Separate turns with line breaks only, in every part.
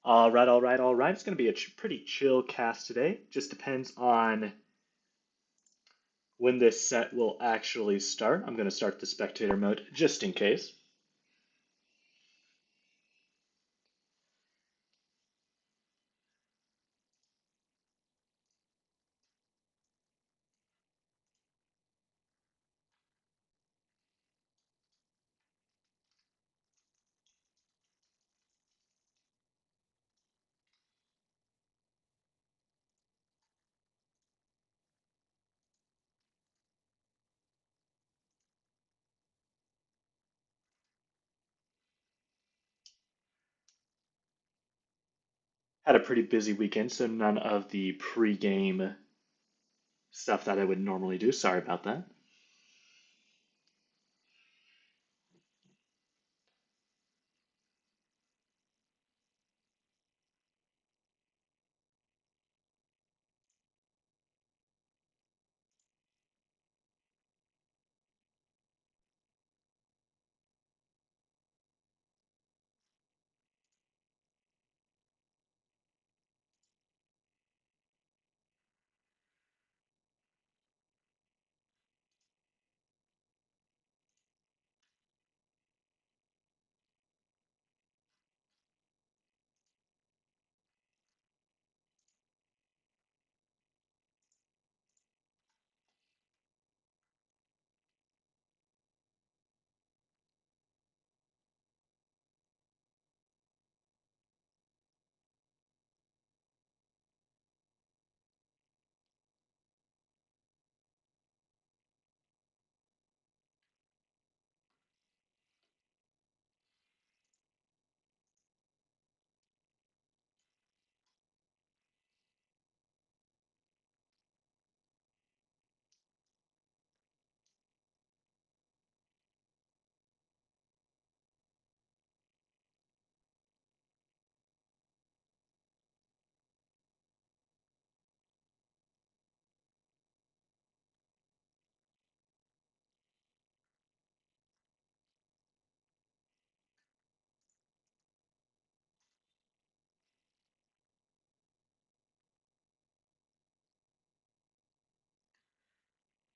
All right. It's going to be a pretty chill cast today. Just depends on when this set will actually start. I'm going to start the spectator mode just in case. Had a pretty busy weekend, so none of the pre-game stuff that I would normally do. Sorry about that.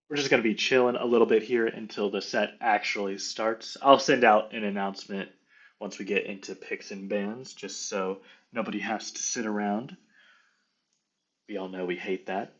We're just going to be chilling a little bit here until the set actually starts. I'll send out an announcement once we get into picks and bans, just so nobody has to sit around. We all know we hate that.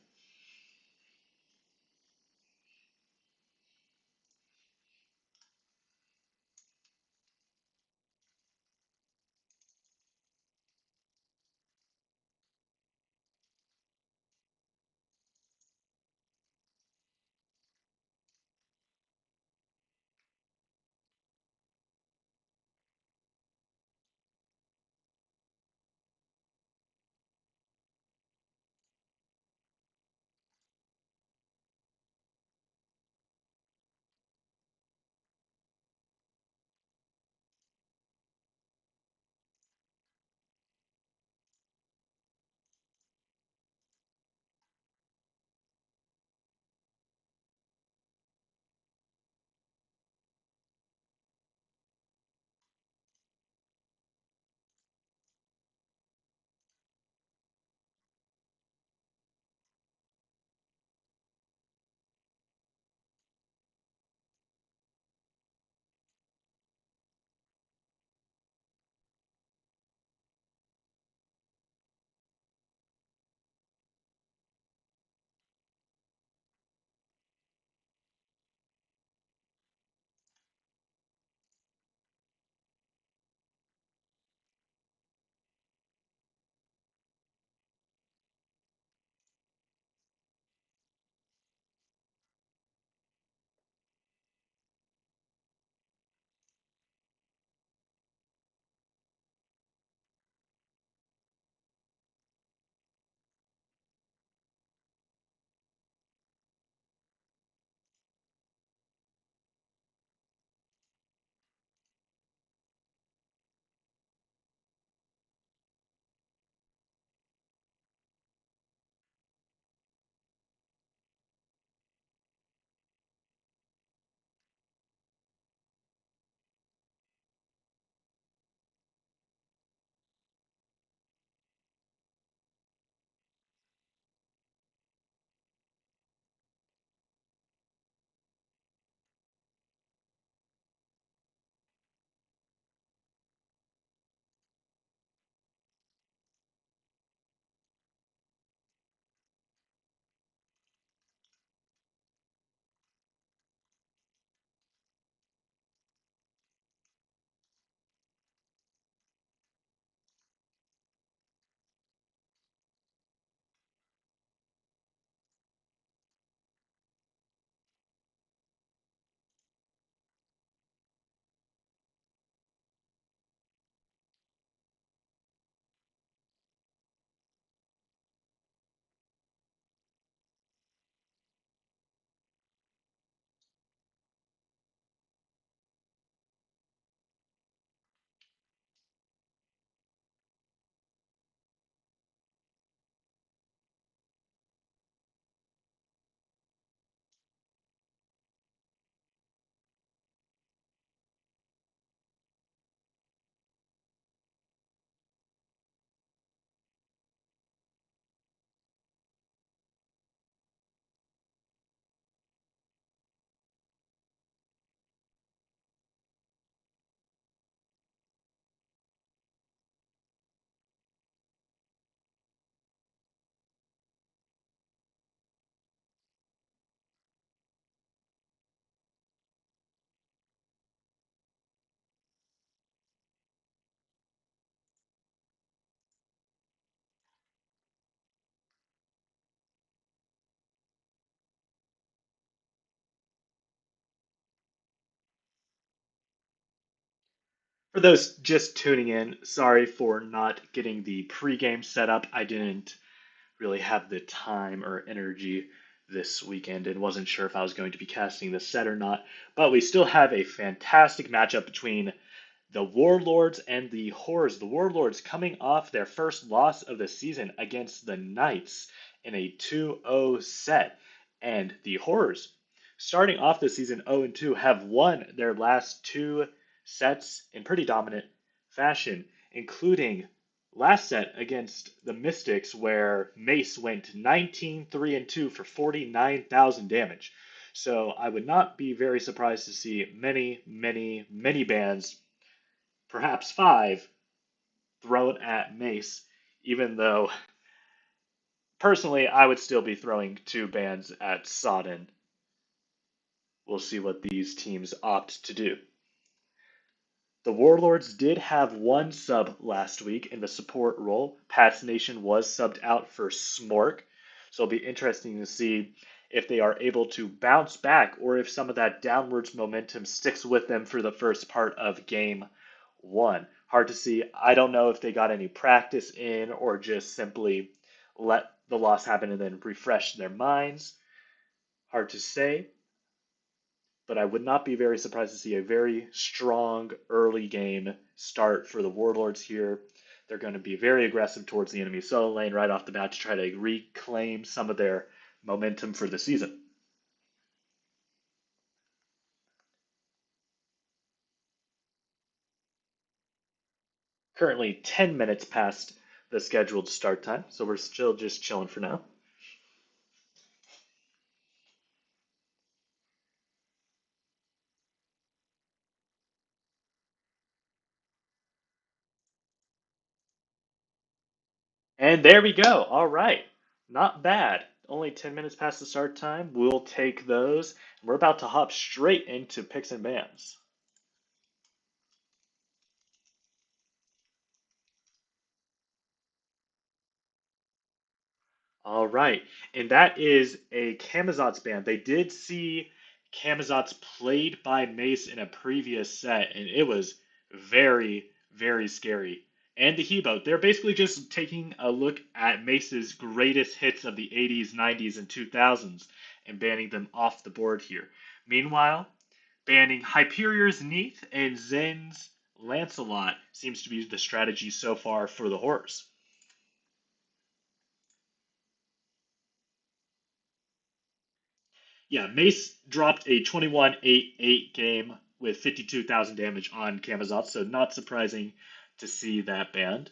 For those just tuning in, sorry for not getting the pregame set up. I didn't really have the time or energy this weekend and wasn't sure if I was going to be casting the set or not. But we still have a fantastic matchup between the Warlords and the Horrors. The Warlords coming off their first loss of the season against the Knights in a 2-0 set. And the Horrors, starting off the season 0-2, have won their last two sets in pretty dominant fashion, including last set against the Mystics, where Mace went 19-3-2 for 49,000 damage. So I would not be very surprised to see many bans, perhaps five, thrown at Mace, even though personally I would still be throwing two bans at Sodden. We'll see what these teams opt to do. The Warlords did have one sub last week in the support role. Pats Nation was subbed out for Smork, so it'll be interesting to see if they are able to bounce back or if some of that downwards momentum sticks with them for the first part of game one. Hard to see. I don't know if they got any practice in or just simply let the loss happen and then refresh their minds. Hard to say, but I would not be very surprised to see a very strong early game start for the Warlords here. They're going to be very aggressive towards the enemy solo lane right off the bat to try to reclaim some of their momentum for the season. Currently 10 minutes past the scheduled start time, so we're still just chilling for now. And there we go. All right. Not bad. Only 10 minutes past the start time. We'll take those. We're about to hop straight into picks and bans. All right. And that is a Camazotz ban. They did see Camazotz played by Mace in a previous set, and it was very scary. And the Hebo, they're basically just taking a look at Mace's greatest hits of the 80s, 90s, and 2000s and banning them off the board here. Meanwhile, banning Hyperion's Neath and Zen's Lancelot seems to be the strategy so far for the horse. Yeah, Mace dropped a 21-8-8 game with 52,000 damage on Camazotz, so not surprising to see that banned.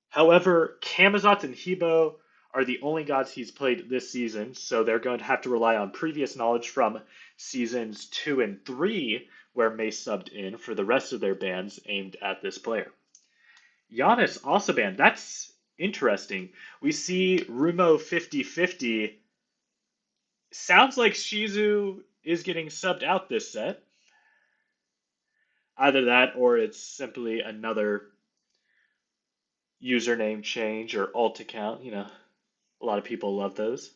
However, Camazotz and Hebo are the only gods he's played this season, so they're going to have to rely on previous knowledge from seasons 2 and 3, where Mace subbed in for the rest of their bans aimed at this player. Giannis also banned. That's interesting. We see Rumo 50/50. Sounds like Shizu is getting subbed out this set. Either that or it's simply another username change or alt account. You know, a lot of people love those.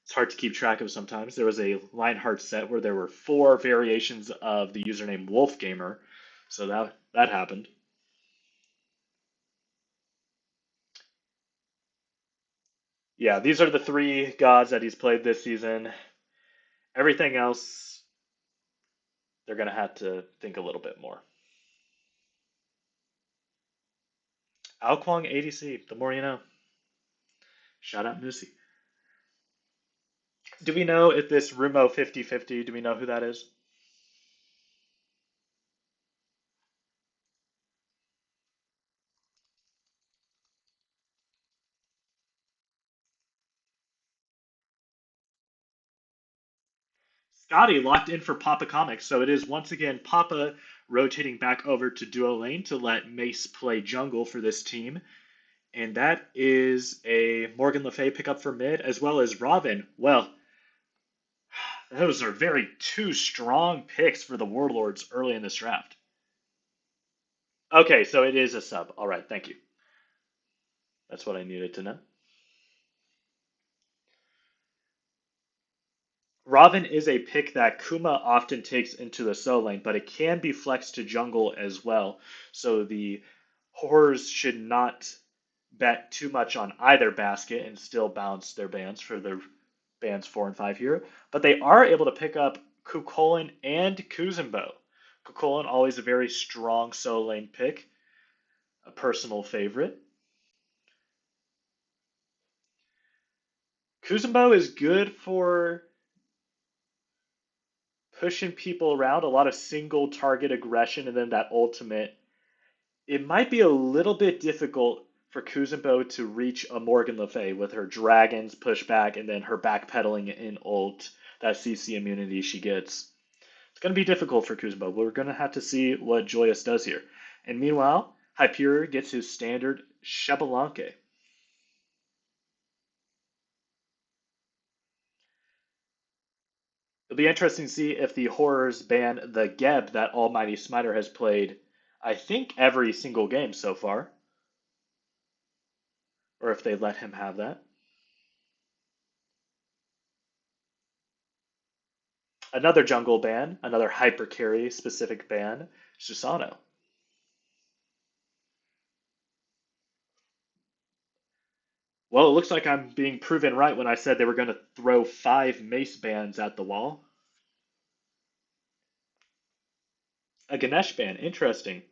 It's hard to keep track of sometimes. There was a Lionheart set where there were four variations of the username Wolfgamer, so that happened. Yeah, these are the three gods that he's played this season. Everything else, they're gonna have to think a little bit more. Alquang ADC, the more you know. Shout out Moosey. Do we know if this Rumo 50/50, do we know who that is? Scotty locked in for Papa Comics, so it is once again Papa rotating back over to duo lane to let Mace play jungle for this team. And that is a Morgan Le Fay pickup for mid, as well as Robin. Well, those are very two strong picks for the Warlords early in this draft. Okay, so it is a sub. All right, thank you. That's what I needed to know. Robin is a pick that Kuma often takes into the solo lane, but it can be flexed to jungle as well. So the horrors should not bet too much on either basket and still balance their bans for their bans 4 and 5 here. But they are able to pick up Kukulin and Kuzenbo. Kukulin always a very strong solo lane pick, a personal favorite. Kuzenbo is good for pushing people around, a lot of single target aggression, and then that ultimate. It might be a little bit difficult for Kuzenbo to reach a Morgan Le Fay with her dragons pushback and then her backpedaling in ult, that CC immunity she gets. It's going to be difficult for Kuzenbo. We're going to have to see what Joyous does here. And meanwhile, Hyperior gets his standard Xbalanque. It'll be interesting to see if the horrors ban the Geb that Almighty Smiter has played, I think, every single game so far, or if they let him have that. Another jungle ban, another hyper carry specific ban, Shisano. Well, it looks like I'm being proven right when I said they were going to throw 5 Mace bans at the wall. A Ganesh ban, interesting.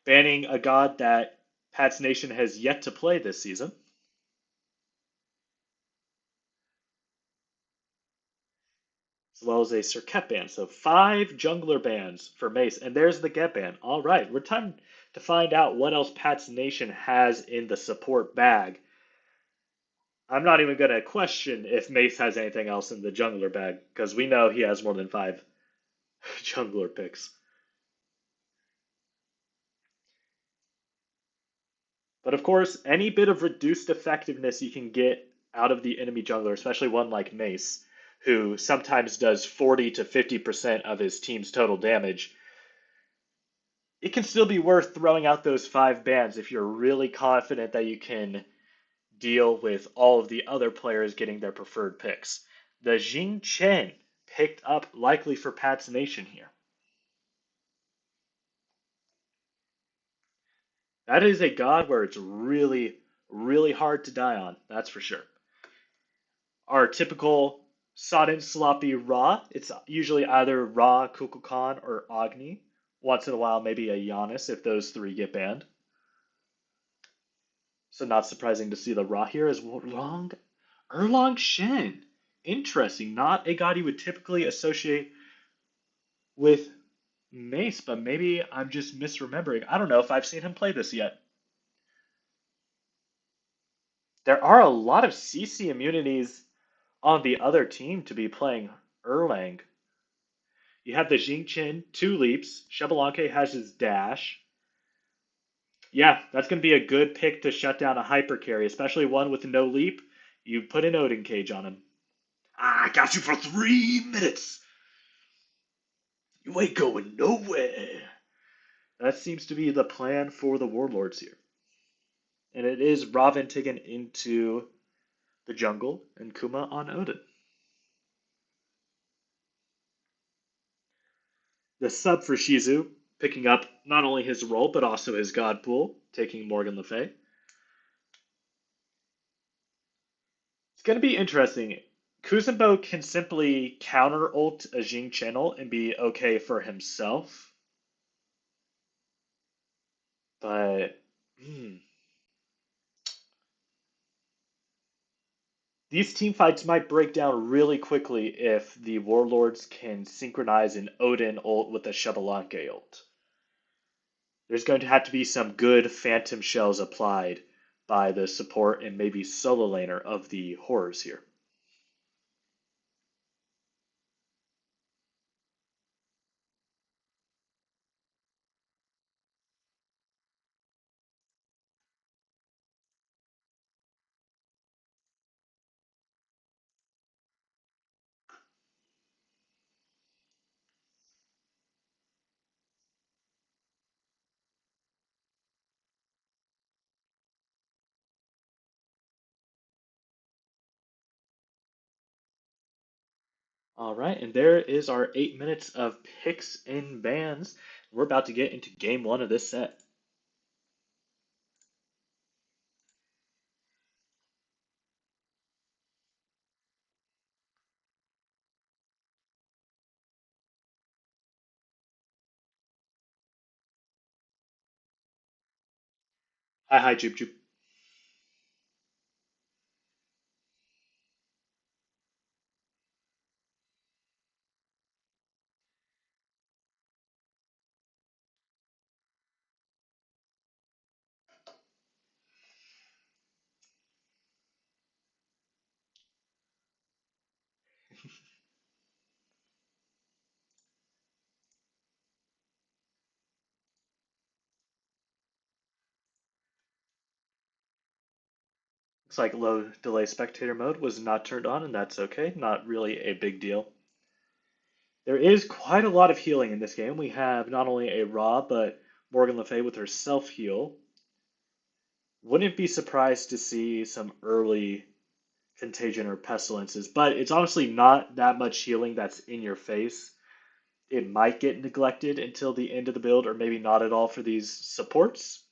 Banning a god that Pat's Nation has yet to play this season, as well as a Serket ban. So 5 jungler bans for Mace, and there's the Get ban. All right, we're time to find out what else Pat's Nation has in the support bag. I'm not even going to question if Mace has anything else in the jungler bag, because we know he has more than 5 jungler picks. But of course, any bit of reduced effectiveness you can get out of the enemy jungler, especially one like Mace, who sometimes does 40 to 50% of his team's total damage, it can still be worth throwing out those 5 bans if you're really confident that you can deal with all of the other players getting their preferred picks. The Jing Chen picked up likely for Pat's Nation here. That is a god where it's really, really hard to die on, that's for sure. Our typical sodden, sloppy Ra, it's usually either Ra, Kukulkan, or Agni. Once in a while, maybe a Giannis if those 3 get banned. So not surprising to see the Ra here is Erlong Shen. Interesting. Not a god you would typically associate with Mace, but maybe I'm just misremembering. I don't know if I've seen him play this yet. There are a lot of CC immunities on the other team to be playing Erlang. You have the Jingchen, 2 leaps. Xbalanque has his dash. Yeah, that's going to be a good pick to shut down a hyper carry, especially one with no leap. You put an Odin cage on him. I got you for 3 minutes. You ain't going nowhere. That seems to be the plan for the Warlords here. And it is Robin taken into the jungle and Kuma on Odin. The sub for Shizu, picking up not only his role but also his god pool, taking Morgan Le Fay. It's going to be interesting. Kuzenbo can simply counter ult a Jing channel and be okay for himself. But these team fights might break down really quickly if the Warlords can synchronize an Odin ult with a Xbalanque ult. There's going to have to be some good Phantom Shells applied by the support and maybe solo laner of the Horrors here. All right, and there is our 8 minutes of picks and bans. We're about to get into game one of this set. Hi, hi, Jupe Jupe. Looks like low delay spectator mode was not turned on, and that's okay. Not really a big deal. There is quite a lot of healing in this game. We have not only a Raw, but Morgan Le Fay with her self heal. Wouldn't be surprised to see some early contagion or pestilences, but it's honestly not that much healing that's in your face. It might get neglected until the end of the build, or maybe not at all for these supports.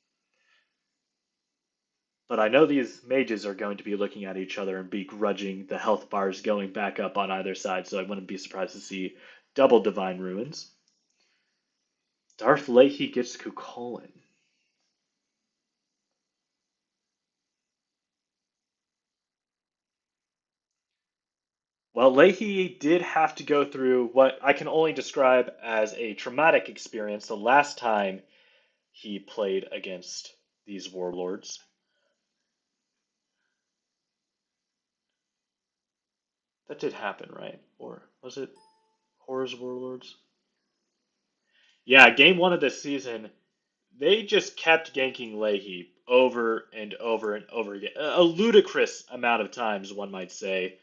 But I know these mages are going to be looking at each other and begrudging the health bars going back up on either side, so I wouldn't be surprised to see double Divine Ruins. Darth Leahy gets Kukulin. Well, Leahy did have to go through what I can only describe as a traumatic experience the last time he played against these warlords. That did happen, right? Or was it Horrors Warlords? Yeah, game one of this season, they just kept ganking Leahy over and over and over again. A ludicrous amount of times, one might say,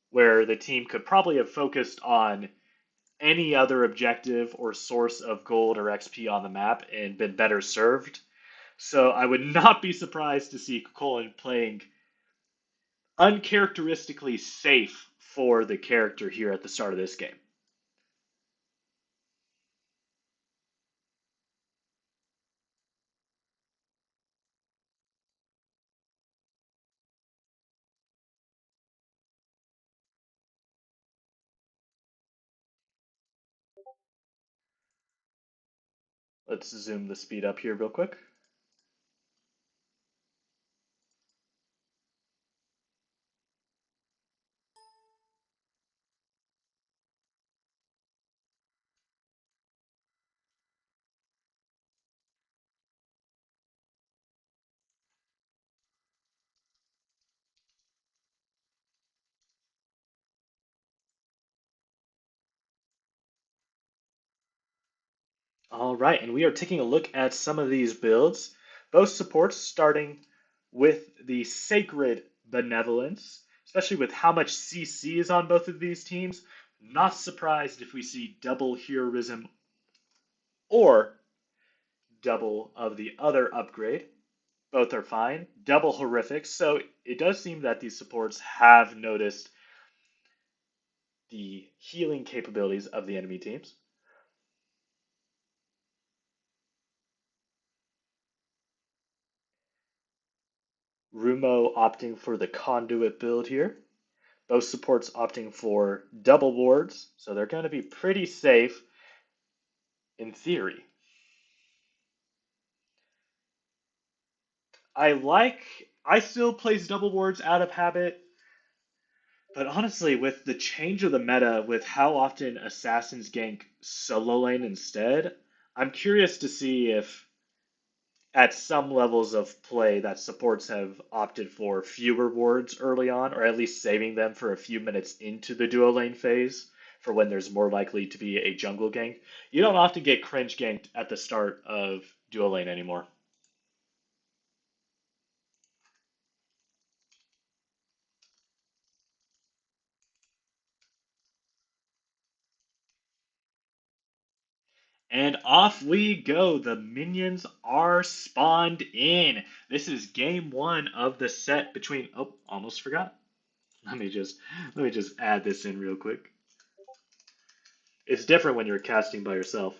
where the team could probably have focused on any other objective or source of gold or XP on the map and been better served. So I would not be surprised to see Colin playing uncharacteristically safe for the character here at the start of this game. Let's zoom the speed up here real quick. All right, and we are taking a look at some of these builds. Both supports starting with the Sacred Benevolence, especially with how much CC is on both of these teams. Not surprised if we see double heroism or double of the other upgrade. Both are fine. Double horrific. So it does seem that these supports have noticed the healing capabilities of the enemy teams. Rumo opting for the conduit build here. Both supports opting for double wards, so they're going to be pretty safe in theory. I still place double wards out of habit, but honestly, with the change of the meta, with how often assassins gank solo lane instead, I'm curious to see if at some levels of play that supports have opted for fewer wards early on, or at least saving them for a few minutes into the duo lane phase for when there's more likely to be a jungle gank. You don't often get cringe ganked at the start of duo lane anymore. And off we go. The minions are spawned in. This is game one of the set between. Oh, almost forgot. Let me just let me just add this in real quick. It's different when you're casting by yourself.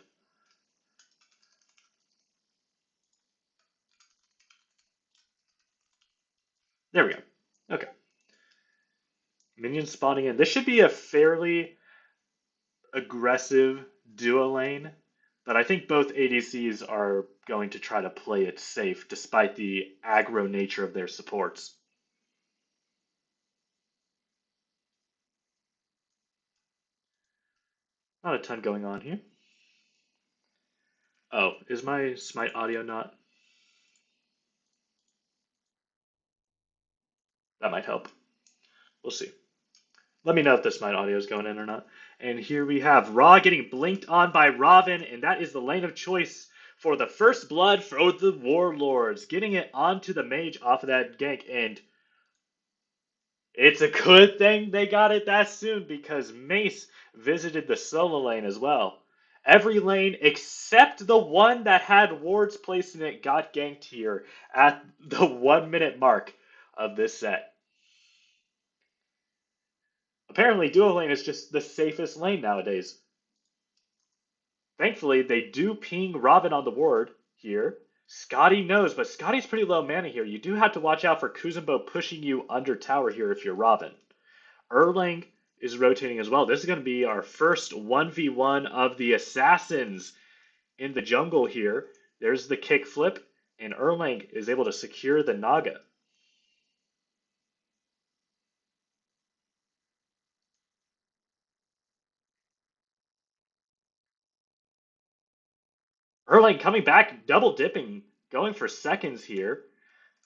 There we go. Okay. Minions spawning in. This should be a fairly aggressive duo lane, but I think both ADCs are going to try to play it safe despite the aggro nature of their supports. Not a ton going on here. Oh, is my Smite audio not? That might help. We'll see. Let me know if the Smite audio is going in or not. And here we have Ra getting blinked on by Robin, and that is the lane of choice for the first blood for the Warlords. Getting it onto the mage off of that gank, and it's a good thing they got it that soon because Mace visited the solo lane as well. Every lane except the one that had wards placed in it got ganked here at the 1 minute mark of this set. Apparently, duo lane is just the safest lane nowadays. Thankfully, they do ping Robin on the ward here. Scotty knows, but Scotty's pretty low mana here. You do have to watch out for Kuzumbo pushing you under tower here if you're Robin. Erlang is rotating as well. This is going to be our first 1v1 of the assassins in the jungle here. There's the kick flip, and Erlang is able to secure the Naga. Erlang coming back, double dipping, going for seconds here.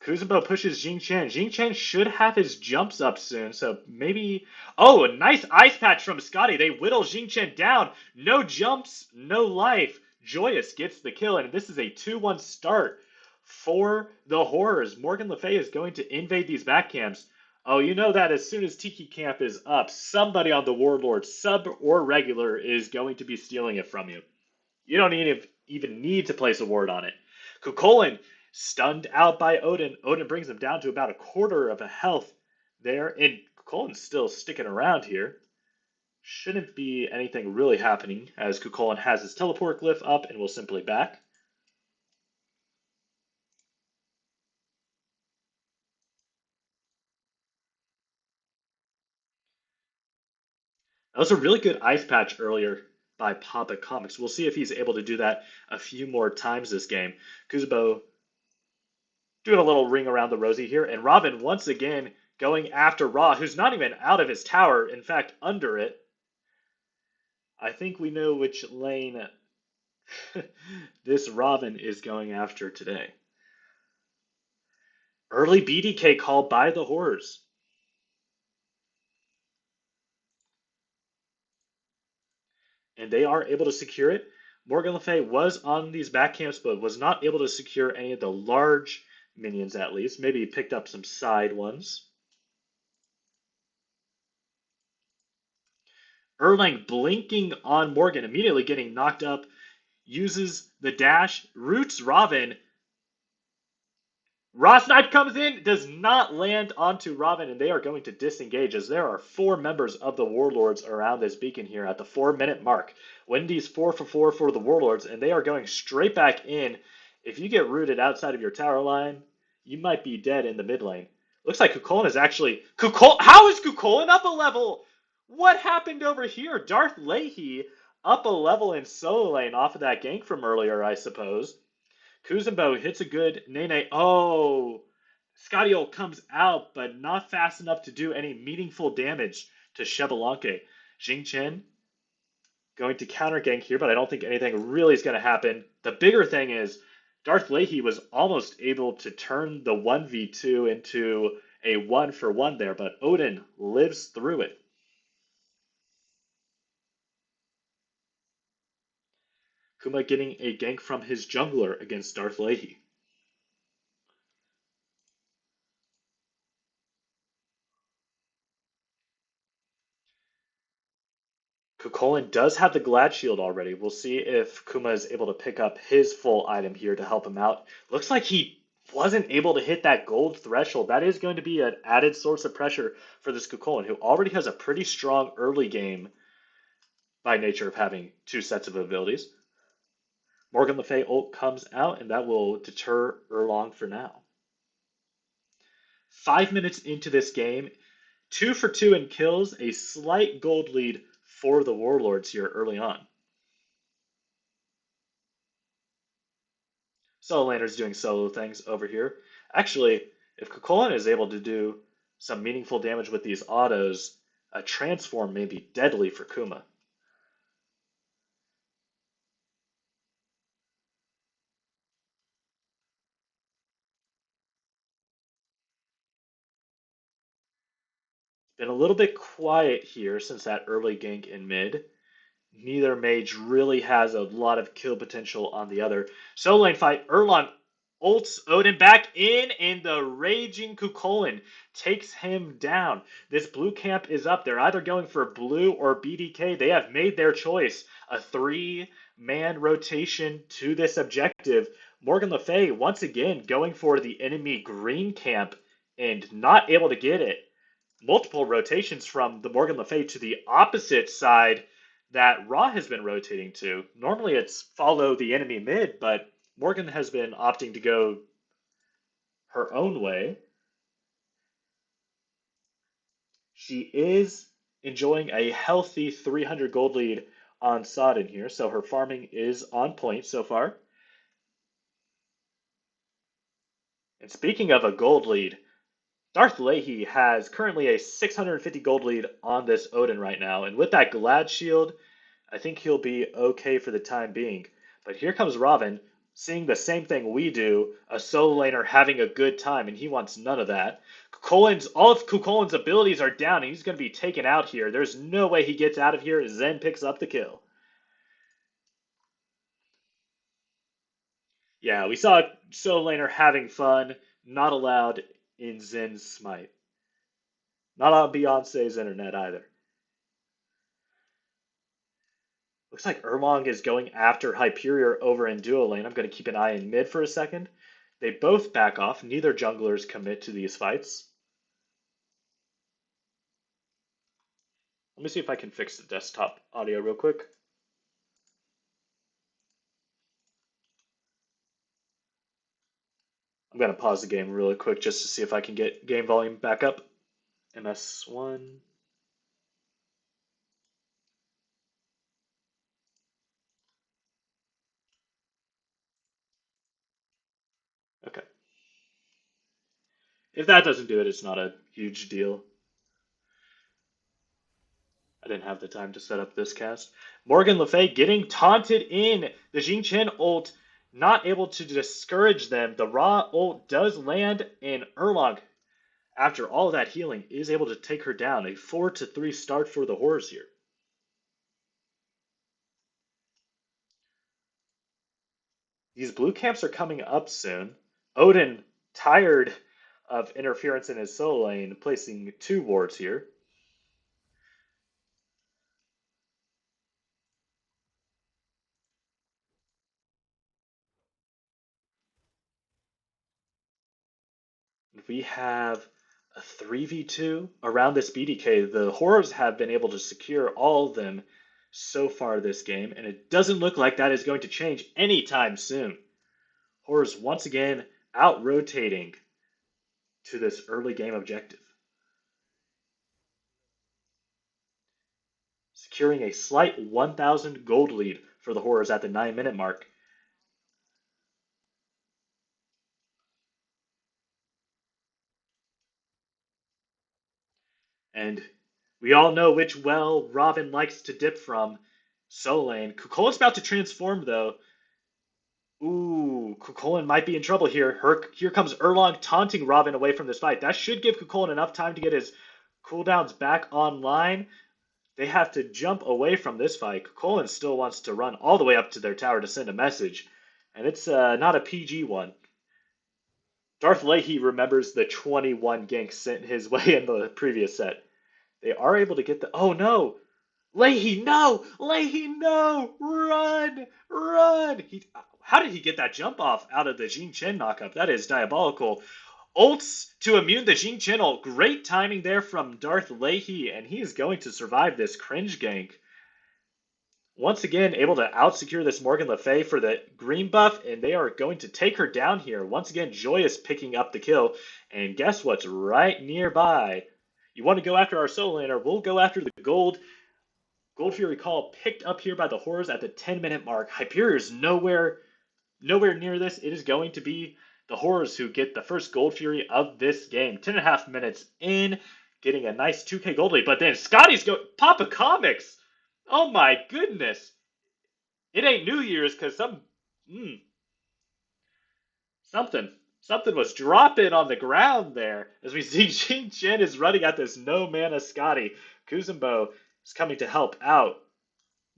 Kuzubo pushes Jing Chen. Jing Chen should have his jumps up soon, so maybe. Oh, a nice ice patch from Scotty. They whittle Jing Chen down. No jumps, no life. Joyous gets the kill, and this is a 2-1 start for the Horrors. Morgan Le Fay is going to invade these back camps. Oh, you know that as soon as Tiki Camp is up, somebody on the Warlord, sub or regular, is going to be stealing it from you. You don't even need to place a ward on it. Kukulin stunned out by Odin. Odin brings him down to about a quarter of a health there, and Kukulin's still sticking around here. Shouldn't be anything really happening as Kukulin has his teleport glyph up and will simply back. That was a really good ice patch earlier by Papa Comics. We'll see if he's able to do that a few more times this game. Kuzubo doing a little ring around the rosy here, and Robin once again going after Ra, who's not even out of his tower, in fact, under it. I think we know which lane this Robin is going after today. Early BDK call by the Horrors. And they are able to secure it. Morgan Le Fay was on these back camps, but was not able to secure any of the large minions at least. Maybe he picked up some side ones. Erlang blinking on Morgan, immediately getting knocked up, uses the dash, roots Robin. Ross Knight comes in, does not land onto Robin, and they are going to disengage as there are 4 members of the Warlords around this beacon here at the 4 minute mark. Wendy's 4 for 4 for the Warlords, and they are going straight back in. If you get rooted outside of your tower line, you might be dead in the mid lane. Looks like Kukulin is actually. How is Kukulin up a level? What happened over here? Darth Leahy up a level in solo lane off of that gank from earlier, I suppose. Kuzumbo hits a good Nene. Oh, Scotty comes out, but not fast enough to do any meaningful damage to Shebalanke. Jing Chen going to counter gank here, but I don't think anything really is going to happen. The bigger thing is Darth Leahy was almost able to turn the 1v2 into a 1-for-1 there, but Odin lives through it. Kuma getting a gank from his jungler against Darth Leahy. Kukulin does have the Glad Shield already. We'll see if Kuma is able to pick up his full item here to help him out. Looks like he wasn't able to hit that gold threshold. That is going to be an added source of pressure for this Kukulin, who already has a pretty strong early game by nature of having two sets of abilities. Morgan Le Fay ult comes out, and that will deter Erlong for now. 5 minutes into this game, 2 for 2 in kills, a slight gold lead for the Warlords here early on. Solo laner's doing solo things over here. Actually, if Kukulkan is able to do some meaningful damage with these autos, a transform may be deadly for Kuma. Been a little bit quiet here since that early gank in mid. Neither mage really has a lot of kill potential on the other. Solo lane fight. Erlong ults Odin back in, and the raging Kukulkan takes him down. This blue camp is up. They're either going for blue or BDK. They have made their choice. A 3-man rotation to this objective. Morgan Le Fay once again going for the enemy green camp and not able to get it. Multiple rotations from the Morgan Le Fay to the opposite side that Raw has been rotating to. Normally it's follow the enemy mid, but Morgan has been opting to go her own way. She is enjoying a healthy 300 gold lead on Sodden here, so her farming is on point so far. And speaking of a gold lead, Darth Leahy has currently a 650 gold lead on this Odin right now, and with that Glad Shield, I think he'll be okay for the time being. But here comes Robin, seeing the same thing we do, a solo laner having a good time, and he wants none of that. All of Kukulkan's abilities are down, and he's going to be taken out here. There's no way he gets out of here. Zen picks up the kill. Yeah, we saw solo laner having fun, not allowed in Zen's smite. Not on Beyonce's internet either. Looks like Erlong is going after Hyperior over in duo lane. I'm going to keep an eye in mid for a second. They both back off. Neither junglers commit to these fights. Let me see if I can fix the desktop audio real quick. I'm going to pause the game really quick just to see if I can get game volume back up. MS1. Okay. If that doesn't do it, it's not a huge deal. I didn't have the time to set up this cast. Morgan Le Fay getting taunted in. The Jing Chen ult not able to discourage them. The Ra ult does land, and Erlong, after all of that healing, is able to take her down. A 4-3 start for the Horrors here. These blue camps are coming up soon. Odin, tired of interference in his solo lane, placing 2 wards here. We have a 3v2 around this BDK. The Horrors have been able to secure all of them so far this game, and it doesn't look like that is going to change anytime soon. Horrors once again out rotating to this early game objective. Securing a slight 1,000 gold lead for the Horrors at the 9-minute mark. And we all know which well Robin likes to dip from. Solo lane. Kukulkan's about to transform though. Ooh, Kukulkan might be in trouble here. Here comes Erlong taunting Robin away from this fight. That should give Kukulkan enough time to get his cooldowns back online. They have to jump away from this fight. Kukulkan still wants to run all the way up to their tower to send a message. And it's not a PG one. Darth Leahy remembers the 21 ganks sent his way in the previous set. They are able to get the... Oh no! Leahy, no! Leahy, no! Run! Run! How did he get that jump off out of the Jing Chen knockup? That is diabolical. Ults to immune the Jing Chen ult. Great timing there from Darth Leahy, and he is going to survive this cringe gank. once again able to out-secure this Morgan Le Fay for the green buff, and they are going to take her down here. Once again, Joyous picking up the kill, and guess what's right nearby? You want to go after our solo laner, we'll go after the gold. Gold Fury Call picked up here by the Horrors at the 10-minute mark. Hyperion's nowhere near this. It is going to be the Horrors who get the first Gold Fury of this game. 10.5 minutes in, getting a nice 2k gold lead. But then Scotty's go Papa Comics. Oh my goodness. It ain't New Year's because something was dropping on the ground there as we see Jing Chen is running at this no mana Scotty. Kuzumbo is coming to help out.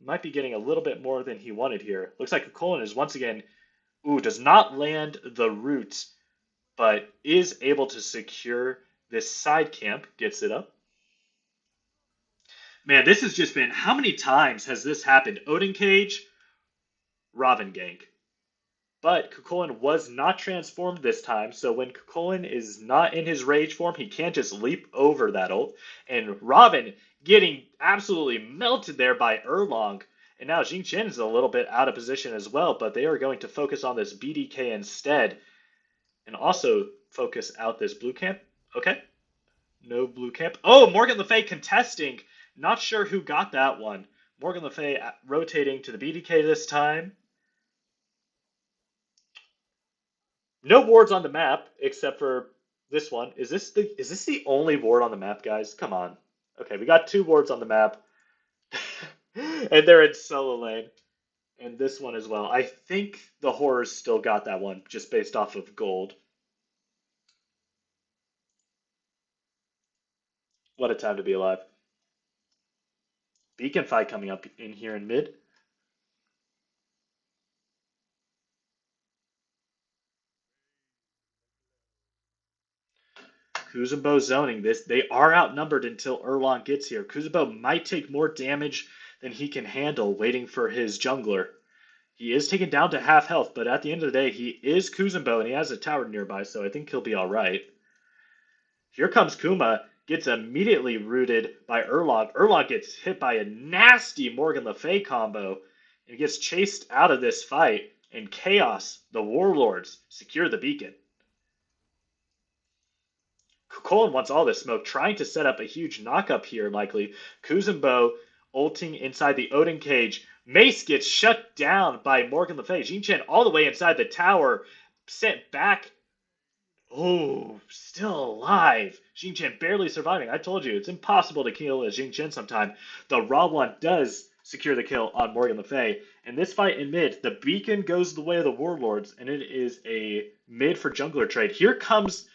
Might be getting a little bit more than he wanted here. Looks like Colin is once again, does not land the root, but is able to secure this side camp. Gets it up. Man, this has just been, how many times has this happened? Odin Cage, Raven gank. But Kukulin was not transformed this time, so when Kukulin is not in his rage form, he can't just leap over that ult. And Robin getting absolutely melted there by Erlong. And now Jing Chen is a little bit out of position as well, but they are going to focus on this BDK instead. And also focus out this blue camp. Okay. No blue camp. Oh, Morgan Le Fay contesting. Not sure who got that one. Morgan Le Fay rotating to the BDK this time. No wards on the map except for this one. Is this the only ward on the map, guys? Come on. Okay, we got 2 wards on the map. And they're in solo lane. And this one as well. I think the Horrors still got that one, just based off of gold. What a time to be alive. Beacon fight coming up in here in mid. Kuzumbo zoning this. They are outnumbered until Erlong gets here. Kuzumbo might take more damage than he can handle waiting for his jungler. He is taken down to half health, but at the end of the day, he is Kuzumbo and he has a tower nearby, so I think he'll be alright. Here comes Kuma, gets immediately rooted by Erlong. Erlong gets hit by a nasty Morgan Le Fay combo and gets chased out of this fight. And Chaos, the Warlords, secure the beacon. Colin wants all this smoke, trying to set up a huge knock-up here, likely. Kuzumbo ulting inside the Odin cage. Mace gets shut down by Morgan Le Fay. Jin Chen all the way inside the tower, sent back. Oh, still alive. Jin Chen barely surviving. I told you, it's impossible to kill a Jin Chen sometime. The Raw one does secure the kill on Morgan Le Fay. In this fight in mid, the beacon goes the way of the Warlords, and it is a mid for jungler trade. Here comes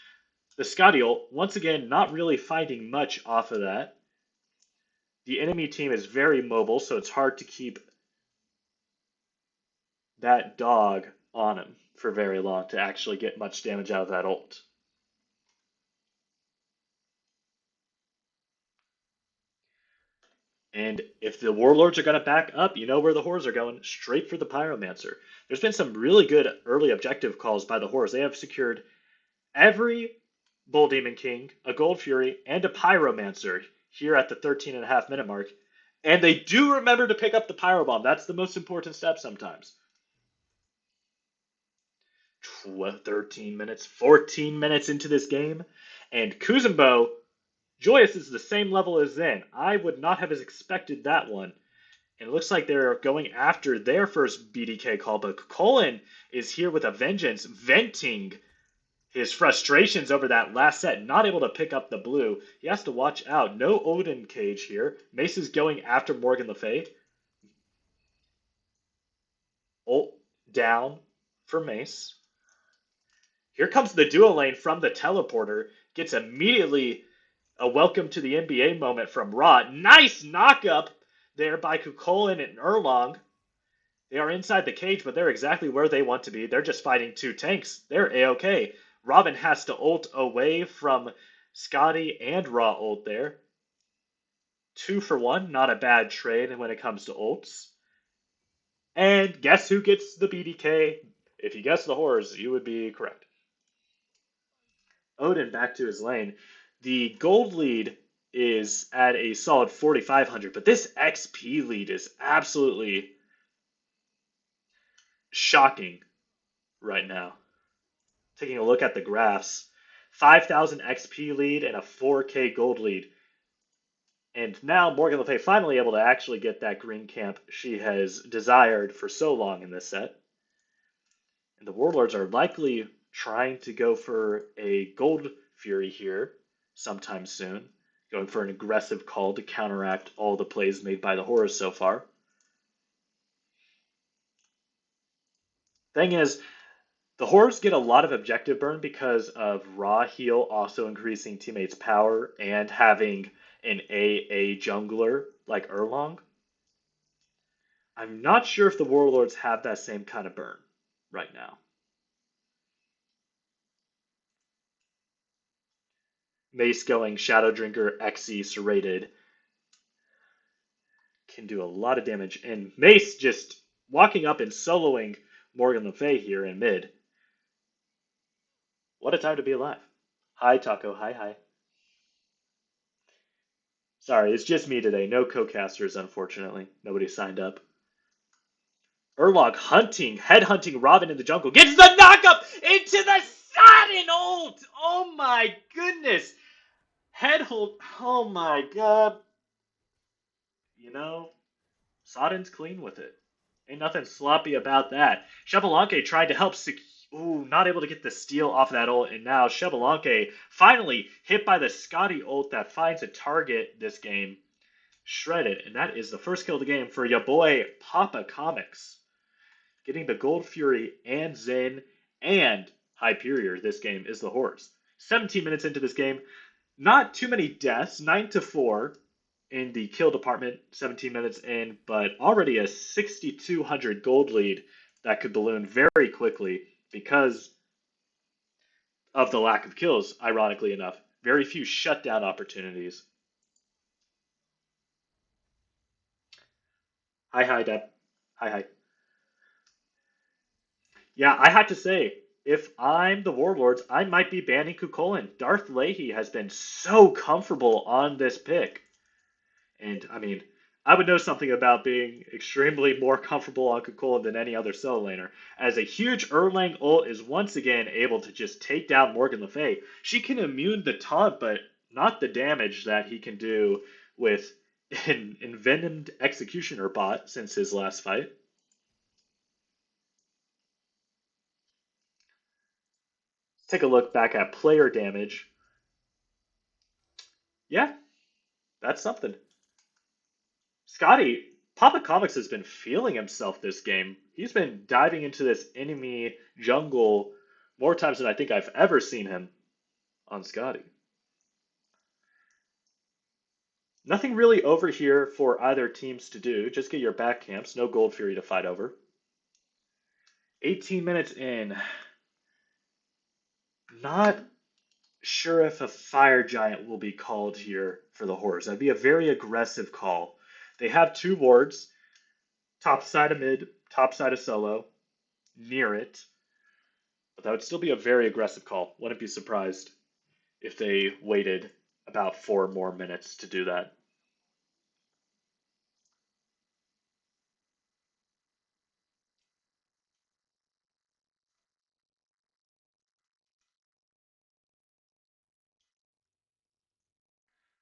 the Scotty ult, once again, not really finding much off of that. The enemy team is very mobile, so it's hard to keep that dog on him for very long to actually get much damage out of that ult. And if the Warlords are going to back up, you know where the Horrors are going, straight for the Pyromancer. There's been some really good early objective calls by the Horrors. They have secured every Bull Demon King, a Gold Fury, and a Pyromancer here at the 13.5 minute mark. And they do remember to pick up the Pyro Bomb. That's the most important step sometimes. 13 minutes, 14 minutes into this game. And Kuzumbo, Joyous is the same level as Zen. I would not have expected that one. And it looks like they're going after their first BDK call, but Colin is here with a vengeance, venting his frustrations over that last set, not able to pick up the blue. He has to watch out. No Odin cage here. Mace is going after Morgan Le Fay. Ult down for Mace. Here comes the duo lane from the teleporter. Gets immediately a welcome to the NBA moment from Raw. Nice knock-up there by Kukulin and Erlong. They are inside the cage, but they're exactly where they want to be. They're just fighting 2 tanks. They're A-okay. Robin has to ult away from Scotty and Raw ult there. 2 for 1, not a bad trade when it comes to ults. And guess who gets the BDK? If you guessed the Horrors, you would be correct. Odin back to his lane. The gold lead is at a solid 4,500, but this XP lead is absolutely shocking right now. Taking a look at the graphs, 5,000 XP lead and a 4K gold lead. And now Morgan Le Fay finally able to actually get that green camp she has desired for so long in this set. And the Warlords are likely trying to go for a gold Fury here sometime soon, going for an aggressive call to counteract all the plays made by the Horrors so far. Thing is, the Horrors get a lot of objective burn because of Raw Heal also increasing teammates' power and having an AA jungler like Erlong. I'm not sure if the Warlords have that same kind of burn right now. Mace going Shadow Drinker, Xe serrated can do a lot of damage. And Mace just walking up and soloing Morgan Le Fay here in mid. What a time to be alive. Hi, Taco. Hi, hi. Sorry, it's just me today. No co-casters, unfortunately. Nobody signed up. Urlog hunting, head hunting Robin in the jungle. Gets the knockup into the sudden ult. Oh my goodness. Head hold. Oh my god. You know, Sodden's clean with it. Ain't nothing sloppy about that. Chevalanque tried to help Ooh, not able to get the steal off of that ult, and now Chevalanque finally hit by the Scotty ult that finds a target this game. Shredded, and that is the first kill of the game for your boy Papa Comics. Getting the Gold Fury and Zen and Hyperior this game is the horse. 17 minutes into this game, not too many deaths, 9 to 4 in the kill department, 17 minutes in, but already a 6,200 gold lead that could balloon very quickly because of the lack of kills, ironically enough. Very few shutdown opportunities. Hi, hi, Deb. Hi, hi. Yeah, I have to say, if I'm the Warlords, I might be banning Kukulin. Darth Leahy has been so comfortable on this pick. And, I mean, I would know something about being extremely more comfortable on Kukulin than any other solo laner, as a huge Erlang ult is once again able to just take down Morgan Le Fay. She can immune the taunt, but not the damage that he can do with an envenomed Executioner bot since his last fight. Take a look back at player damage. Yeah, that's something. Scotty, Papa Comics has been feeling himself this game. He's been diving into this enemy jungle more times than I think I've ever seen him on Scotty. Nothing really over here for either teams to do. Just get your back camps. No Gold Fury to fight over. 18 minutes in. Not sure if a Fire Giant will be called here for the Horrors. That'd be a very aggressive call. They have two wards. Top side of mid, top side of solo, near it. But that would still be a very aggressive call. Wouldn't be surprised if they waited about 4 more minutes to do that.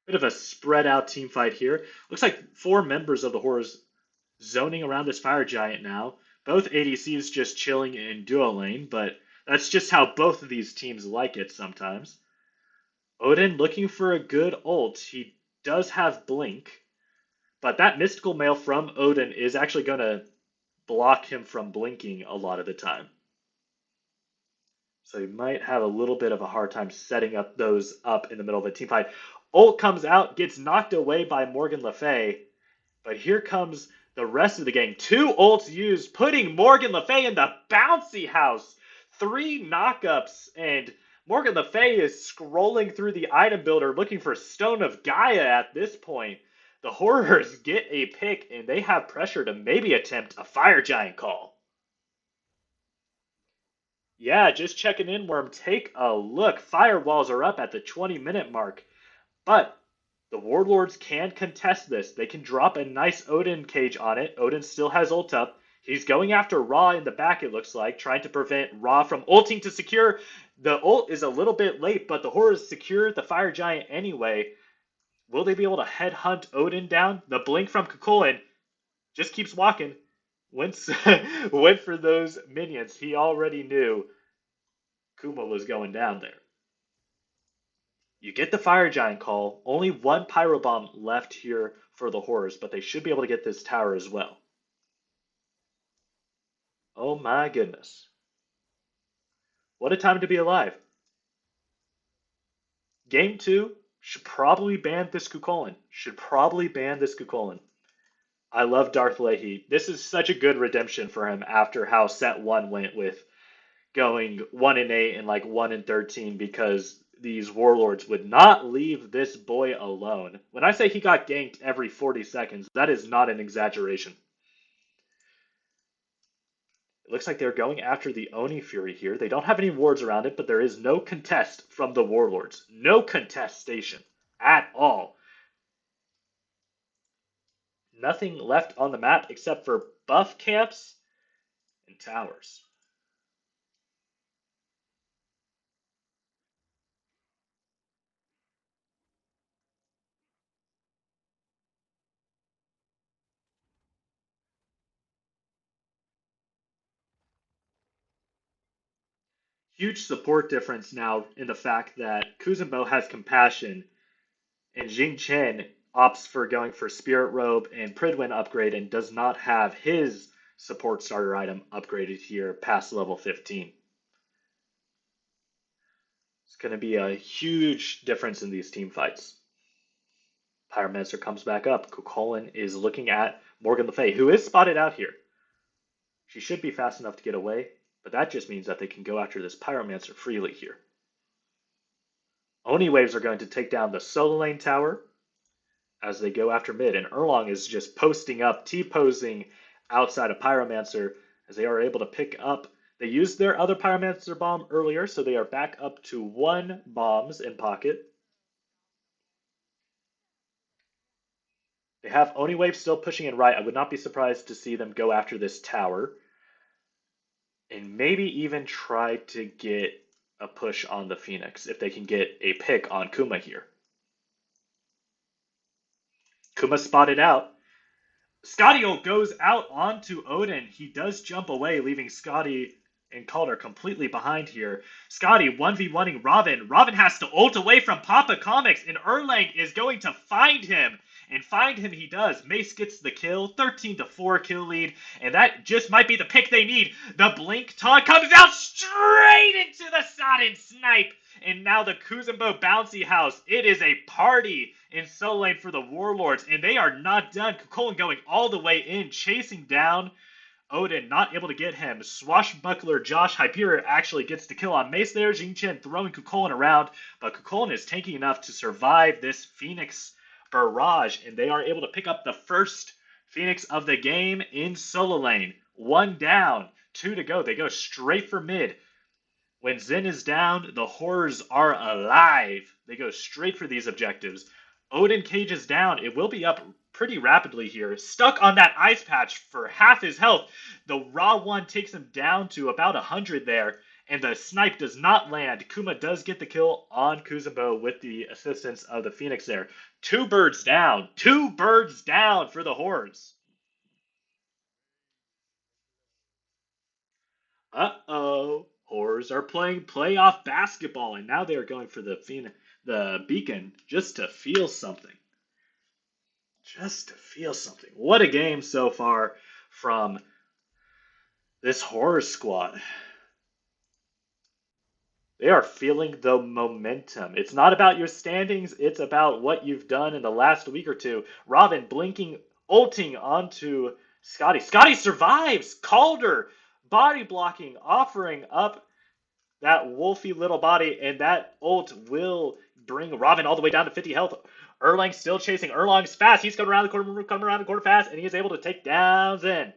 Bit of a spread out team fight here. Looks like 4 members of the Horrors zoning around this Fire Giant now. Both ADCs just chilling in duo lane, but that's just how both of these teams like it sometimes. Odin looking for a good ult. He does have Blink, but that mystical mail from Odin is actually going to block him from blinking a lot of the time. So he might have a little bit of a hard time setting up those up in the middle of a team fight. Ult comes out, gets knocked away by Morgan Le Fay, but here comes the rest of the gang. 2 ults used, putting Morgan Le Fay in the bouncy house. 3 knockups, and Morgan Le Fay is scrolling through the item builder looking for Stone of Gaia at this point. The Horrors get a pick, and they have pressure to maybe attempt a Fire Giant call. Yeah, just checking in, Worm. Take a look. Firewalls are up at the 20-minute mark. But The Warlords can contest this. They can drop a nice Odin cage on it. Odin still has ult up. He's going after Ra in the back, it looks like, trying to prevent Ra from ulting to secure. The ult is a little bit late, but the Horrors secure the Fire Giant anyway. Will they be able to headhunt Odin down? The blink from Kukulin just keeps walking. Went, went for those minions. He already knew Kuma was going down there. You get the Fire Giant call. Only one Pyro Bomb left here for the Horrors, but they should be able to get this tower as well. Oh my goodness. What a time to be alive. Game 2 should probably ban this Kukulin. Should probably ban this Kukulin. I love Darth Leahy. This is such a good redemption for him after how set 1 went with going 1-8 and like 1-13 because these Warlords would not leave this boy alone. When I say he got ganked every 40 seconds, that is not an exaggeration. It looks like they're going after the Oni Fury here. They don't have any wards around it, but there is no contest from the Warlords. No contestation at all. Nothing left on the map except for buff camps and towers. Huge support difference now in the fact that Kuzenbo has compassion and Jing Chen opts for going for Spirit Robe and Pridwin upgrade and does not have his support starter item upgraded here past level 15. It's going to be a huge difference in these team fights. Pyromancer comes back up. Kukulin is looking at Morgan Le Fay, who is spotted out here. She should be fast enough to get away, but that just means that they can go after this Pyromancer freely here. Oni waves are going to take down the solo lane tower as they go after mid, and Erlong is just posting up, T-posing outside of Pyromancer as they are able to pick up. They used their other Pyromancer bomb earlier, so they are back up to 1 bombs in pocket. They have Oni Wave still pushing in right. I would not be surprised to see them go after this tower and maybe even try to get a push on the Phoenix if they can get a pick on Kuma here. Kuma spotted out. Scotty goes out onto Odin. He does jump away, leaving Scotty and Calder completely behind here. Scotty 1v1ing Robin. Robin has to ult away from Papa Comics, and Erlang is going to find him. And find him he does. Mace gets the kill, 13-4 kill lead, and that just might be the pick they need. The Blink taunt comes out straight into the sudden snipe. And now the Kuzenbo bouncy house. It is a party in solo lane for the Warlords, and they are not done. Kukulin going all the way in, chasing down Odin, not able to get him. Swashbuckler Josh Hyperior actually gets the kill on Mace there. Jing Chen throwing Kukulin around, but Kukulin is tanky enough to survive this Phoenix barrage, and they are able to pick up the first Phoenix of the game in solo lane. 1 down, 2 to go. They go straight for mid. When Zen is down, the Horrors are alive. They go straight for these objectives. Odin Cage is down. It will be up pretty rapidly here. Stuck on that ice patch for half his health. The Raw one takes him down to about 100 there, and the snipe does not land. Kuma does get the kill on Kuzenbo with the assistance of the Phoenix there. 2 birds down. 2 birds down for the Hordes. Uh-oh. Horrors are playing playoff basketball, and now they are going for the beacon just to feel something. Just to feel something. What a game so far from this Horror squad. They are feeling the momentum. It's not about your standings, it's about what you've done in the last week or two. Robin blinking, ulting onto Scotty. Scotty survives! Calder body blocking, offering up that wolfy little body, and that ult will bring Robin all the way down to 50 health. Erlang still chasing. Erlang's fast. He's coming around the corner fast, and he is able to take down Zen.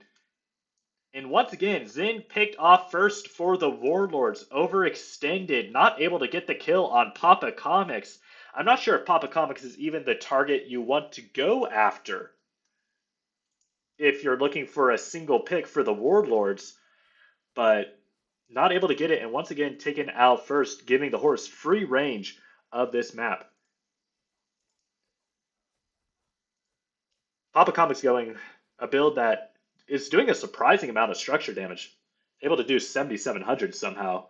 And once again, Zen picked off first for the Warlords. Overextended, not able to get the kill on Papa Comics. I'm not sure if Papa Comics is even the target you want to go after if you're looking for a single pick for the Warlords, but not able to get it, and once again taken out first, giving the horse free range of this map. Papa Comics going a build that is doing a surprising amount of structure damage, able to do 7,700 somehow.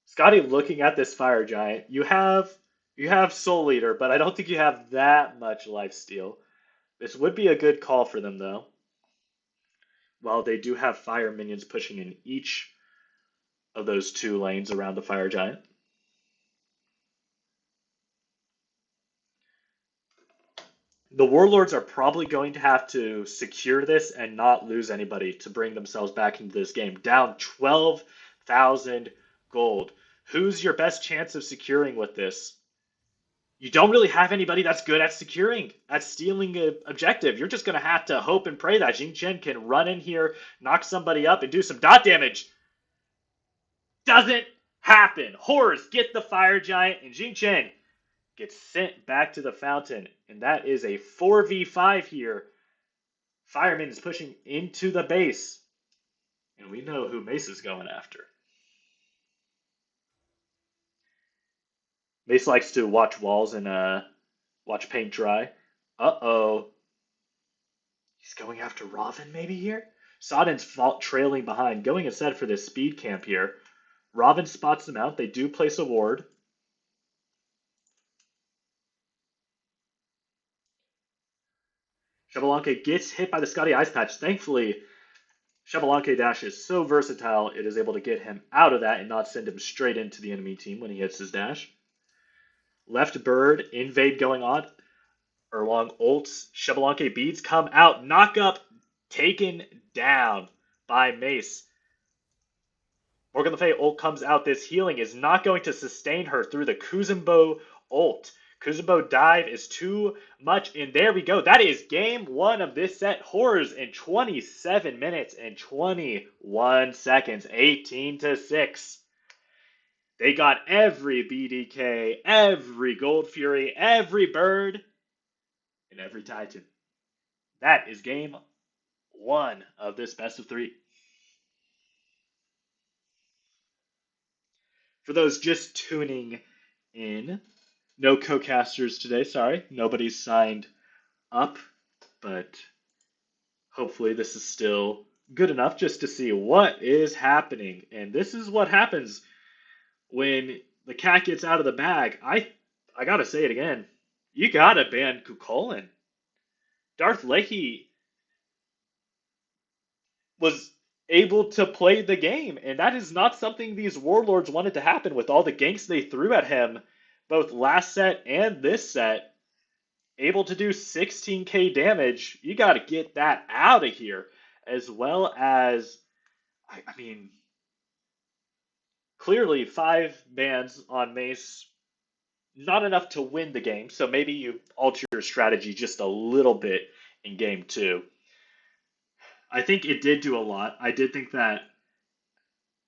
Scotty, looking at this fire giant, you have Soul Eater, but I don't think you have that much life steal. This would be a good call for them though. While they do have fire minions pushing in each of those two lanes around the fire giant. The Warlords are probably going to have to secure this and not lose anybody to bring themselves back into this game. Down 12,000 gold. Who's your best chance of securing with this? You don't really have anybody that's good at securing, at stealing an objective. You're just going to have to hope and pray that Jing Chen can run in here, knock somebody up, and do some dot damage. Doesn't happen. Horrors get the fire giant, and Jing Chen gets sent back to the fountain. And that is a 4v5 here. Fireman is pushing into the base. And we know who Mace is going after. Mace likes to watch walls and watch paint dry. Uh-oh. He's going after Robin maybe here? Sodden's trailing behind, going instead for this speed camp here. Robin spots them out. They do place a ward. Xbalanque gets hit by the Scotty Ice Patch. Thankfully, Xbalanque Dash is so versatile, it is able to get him out of that and not send him straight into the enemy team when he hits his dash. Left bird, invade going on. Erlong ults, Xbalanque beads come out, knock up, taken down by Mace. Morgan Le Fay ult comes out. This healing is not going to sustain her through the Kuzumbo ult. Kuzumbo dive is too much, and there we go. That is game one of this set. Horrors in 27 minutes and 21 seconds, 18-6. They got every BDK, every Gold Fury, every Bird, and every Titan. That is game one of this best of three. For those just tuning in, no co-casters today, sorry. Nobody's signed up, but hopefully this is still good enough just to see what is happening. And this is what happens when the cat gets out of the bag. I gotta say it again. You gotta ban Kukulin. Darth Leahy was able to play the game, and that is not something these Warlords wanted to happen with all the ganks they threw at him, both last set and this set. Able to do 16k damage. You got to get that out of here, as well as, I mean, clearly 5 bans on Mace, not enough to win the game, so maybe you alter your strategy just a little bit in game 2. I think it did do a lot. I did think that,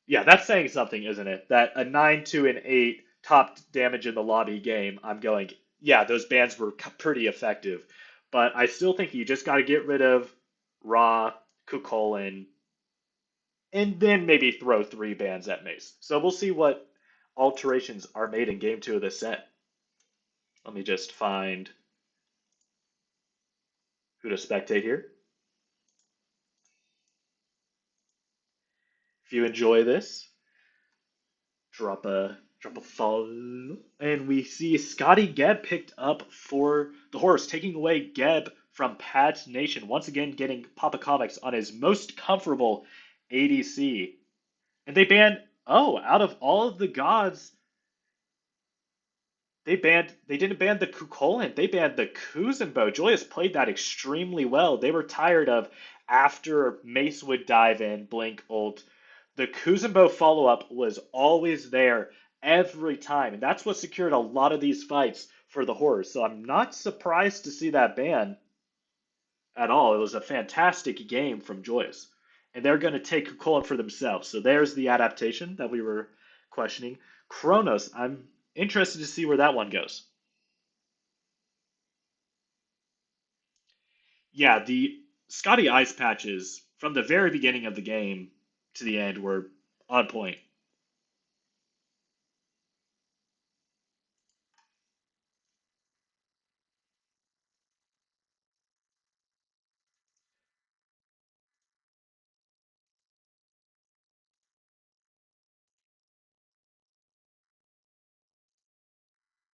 yeah, that's saying something, isn't it? That a 9, 2, and 8 top damage in the lobby game, I'm going, yeah, those bans were pretty effective. But I still think you just got to get rid of Ra, Kukulin, and then maybe throw 3 bans at Mace. So we'll see what alterations are made in game 2 of this set. Let me just find who to spectate here. If you enjoy this, drop a follow. And we see Scotty Geb picked up for the horse, taking away Geb from Pat Nation, once again getting Papa Comics on his most comfortable ADC. And they banned, out of all of the gods, they didn't ban the Kukulin, they banned the Kuzumbo. Joyous played that extremely well. They were tired of, after Mace would dive in, blink ult, the Kuzumbo follow-up was always there every time. And that's what secured a lot of these fights for the Horrors. So I'm not surprised to see that ban at all. It was a fantastic game from Joyous. and they're going to take Kukulkan for themselves. So there's the adaptation that we were questioning. Kronos, I'm interested to see where that one goes. Yeah, the Scotty Ice patches from the very beginning of the game to the end were on point.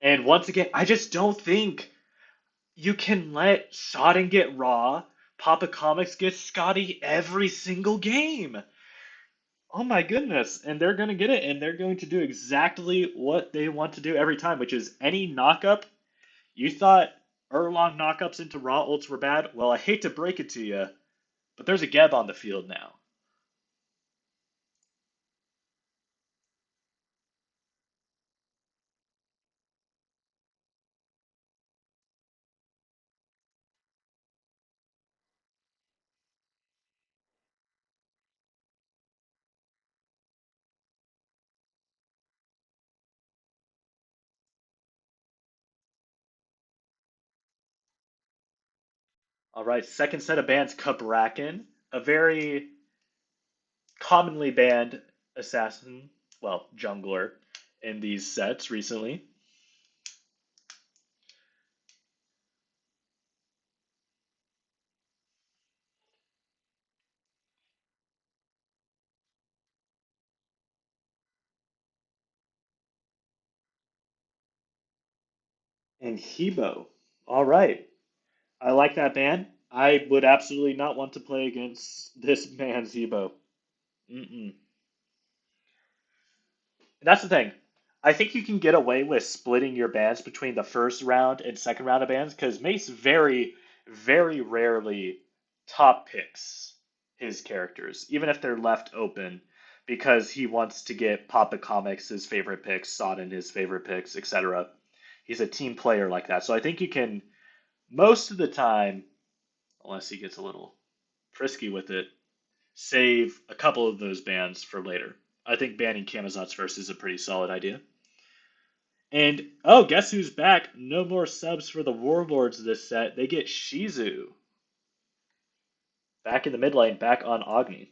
And once again, I just don't think you can let Sodden get Raw, Papa Comics get Scotty every single game. Oh my goodness. And they're going to get it, and they're going to do exactly what they want to do every time, which is any knockup. You thought Erlong knockups into Raw ults were bad? Well, I hate to break it to you, but there's a Geb on the field now. All right, second set of bans, Cabrakan, a very commonly banned assassin, well, jungler in these sets recently. And Hebo. All right. I like that ban. I would absolutely not want to play against this man's Hebo. Mm-mm. And that's the thing. I think you can get away with splitting your bans between the first round and second round of bans because Mace very, very rarely top picks his characters, even if they're left open, because he wants to get Papa Comics his favorite picks, Sodden his favorite picks, etc. He's a team player like that. So I think you can, most of the time, unless he gets a little frisky with it, save a couple of those bans for later. I think banning Camazotz first is a pretty solid idea. And oh, guess who's back? No more subs for the Warlords this set. They get Shizu back in the mid lane, back on Agni.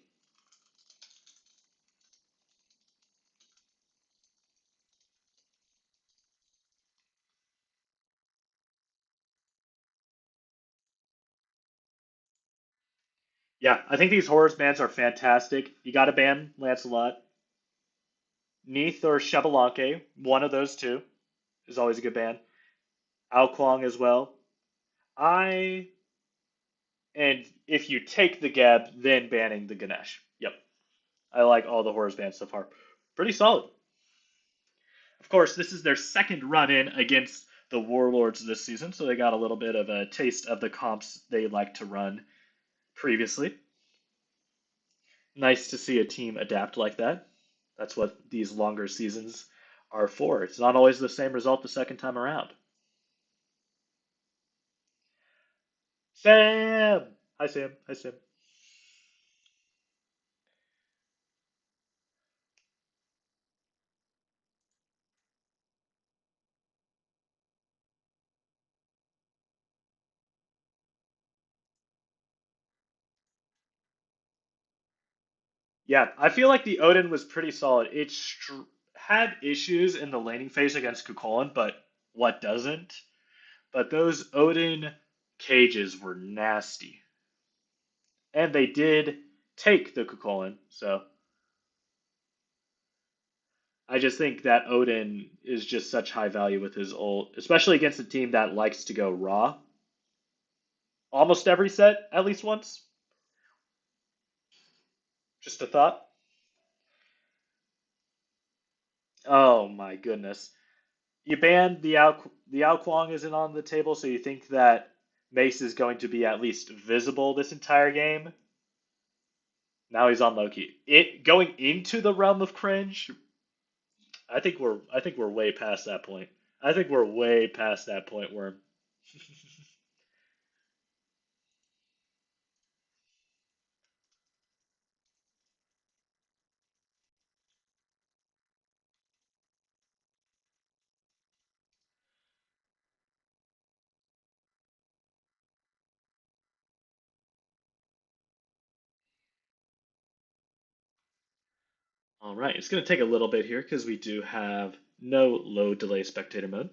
Yeah, I think these Horus bans are fantastic. You got to ban Lancelot, Neith, or Xbalanque. One of those two is always a good ban. Ao Kuang as well. I and if you take the Geb, then banning the Ganesh. Yep, I like all the Horus bans so far. Pretty solid. Of course, this is their second run in against the Warlords this season, so they got a little bit of a taste of the comps they like to run previously. Nice to see a team adapt like that. That's what these longer seasons are for. It's not always the same result the second time around. Sam! Hi, Sam. Hi, Sam. Yeah, I feel like the Odin was pretty solid. Had issues in the laning phase against Kukulkan, but what doesn't? But those Odin cages were nasty. And they did take the Kukulkan, so I just think that Odin is just such high value with his ult, especially against a team that likes to go raw almost every set, at least once. Just a thought. Oh my goodness. You banned the Ao Kuang isn't on the table, so you think that Mace is going to be at least visible this entire game? Now he's on Loki. It going into the realm of cringe. I think we're way past that point. I think we're way past that point, Worm. All right, it's going to take a little bit here because we do have no low delay spectator mode.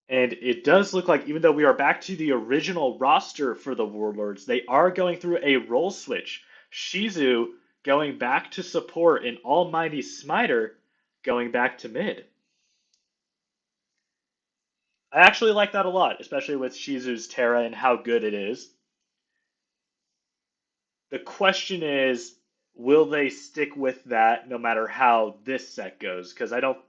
And it does look like, even though we are back to the original roster for the Warlords, they are going through a role switch. Shizu going back to support and Almighty Smiter going back to mid. I actually like that a lot, especially with Shizu's Terra and how good it is. The question is, will they stick with that no matter how this set goes? Because I don't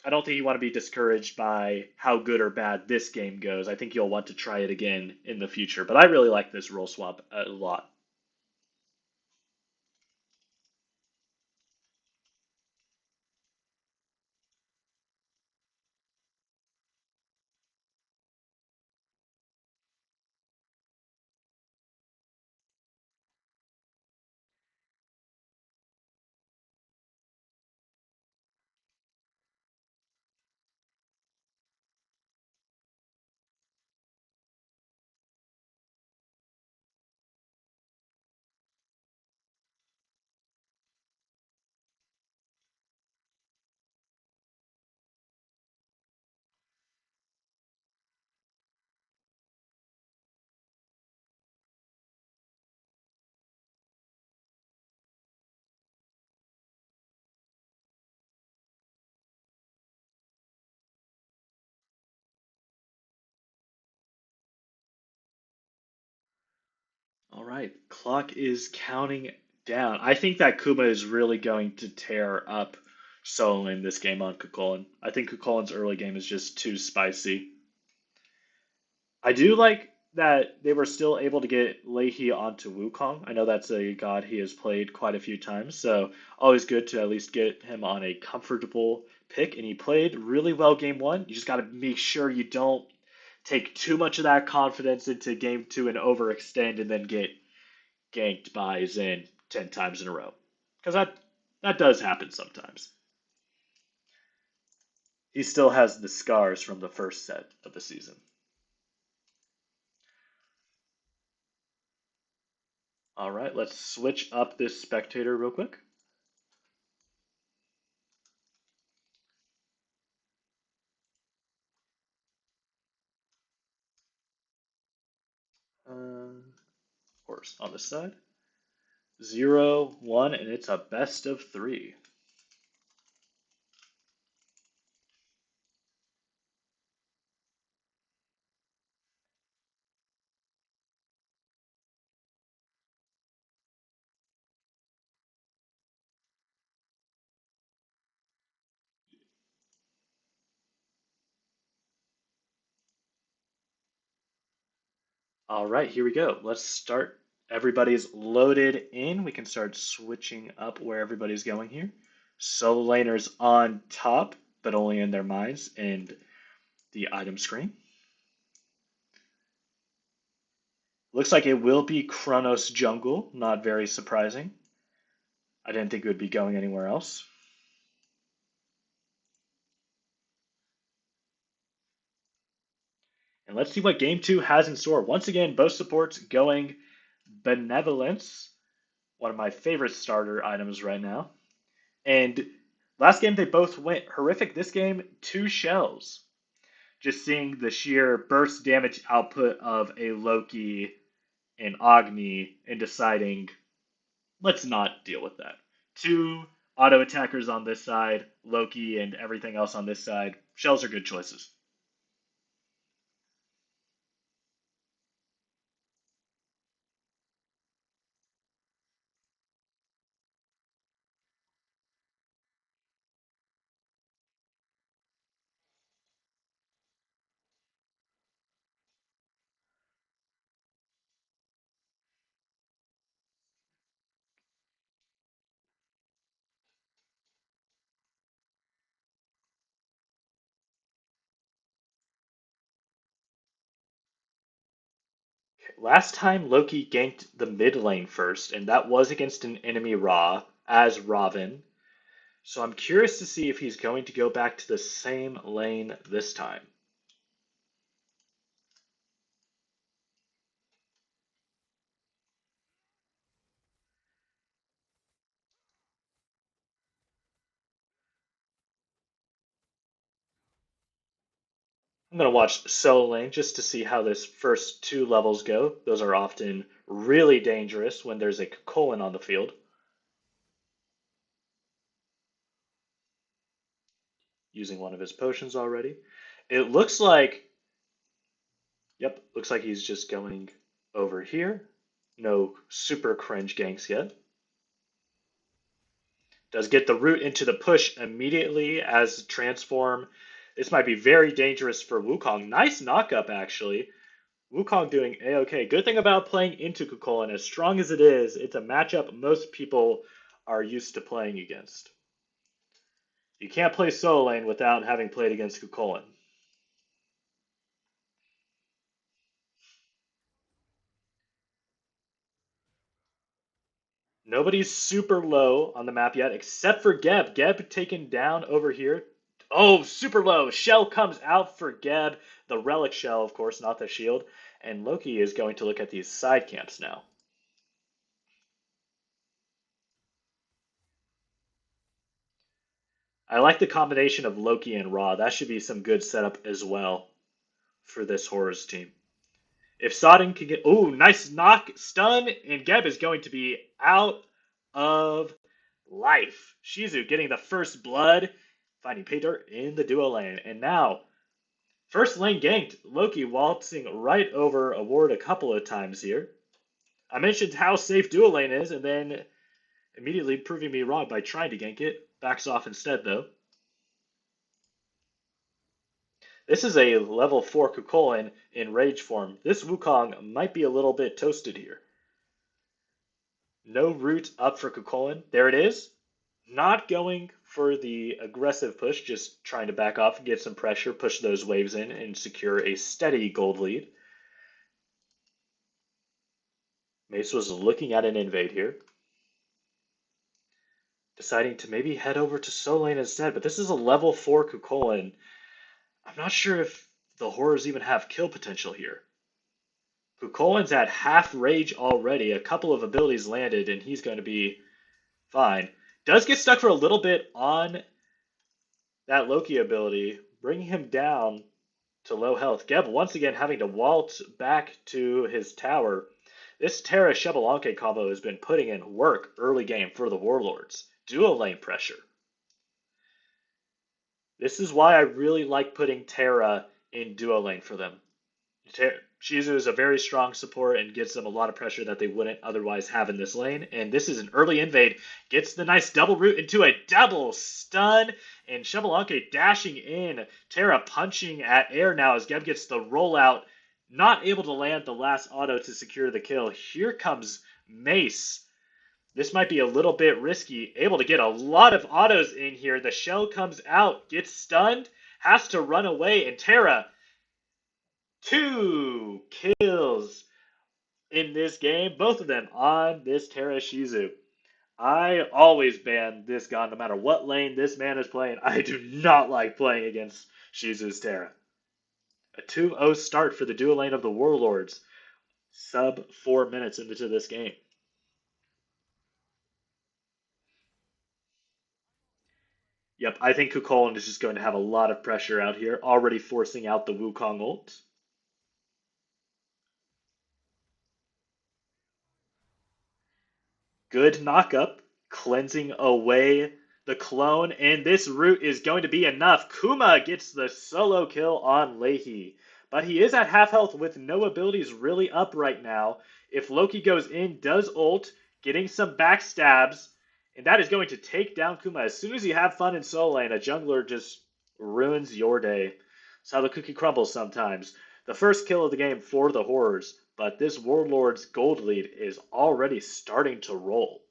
think you want to be discouraged by how good or bad this game goes. I think you'll want to try it again in the future. But I really like this role swap a lot. All right, clock is counting down. I think that Kuma is really going to tear up Solo in this game on Kukulin. I think Kukulin's early game is just too spicy. I do like that they were still able to get Leahy onto Wukong. I know that's a god he has played quite a few times, so always good to at least get him on a comfortable pick. And he played really well game one. You just got to make sure you don't take too much of that confidence into game two and overextend and then get ganked by Zen 10 times in a row. Because that does happen sometimes. He still has the scars from the first set of the season. All right, let's switch up this spectator real quick. Of course, on this side. 0, 1, and it's a best of three. All right, here we go. Let's start. Everybody's loaded in. We can start switching up where everybody's going here. Solo laners on top, but only in their minds and the item screen. Looks like it will be Kronos jungle. Not very surprising. I didn't think it would be going anywhere else. And let's see what game two has in store. Once again, both supports going Benevolence, one of my favorite starter items right now. And last game they both went horrific. This game, two shells. Just seeing the sheer burst damage output of a Loki and Agni and deciding, let's not deal with that. Two auto attackers on this side, Loki and everything else on this side. Shells are good choices. Last time Loki ganked the mid lane first, and that was against an enemy Ra as Robin. So I'm curious to see if he's going to go back to the same lane this time. I'm going to watch solo lane just to see how this first two levels go. Those are often really dangerous when there's a colon on the field. Using one of his potions already. It looks like, yep, looks like he's just going over here. No super cringe ganks yet. Does get the root into the push immediately as transform. This might be very dangerous for Wukong. Nice knockup, actually. Wukong doing a-okay. Good thing about playing into Kukulin, as strong as it is, it's a matchup most people are used to playing against. You can't play solo lane without having played against Kukulin. Nobody's super low on the map yet, except for Geb. Geb taken down over here. Oh, super low. Shell comes out for Geb. The relic shell, of course, not the shield. And Loki is going to look at these side camps now. I like the combination of Loki and Ra. That should be some good setup as well for this Horrors team. If Sodden can get, oh, nice knock, stun, and Geb is going to be out of life. Shizu getting the first blood, finding Pater in the duo lane. And now, first lane ganked. Loki waltzing right over a ward a couple of times here. I mentioned how safe duo lane is, and then immediately proving me wrong by trying to gank it. Backs off instead, though. This is a level 4 Kukulin in Rage form. This Wukong might be a little bit toasted here. No root up for Kukulin. There it is. Not going for the aggressive push, just trying to back off, get some pressure, push those waves in, and secure a steady gold lead. Mace was looking at an invade here. Deciding to maybe head over to Soul Lane instead, but this is a level 4 Kukulin. I'm not sure if the Horrors even have kill potential here. Kukulin's at half rage already. A couple of abilities landed, and he's going to be fine. Does get stuck for a little bit on that Loki ability, bringing him down to low health. Geb once again having to waltz back to his tower. This Terra Xbalanque combo has been putting in work early game for the Warlords. Duo lane pressure. This is why I really like putting Terra in duo lane for them. Shizu is a very strong support and gives them a lot of pressure that they wouldn't otherwise have in this lane. And this is an early invade. Gets the nice double root into a double stun. And Xbalanque dashing in. Terra punching at air now as Geb gets the rollout. Not able to land the last auto to secure the kill. Here comes Mace. This might be a little bit risky. Able to get a lot of autos in here. The shell comes out. Gets stunned. Has to run away. And Terra, 2 kills in this game, both of them on this Terra Shizu. I always ban this gun no matter what lane this man is playing. I do not like playing against Shizu's Terra. A 2-0 start for the duo lane of the Warlords. Sub 4 minutes into this game. Yep, I think Kukulin is just going to have a lot of pressure out here, already forcing out the Wukong ult. Good knockup, cleansing away the clone, and this root is going to be enough. Kuma gets the solo kill on Leahy, but he is at half health with no abilities really up right now. If Loki goes in, does ult, getting some backstabs, and that is going to take down Kuma. As soon as you have fun in solo lane, a jungler just ruins your day. That's how the cookie crumbles sometimes. The first kill of the game for the Horrors, but this Warlord's gold lead is already starting to roll.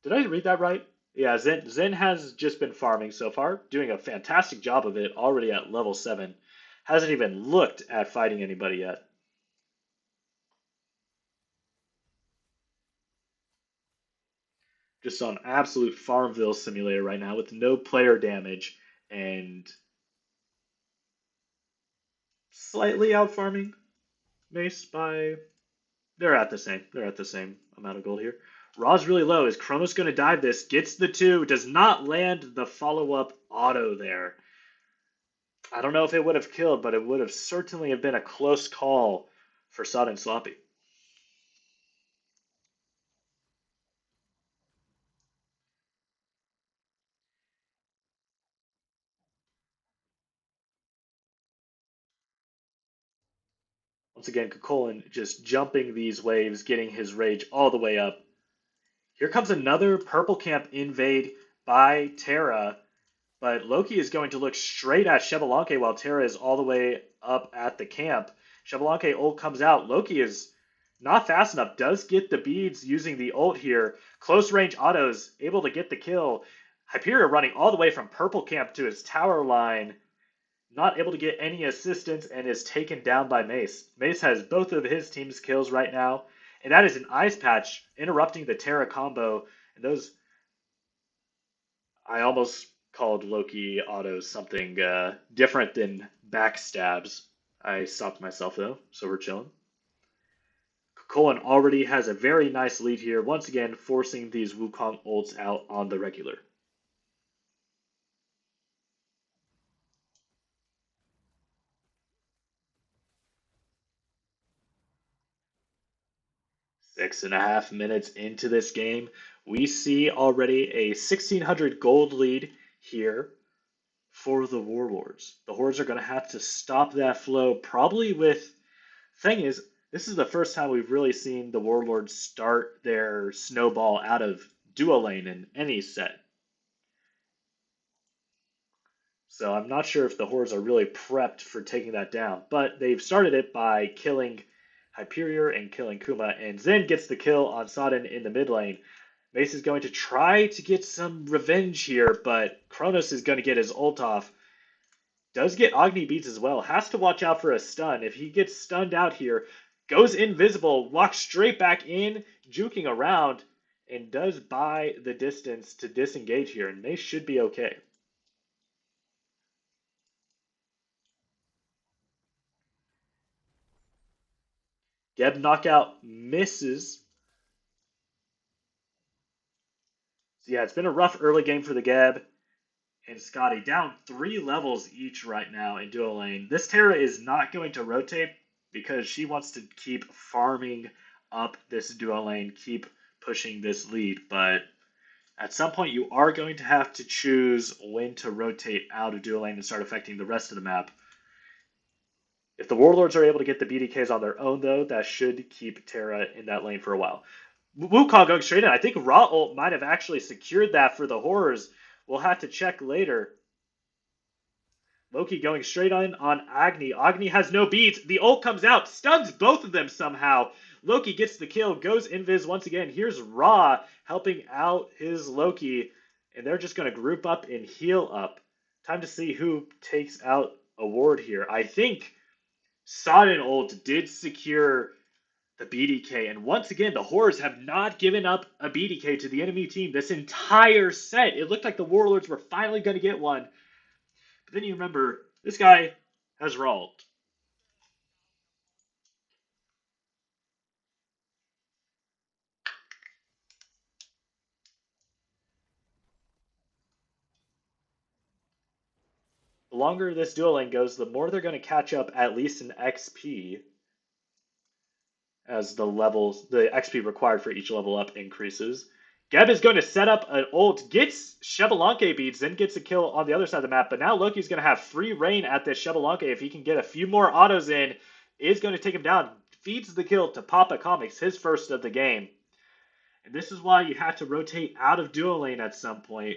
Did I read that right? Yeah, Zen has just been farming so far, doing a fantastic job of it already at level 7. Hasn't even looked at fighting anybody yet. Just on absolute Farmville simulator right now with no player damage and slightly out farming Mace by. They're at the same. They're at the same amount of gold here. Raw's really low. Is Chronos going to dive this? Gets the two. Does not land the follow-up auto there. I don't know if it would have killed, but it would have certainly have been a close call for Sod and Sloppy. Once again, Kukulin just jumping these waves, getting his rage all the way up. Here comes another purple camp invade by Terra, but Loki is going to look straight at Xbalanque while Terra is all the way up at the camp. Xbalanque ult comes out. Loki is not fast enough. Does get the beads using the ult here. Close range autos, able to get the kill. Hyperia running all the way from purple camp to his tower line. Not able to get any assistance and is taken down by Mace. Mace has both of his team's kills right now. And that is an ice patch interrupting the Terra combo. And those, I almost called Loki autos something different than backstabs. I stopped myself though, so we're chilling. Colin already has a very nice lead here, once again forcing these Wukong ults out on the regular. Six and a half minutes into this game, we see already a 1600 gold lead here for the Warlords. The Hordes are going to have to stop that flow, probably with. Thing is, this is the first time we've really seen the Warlords start their snowball out of duo lane in any set. So I'm not sure if the Hordes are really prepped for taking that down, but they've started it by killing Hyperior and killing Kuma, and Zen gets the kill on Sodden in the mid lane. Mace is going to try to get some revenge here, but Kronos is going to get his ult off. Does get Agni beats as well. Has to watch out for a stun. If he gets stunned out here, goes invisible, walks straight back in, juking around, and does buy the distance to disengage here, and Mace should be okay. Geb knockout misses. So yeah, it's been a rough early game for the Geb and Scotty. Down 3 levels each right now in duo lane. This Terra is not going to rotate because she wants to keep farming up this duo lane, keep pushing this lead. But at some point, you are going to have to choose when to rotate out of duo lane and start affecting the rest of the map. If the Warlords are able to get the BDKs on their own, though, that should keep Terra in that lane for a while. Wukong going straight in. I think Raw ult might have actually secured that for the Horrors. We'll have to check later. Loki going straight on Agni. Agni has no beats. The ult comes out, stuns both of them somehow. Loki gets the kill, goes invis once again. Here's Ra helping out his Loki, and they're just going to group up and heal up. Time to see who takes out a ward here. I think Sodden ult did secure the BDK, and once again, the Horrors have not given up a BDK to the enemy team this entire set. It looked like the Warlords were finally going to get one. But then you remember, this guy has Raw. The longer this duel lane goes, the more they're going to catch up at least in XP as the XP required for each level up increases. Geb is going to set up an ult, gets Xbalanque beats, then gets a kill on the other side of the map. But now Loki's going to have free reign at this Xbalanque. If he can get a few more autos in, is going to take him down. Feeds the kill to Papa Comics, his first of the game. And this is why you have to rotate out of duo lane at some point.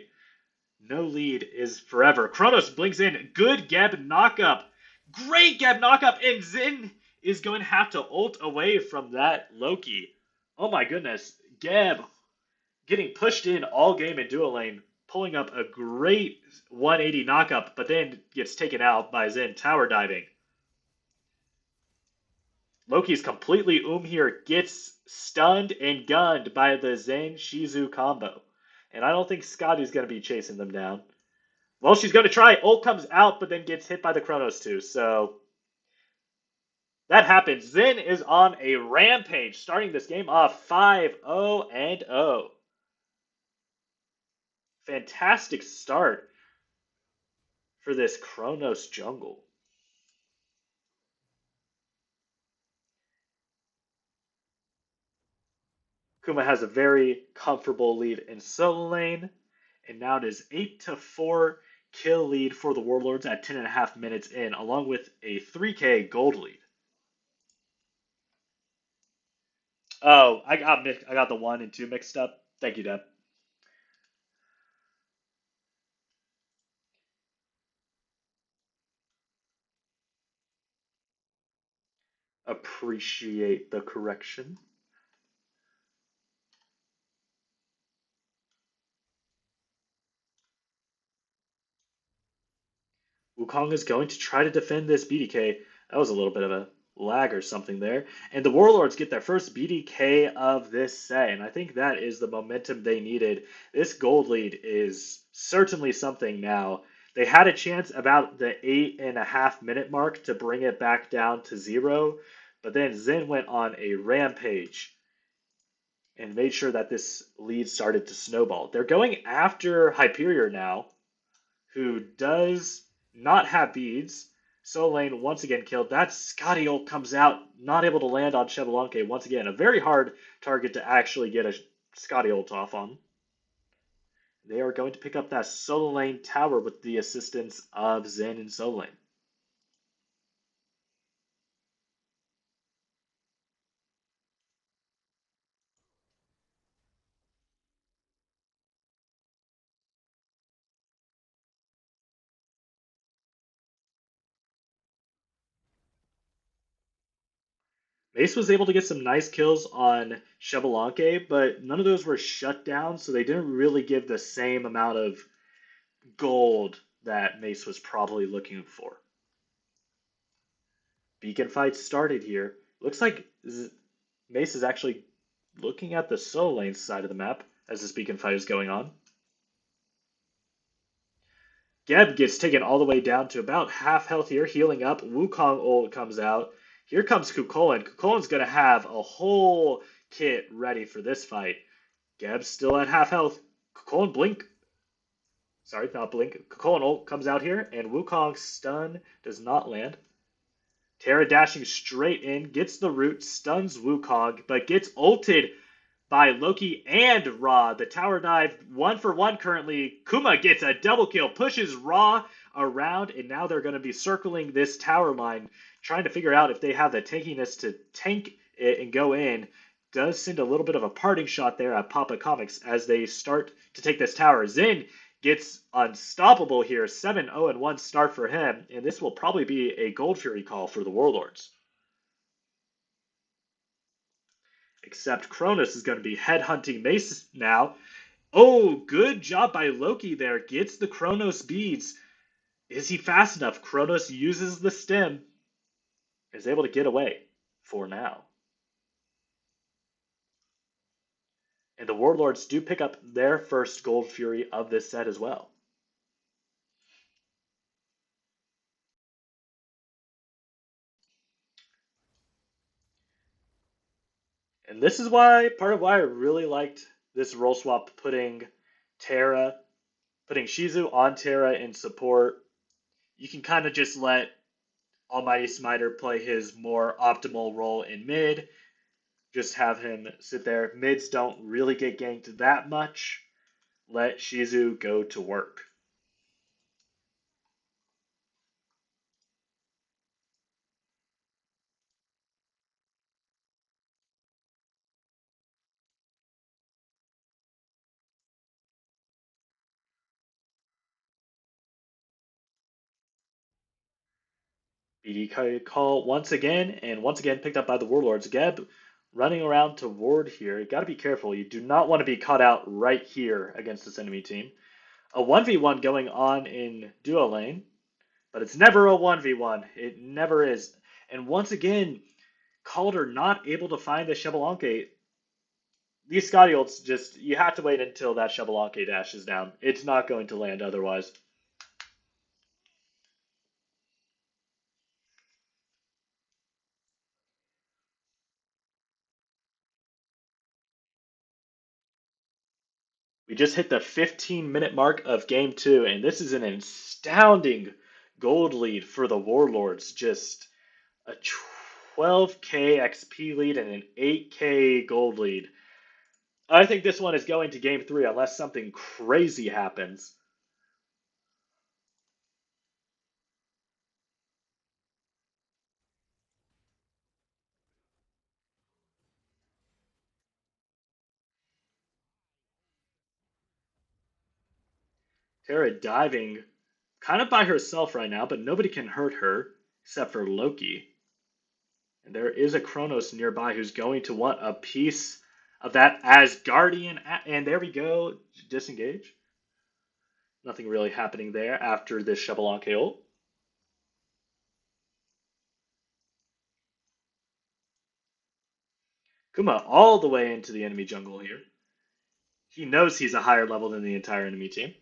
No lead is forever. Kronos blinks in. Good Geb knockup. Great Geb knockup. And Zin is going to have to ult away from that Loki. Oh my goodness. Geb getting pushed in all game in duo lane, pulling up a great 180 knockup, but then gets taken out by Zin tower diving. Loki's completely here, gets stunned and gunned by the Zen Shizu combo. And I don't think Scotty's going to be chasing them down. Well, she's going to try. Ult comes out, but then gets hit by the Chronos too. So that happens. Zen is on a rampage, starting this game off 5-0 and 0. Fantastic start for this Chronos jungle. Kuma has a very comfortable lead in solo lane, and now it is 8-4 kill lead for the Warlords at 10.5 minutes in, along with a 3K gold lead. Oh, I got the 1 and 2 mixed up. Thank you, Deb. Appreciate the correction. Wukong is going to try to defend this BDK. That was a little bit of a lag or something there. And the Warlords get their first BDK of this set, and I think that is the momentum they needed. This gold lead is certainly something now. They had a chance about the 8.5 minute mark to bring it back down to 0, but then Zen went on a rampage and made sure that this lead started to snowball. They're going after Hyperior now, who does not have beads. Soul Lane once again killed. That Scotty ult comes out, not able to land on Chevalanke once again. A very hard target to actually get a Scotty ult off on. They are going to pick up that Solo Lane tower with the assistance of Zen and Solo Lane. Mace was able to get some nice kills on Chevalanke, but none of those were shut down, so they didn't really give the same amount of gold that Mace was probably looking for. Beacon fight started here. Looks like Mace is actually looking at the solo lane side of the map as this beacon fight is going on. Geb gets taken all the way down to about half health here, healing up. Wukong ult comes out. Here comes Kukulin. Kukulin's going to have a whole kit ready for this fight. Geb's still at half health. Kukulin blink. Sorry, not blink. Kukulin ult comes out here, and Wukong's stun does not land. Terra dashing straight in, gets the root, stuns Wukong, but gets ulted by Loki and Ra. The tower dive 1-for-1 currently. Kuma gets a double kill, pushes Ra around, and now they're going to be circling this tower line, trying to figure out if they have the tankiness to tank it and go in. Does send a little bit of a parting shot there at Papa Comics as they start to take this tower. Zen gets unstoppable here. 7-0-1 start for him, and this will probably be a Gold Fury call for the Warlords. Except Cronus is going to be headhunting Mace now. Oh, good job by Loki there. Gets the Chronos beads. Is he fast enough? Chronos uses the stem. Is able to get away for now. And the Warlords do pick up their first Gold Fury of this set as well. And this is why, part of why I really liked this role swap, putting Shizu on Terra in support. You can kind of just let Almighty Smiter play his more optimal role in mid. Just have him sit there. Mids don't really get ganked that much. Let Shizu go to work. BD call once again, and once again picked up by the Warlords. Geb running around to ward here. You got to be careful. You do not want to be caught out right here against this enemy team. A 1v1 going on in duo lane, but it's never a 1v1. It never is. And once again, Calder not able to find the Chevalanke. these Scotty ults just you have to wait until that Xbalanque dash is down. It's not going to land otherwise. We just hit the 15-minute mark of game two, and this is an astounding gold lead for the Warlords. Just a 12k XP lead and an 8k gold lead. I think this one is going to game three unless something crazy happens. Terra diving kind of by herself right now, but nobody can hurt her except for Loki. And there is a Kronos nearby who's going to want a piece of that Asgardian. And there we go. Disengage. Nothing really happening there after this Xbalanque ult. Kuma all the way into the enemy jungle here. He knows he's a higher level than the entire enemy team.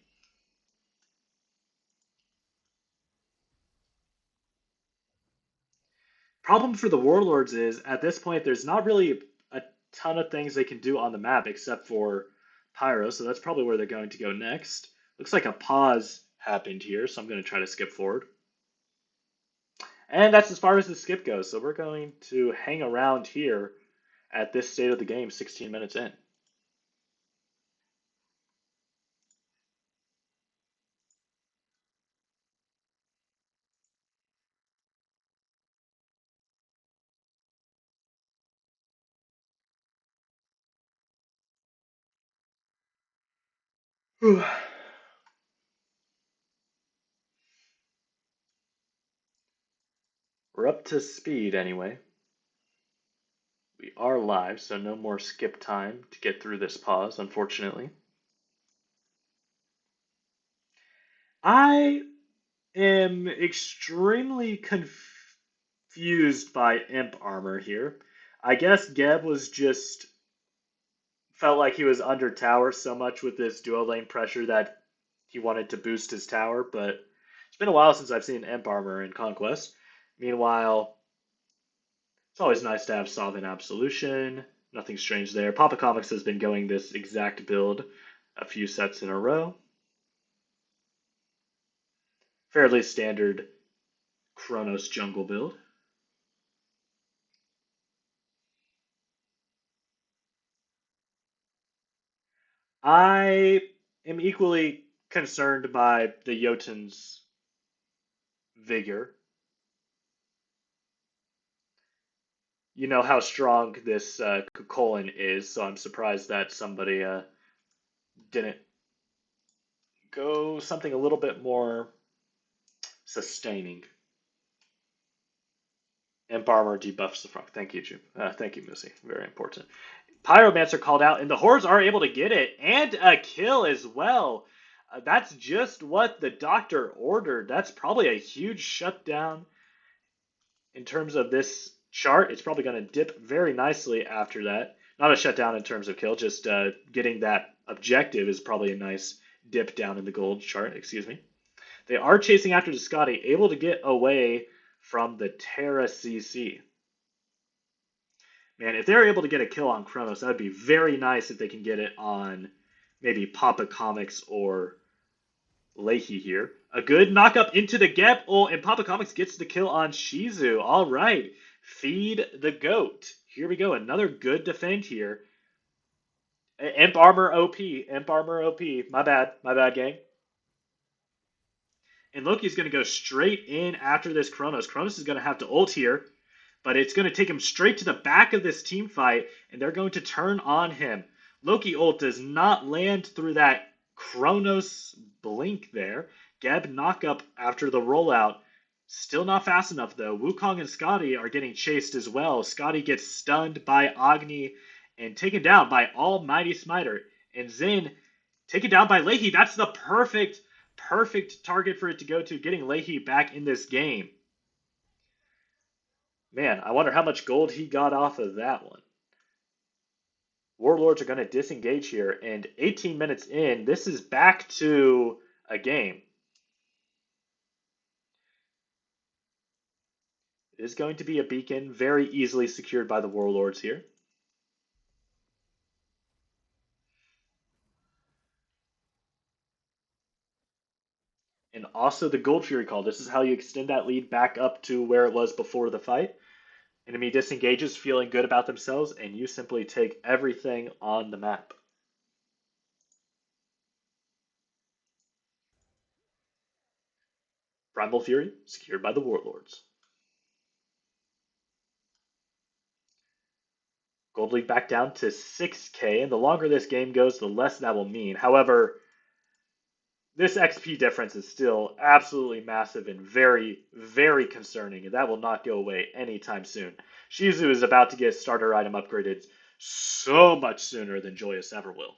Problem for the Warlords is at this point there's not really a ton of things they can do on the map except for Pyro, so that's probably where they're going to go next. Looks like a pause happened here, so I'm going to try to skip forward. And that's as far as the skip goes, so we're going to hang around here at this state of the game 16 minutes in. We're up to speed anyway. We are live, so no more skip time to get through this pause, unfortunately. I am extremely confused by Imp Armor here. I guess Geb was just felt like he was under tower so much with this duo lane pressure that he wanted to boost his tower, but it's been a while since I've seen Imp Armor in Conquest. Meanwhile, it's always nice to have Sovereign Absolution. Nothing strange there. Papa Comics has been going this exact build a few sets in a row. Fairly standard Kronos jungle build. I am equally concerned by the Jotun's vigor. You know how strong this Kukulin is, so I'm surprised that somebody didn't go something a little bit more sustaining. And Barmer debuffs the frog. Thank you, Jim. Thank you, Missy. Very important. Pyromancer called out, and the Hordes are able to get it, and a kill as well. That's just what the doctor ordered. That's probably a huge shutdown in terms of this chart. It's probably going to dip very nicely after that. Not a shutdown in terms of kill, just getting that objective is probably a nice dip down in the gold chart, excuse me. They are chasing after the Scotty, able to get away from the Terra CC. Man, if they're able to get a kill on Kronos, that would be very nice if they can get it on maybe Papa Comics or Leahy here. A good knock up into the Gep. Oh, and Papa Comics gets the kill on Shizu. All right. Feed the goat. Here we go. Another good defend here. Imp Armor OP. Imp Armor OP. My bad. My bad, gang. And Loki's going to go straight in after this Kronos. Kronos is going to have to ult here, but it's going to take him straight to the back of this team fight, and they're going to turn on him. Loki ult does not land through that Kronos blink there. Geb knock up after the rollout. Still not fast enough though. Wukong and Scotty are getting chased as well. Scotty gets stunned by Agni and taken down by Almighty Smiter. And Zin taken down by Leahy. That's the perfect target for it to go to, getting Leahy back in this game. Man, I wonder how much gold he got off of that one. Warlords are going to disengage here, and 18 minutes in, this is back to a game. It is going to be a beacon, very easily secured by the Warlords here. And also the Gold Fury call. This is how you extend that lead back up to where it was before the fight. Enemy disengages, feeling good about themselves, and you simply take everything on the map. Primal Fury, secured by the Warlords. Gold lead back down to 6k, and the longer this game goes, the less that will mean. However, this XP difference is still absolutely massive and very, very concerning, and that will not go away anytime soon. Shizu is about to get starter item upgraded so much sooner than Joyous ever will.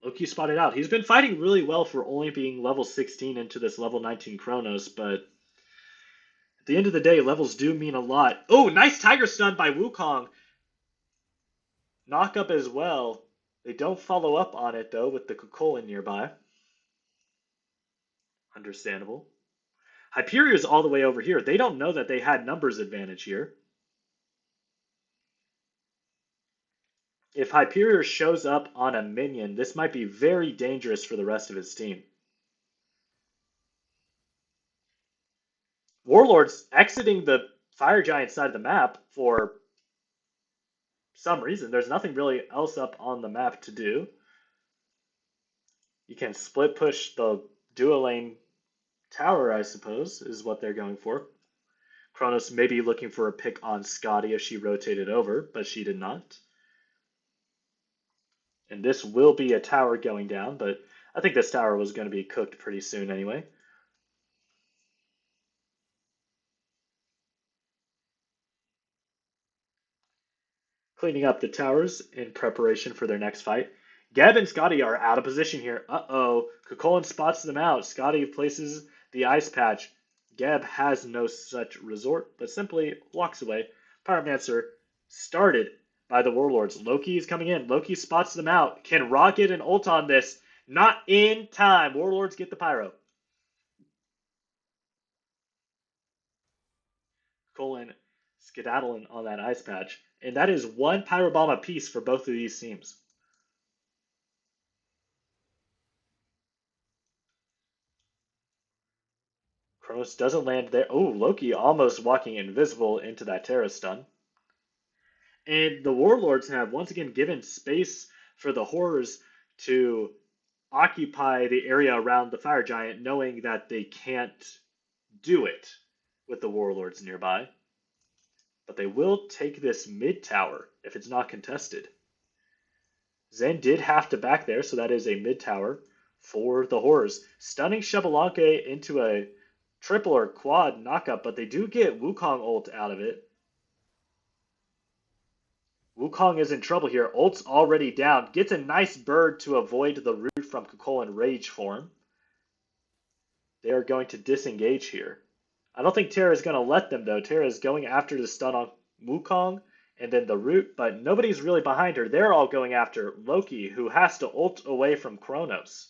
Loki spotted out. He's been fighting really well for only being level 16 into this level 19 Chronos, but at the end of the day, levels do mean a lot. Oh, nice Tiger Stun by Wukong. Knock up as well. They don't follow up on it, though, with the Kukulin nearby. Understandable. Hyperion's all the way over here. They don't know that they had numbers advantage here. If Hyperior shows up on a minion, this might be very dangerous for the rest of his team. Warlords exiting the Fire Giant side of the map for some reason. There's nothing really else up on the map to do. You can split push the dual lane tower, I suppose, is what they're going for. Kronos may be looking for a pick on Scotty if she rotated over, but she did not. And this will be a tower going down, but I think this tower was going to be cooked pretty soon anyway. Cleaning up the towers in preparation for their next fight. Geb and Scotty are out of position here. Uh-oh. Kukulin spots them out. Scotty places the ice patch. Geb has no such resort, but simply walks away. Pyromancer started by the Warlords. Loki is coming in. Loki spots them out. Can Ra get an ult on this? Not in time. Warlords get the Pyro. Colin skedaddling on that ice patch. And that is one Pyro Bomb apiece for both of these teams. Kronos doesn't land there. Oh, Loki almost walking invisible into that Terra stun. And the Warlords have once again given space for the Horrors to occupy the area around the Fire Giant, knowing that they can't do it with the Warlords nearby. But they will take this mid tower if it's not contested. Zen did have to back there, so that is a mid tower for the Horrors. Stunning Xbalanque into a triple or quad knockup, but they do get Wukong ult out of it. Wukong is in trouble here. Ult's already down. Gets a nice bird to avoid the root from Kukulin Rage form. They are going to disengage here. I don't think Terra is going to let them, though. Terra is going after the stun on Wukong and then the root, but nobody's really behind her. They're all going after Loki, who has to ult away from Kronos.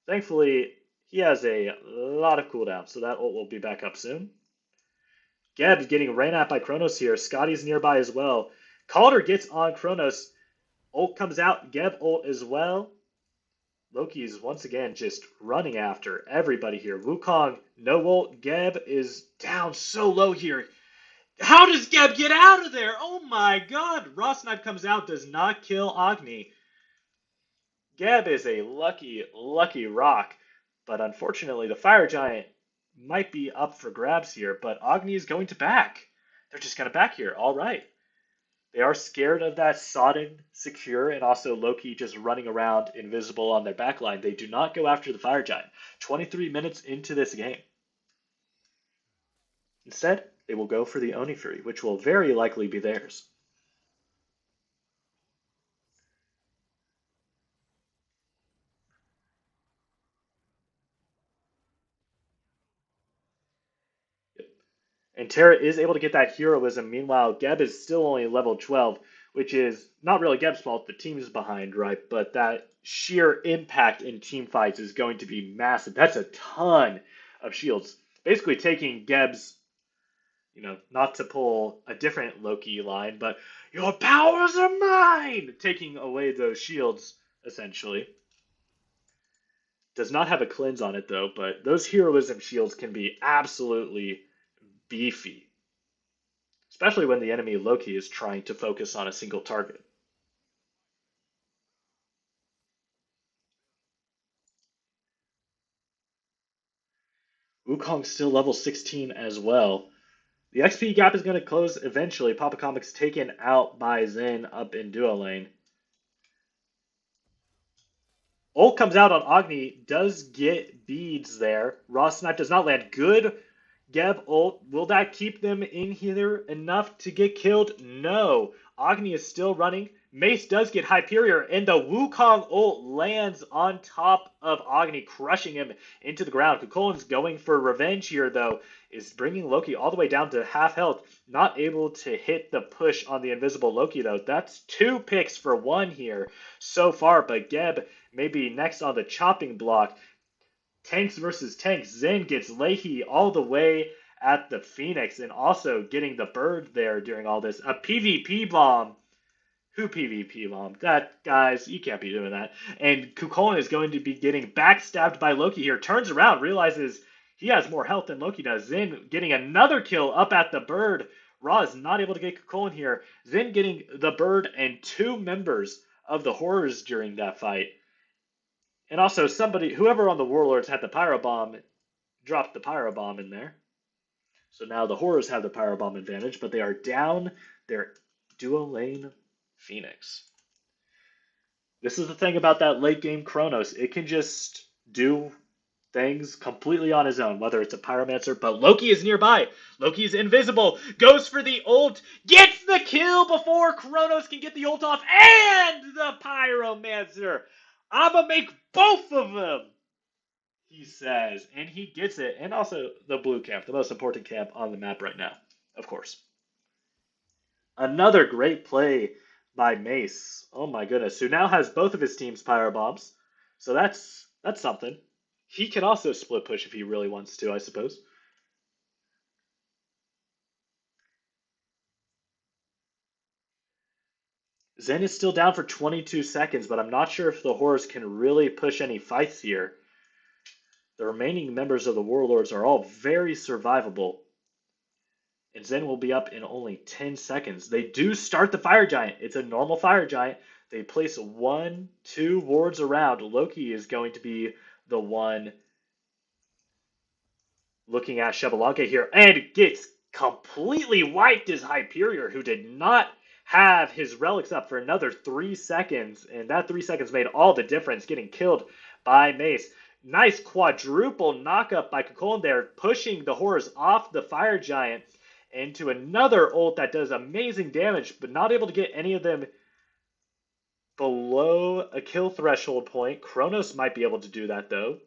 Thankfully, he has a lot of cooldown, so that ult will be back up soon. Geb getting ran at by Kronos here. Scotty's nearby as well. Calder gets on Kronos. Ult comes out. Geb ult as well. Loki's once again just running after everybody here. Wukong, no ult. Geb is down so low here. How does Geb get out of there? Oh my god. Raw Snipe comes out, does not kill Agni. Geb is a lucky, lucky rock. But unfortunately, the Fire Giant might be up for grabs here. But Agni is going to back. They're just going to back here. All right. They are scared of that sodden secure and also Loki just running around invisible on their backline. They do not go after the Fire Giant. 23 minutes into this game. Instead, They will go for the Oni Fury, which will very likely be theirs. And Terra is able to get that heroism. Meanwhile, Geb is still only level 12, which is not really Geb's fault. The team's behind, right? But that sheer impact in team fights is going to be massive. That's a ton of shields. Basically taking Geb's, not to pull a different Loki line, but your powers are mine! Taking away those shields, essentially. Does not have a cleanse on it, though, but those heroism shields can be absolutely beefy, especially when the enemy Loki is trying to focus on a single target. Wukong's still level 16 as well. The XP gap is going to close eventually. Papa Comic's taken out by Zen up in duo lane. Ult comes out on Agni, does get beads there. Raw Snipe does not land. Good Geb ult. Will that keep them in here enough to get killed? No. Agni is still running. Mace does get Hyperior, and the Wukong ult lands on top of Agni, crushing him into the ground. Kukulkan's going for revenge here, though, is bringing Loki all the way down to half health. Not able to hit the push on the invisible Loki, though. That's 2 picks for 1 here so far, but Geb may be next on the chopping block. Tanks versus tanks. Zen gets Leahy all the way at the Phoenix and also getting the bird there during all this. A PvP bomb. Who PvP bombed? That, guys, you can't be doing that. And Kukulkan is going to be getting backstabbed by Loki here. Turns around, realizes he has more health than Loki does. Zen getting another kill up at the bird. Ra is not able to get Kukulkan here. Zen getting the bird and 2 members of the Horrors during that fight. And also, whoever on the Warlords had the Pyro Bomb, dropped the Pyro Bomb in there. So now the Horrors have the Pyro Bomb advantage, but they are down their duo lane Phoenix. This is the thing about that late game Kronos. It can just do things completely on his own, whether it's a Pyromancer, but Loki is nearby. Loki is invisible, goes for the ult, gets the kill before Kronos can get the ult off, and the Pyromancer. I'ma make both of them, he says, and he gets it. And also the blue camp, the most important camp on the map right now, of course. Another great play by Mace. Oh my goodness, who now has both of his team's pyro bombs. So that's something. He can also split push if he really wants to, I suppose. Zen is still down for 22 seconds, but I'm not sure if the Horrors can really push any fights here. The remaining members of the Warlords are all very survivable. And Zen will be up in only 10 seconds. They do start the Fire Giant. It's a normal Fire Giant. They place 1, 2 wards around. Loki is going to be the one looking at Xbalanque here and gets completely wiped as Hyperior, who did not have his relics up for another 3 seconds. And that 3 seconds made all the difference, getting killed by Mace. Nice quadruple knockup by Kukulkan there, pushing the Horrors off the Fire Giant into another ult that does amazing damage, but not able to get any of them below a kill threshold point. Kronos might be able to do that, though.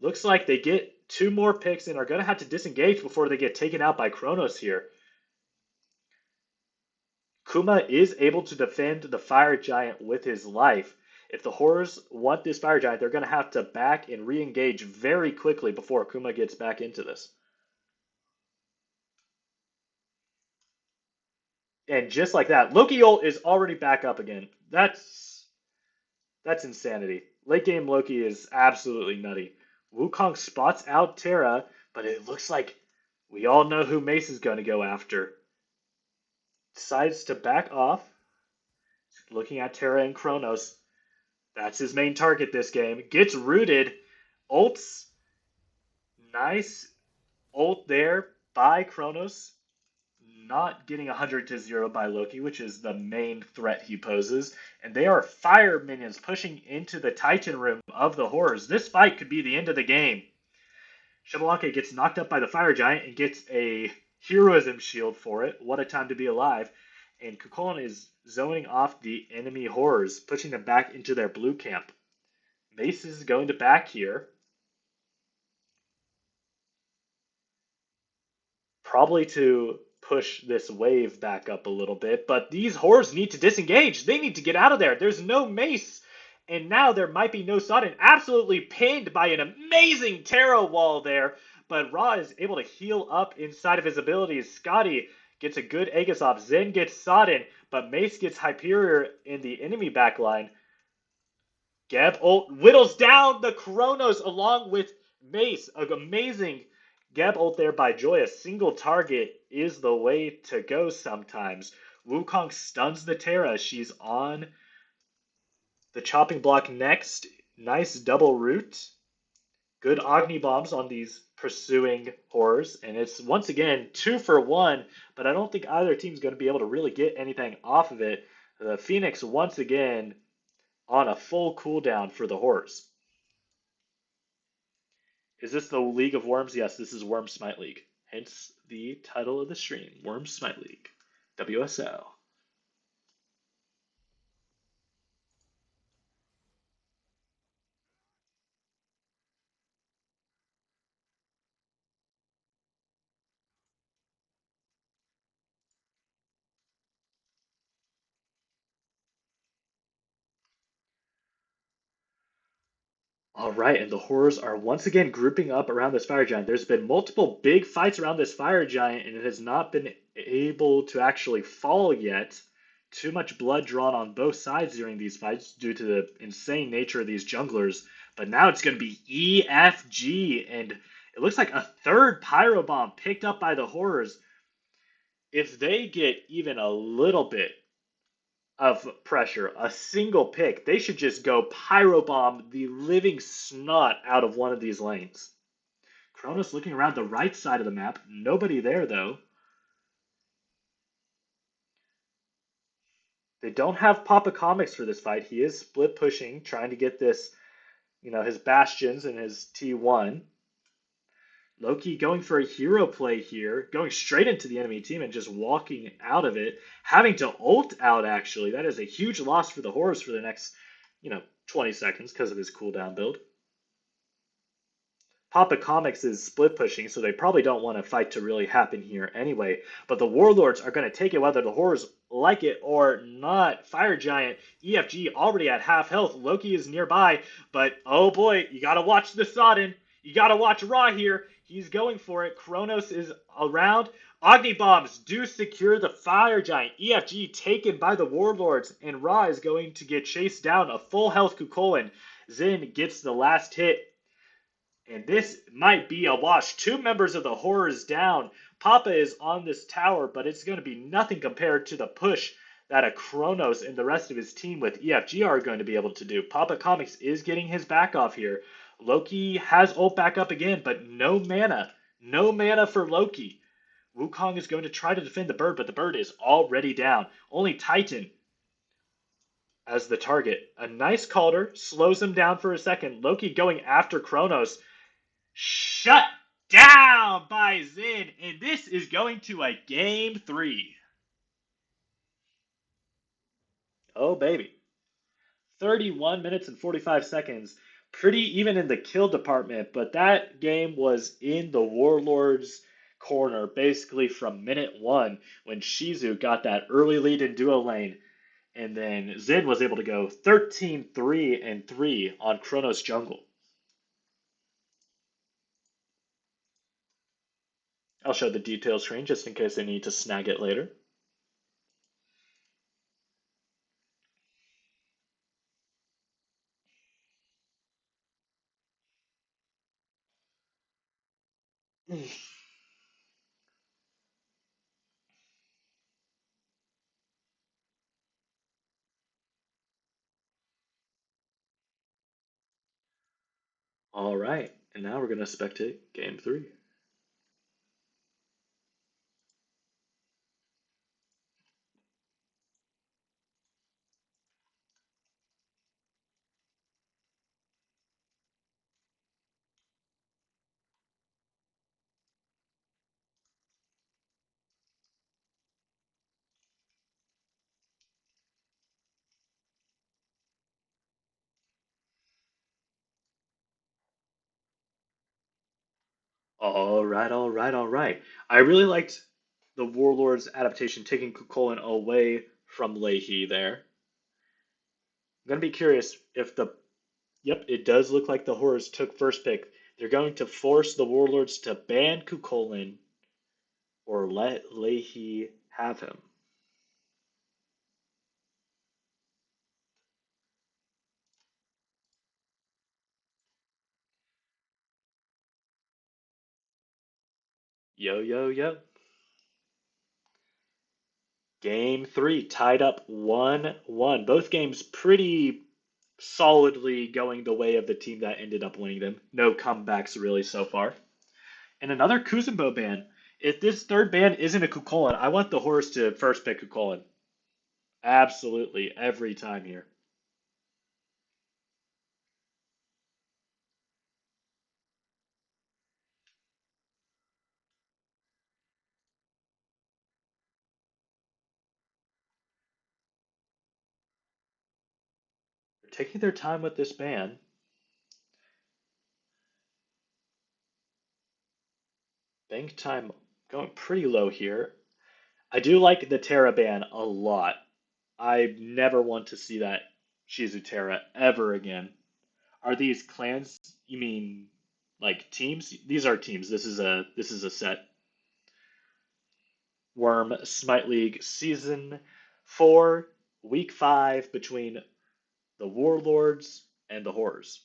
Looks like they get 2 more picks and are going to have to disengage before they get taken out by Kronos here. Kuma is able to defend the Fire Giant with his life. If the Horrors want this Fire Giant, they're going to have to back and re-engage very quickly before Kuma gets back into this. And just like that, Loki ult is already back up again. That's insanity. Late game Loki is absolutely nutty. Wukong spots out Terra, but it looks like we all know who Mace is going to go after. Decides to back off. Looking at Terra and Kronos. That's his main target this game. Gets rooted. Ults. Nice ult there by Kronos. Not getting 100-0 by Loki, which is the main threat he poses. And they are fire minions pushing into the Titan room of the Horrors. This fight could be the end of the game. Xbalanque gets knocked up by the Fire Giant and gets a heroism shield for it. What a time to be alive. And Kukulkan is zoning off the enemy horrors, pushing them back into their blue camp. Mace is going to back here. Probably to push this wave back up a little bit, but these horrors need to disengage. They need to get out of there. There's no Mace. And now there might be no Sudden. Absolutely pinned by an amazing Terra wall there. But Ra is able to heal up inside of his abilities. Scotty gets a good Aegis off. Zen gets Sodden, but Mace gets Hyperior in the enemy backline. Geb ult whittles down the Chronos along with Mace. An amazing Geb ult there by Joy. A single target is the way to go sometimes. Wukong stuns the Terra. She's on the chopping block next. Nice double root. Good Agni bombs on these pursuing horrors. And it's once again 2 for 1, but I don't think either team's going to be able to really get anything off of it. The Phoenix once again on a full cooldown for the horrors. Is this the League of Worms? Yes, this is Worm Smite League. Hence the title of the stream, Worm Smite League, WSL. All right, and the horrors are once again grouping up around this fire giant. There's been multiple big fights around this fire giant, and it has not been able to actually fall yet. Too much blood drawn on both sides during these fights due to the insane nature of these junglers. But now it's going to be EFG, and it looks like a third pyro bomb picked up by the horrors. If they get even a little bit of pressure, a single pick, they should just go pyro bomb the living snot out of one of these lanes. Kronos looking around the right side of the map. Nobody there though. They don't have Papa Comics for this fight. He is split pushing, trying to get this, his bastions and his T1. Loki going for a hero play here, going straight into the enemy team and just walking out of it, having to ult out actually. That is a huge loss for the horrors for the next, 20 seconds because of his cooldown build. Papa Comics is split pushing, so they probably don't want a fight to really happen here anyway. But the Warlords are going to take it whether the horrors like it or not. Fire Giant, EFG already at half health. Loki is nearby, but oh boy, you gotta watch the Sodden. You gotta watch Ra here. He's going for it. Kronos is around. Agni bombs do secure the Fire Giant. EFG taken by the Warlords, and Ra is going to get chased down. A full health Kukulkan. Zin gets the last hit. And this might be a wash. Two members of the horrors down. Papa is on this tower, but it's going to be nothing compared to the push that a Kronos and the rest of his team with EFG are going to be able to do. Papa Comics is getting his back off here. Loki has ult back up again, but no mana. No mana for Loki. Wukong is going to try to defend the bird, but the bird is already down. Only Titan as the target. A nice Calder slows him down for a second. Loki going after Kronos. Shut down by Zin, and this is going to a game 3. Oh, baby. 31 minutes and 45 seconds. Pretty even in the kill department, but that game was in the Warlords' corner basically from minute 1 when Shizu got that early lead in duo lane. And then Zin was able to go 13-3-3 on Chronos Jungle. I'll show the details screen just in case they need to snag it later. All right, and now we're going to spectate game 3. All right, all right, all right. I really liked the Warlords adaptation taking Cuchulainn away from Leahy there. I'm gonna be curious if the yep, it does look like the Horrors took first pick. They're going to force the Warlords to ban Cuchulainn or let Leahy have him. Yo, yo, yo. Game three, tied up 1-1. Both games pretty solidly going the way of the team that ended up winning them. No comebacks really so far. And another Kuzenbo ban. If this third ban isn't a Cuchulainn, I want the horse to first pick Cuchulainn. Absolutely, every time here. They're taking their time with this ban. Bank time going pretty low here. I do like the Terra ban a lot. I never want to see that Shizu Terra ever again. Are these clans? You mean like teams? These are teams. This is a set. Worm Smite League Season 4, Week 5 between the Warlords and the Horrors.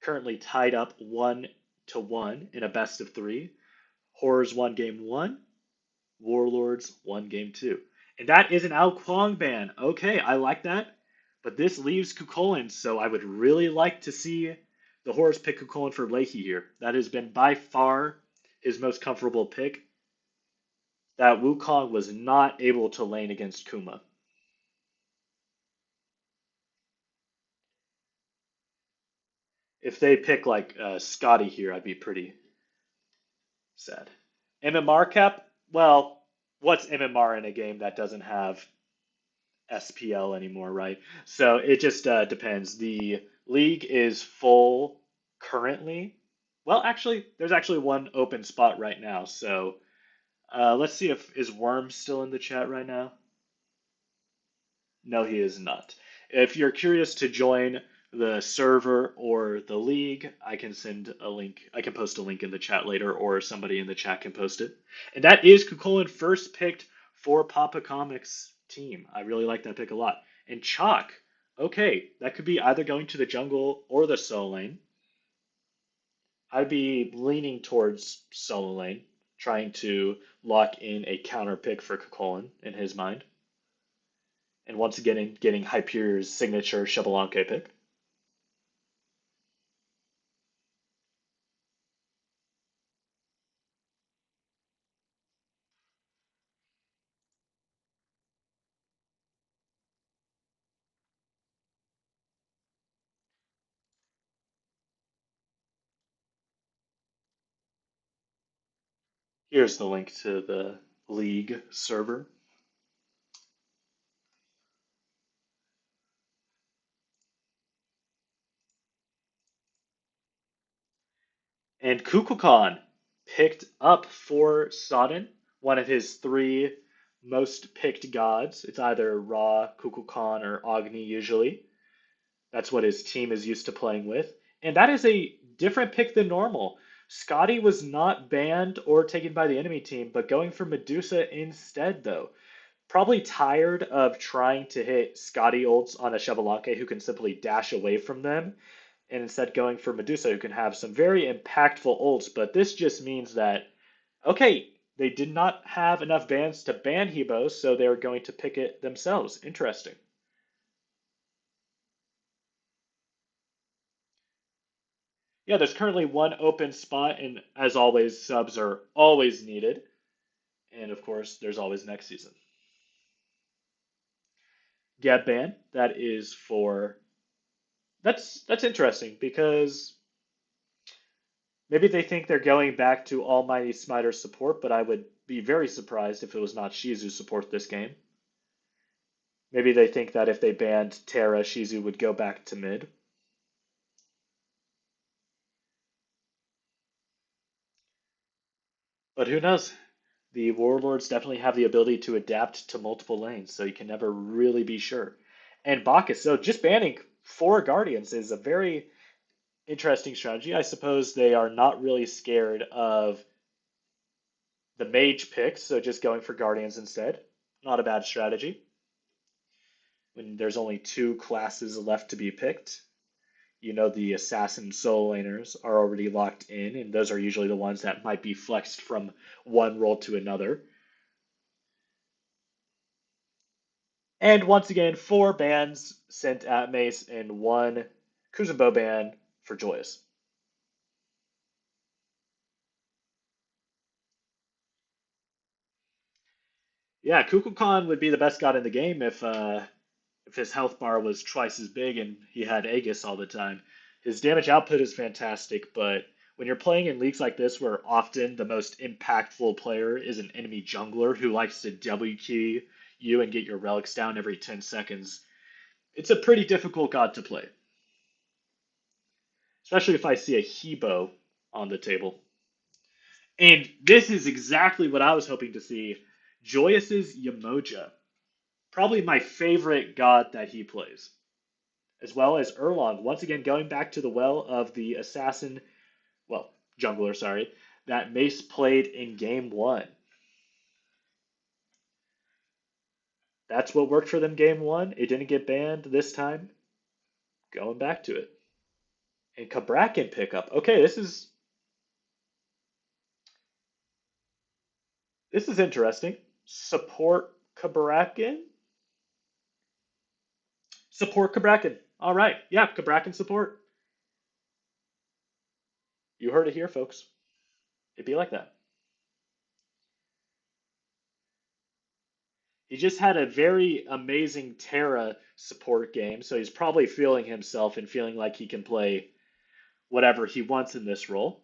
Currently tied up 1-1 in a best of three. Horrors won game one, Warlords won game two. And that is an Ao Kuang ban. Okay, I like that. But this leaves Cuchulainn, so I would really like to see the Horrors pick Cuchulainn for Leahy here. That has been by far his most comfortable pick. That Wukong was not able to lane against Kuma. If they pick like Scotty here, I'd be pretty sad. MMR cap? Well, what's MMR in a game that doesn't have SPL anymore, right? So it just depends. The league is full currently. Well, actually, there's actually one open spot right now. So let's see if is Worm still in the chat right now. No, he is not. If you're curious to join the server or the league, I can send a link. I can post a link in the chat later, or somebody in the chat can post it. And that is Cuchulainn first picked for Papa Comics team. I really like that pick a lot. And Chalk, okay, that could be either going to the jungle or the solo lane. I'd be leaning towards solo lane, trying to lock in a counter pick for Cuchulainn in his mind. And once again, getting Hyperion's signature Xbalanque pick. Here's the link to the league server. And Kukulkan picked up for Sodden, one of his three most picked gods. It's either Ra, Kukulkan, or Agni usually. That's what his team is used to playing with. And that is a different pick than normal. Scotty was not banned or taken by the enemy team, but going for Medusa instead, though. Probably tired of trying to hit Scotty ults on a Xbalanque who can simply dash away from them, and instead going for Medusa who can have some very impactful ults. But this just means that, okay, they did not have enough bans to ban Hebo, so they're going to pick it themselves. Interesting. Yeah, there's currently one open spot, and as always, subs are always needed. And of course, there's always next season. Gab ban, that is for that's interesting because maybe they think they're going back to Almighty Smiter support, but I would be very surprised if it was not Shizu support this game. Maybe they think that if they banned Terra, Shizu would go back to mid. But who knows? The Warlords definitely have the ability to adapt to multiple lanes, so you can never really be sure. And Bacchus, so just banning four Guardians is a very interesting strategy. I suppose they are not really scared of the mage picks, so just going for Guardians instead. Not a bad strategy when there's only two classes left to be picked. You know the assassin soul laners are already locked in, and those are usually the ones that might be flexed from one role to another. And once again, four bans sent at Mace and one Kuzenbo ban for Joyous. Yeah, Kukulkan would be the best god in the game if his health bar was twice as big and he had Aegis all the time. His damage output is fantastic, but when you're playing in leagues like this where often the most impactful player is an enemy jungler who likes to W key you and get your relics down every 10 seconds, it's a pretty difficult god to play, especially if I see a Hebo on the table. And this is exactly what I was hoping to see. Joyous's Yamoja, probably my favorite god that he plays, as well as Erlong, once again going back to the well of the assassin, well, jungler, sorry, that Mace played in game one. That's what worked for them game one. It didn't get banned this time. Going back to it. And Cabrakan pickup. Okay, this is interesting. Support Cabrakan? Support Cabrakan. All right. Yeah, Cabrakan support. You heard it here, folks. It'd be like that. He just had a very amazing Terra support game, so he's probably feeling himself and feeling like he can play whatever he wants in this role.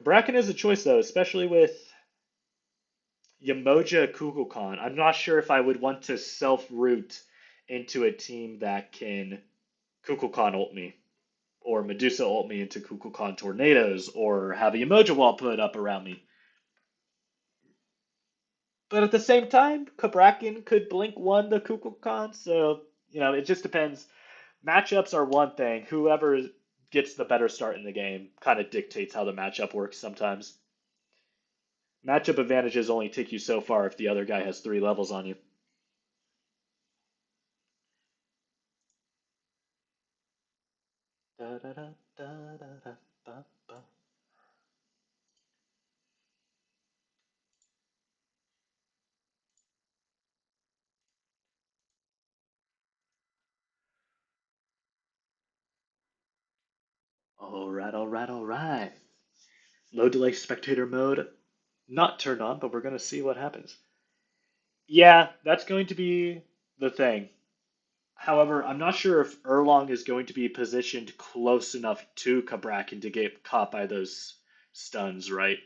Bracken is a choice though, especially with Yamoja Kukulkan. I'm not sure if I would want to self-root into a team that can Kukulkan ult me, or Medusa ult me into Kukulkan tornadoes, or have a Yamoja wall put up around me. But at the same time, Kabrakin could blink one the Kukulkan, so it just depends. Matchups are one thing. Whoever gets the better start in the game kind of dictates how the matchup works sometimes. Matchup advantages only take you so far if the other guy has three levels on you. Da, da, da, da, da, ba, ba. All right, all right, all right. Low delay spectator mode not turned on, but we're going to see what happens. Yeah, that's going to be the thing. However, I'm not sure if Erlong is going to be positioned close enough to Kabrakin to get caught by those stuns, right?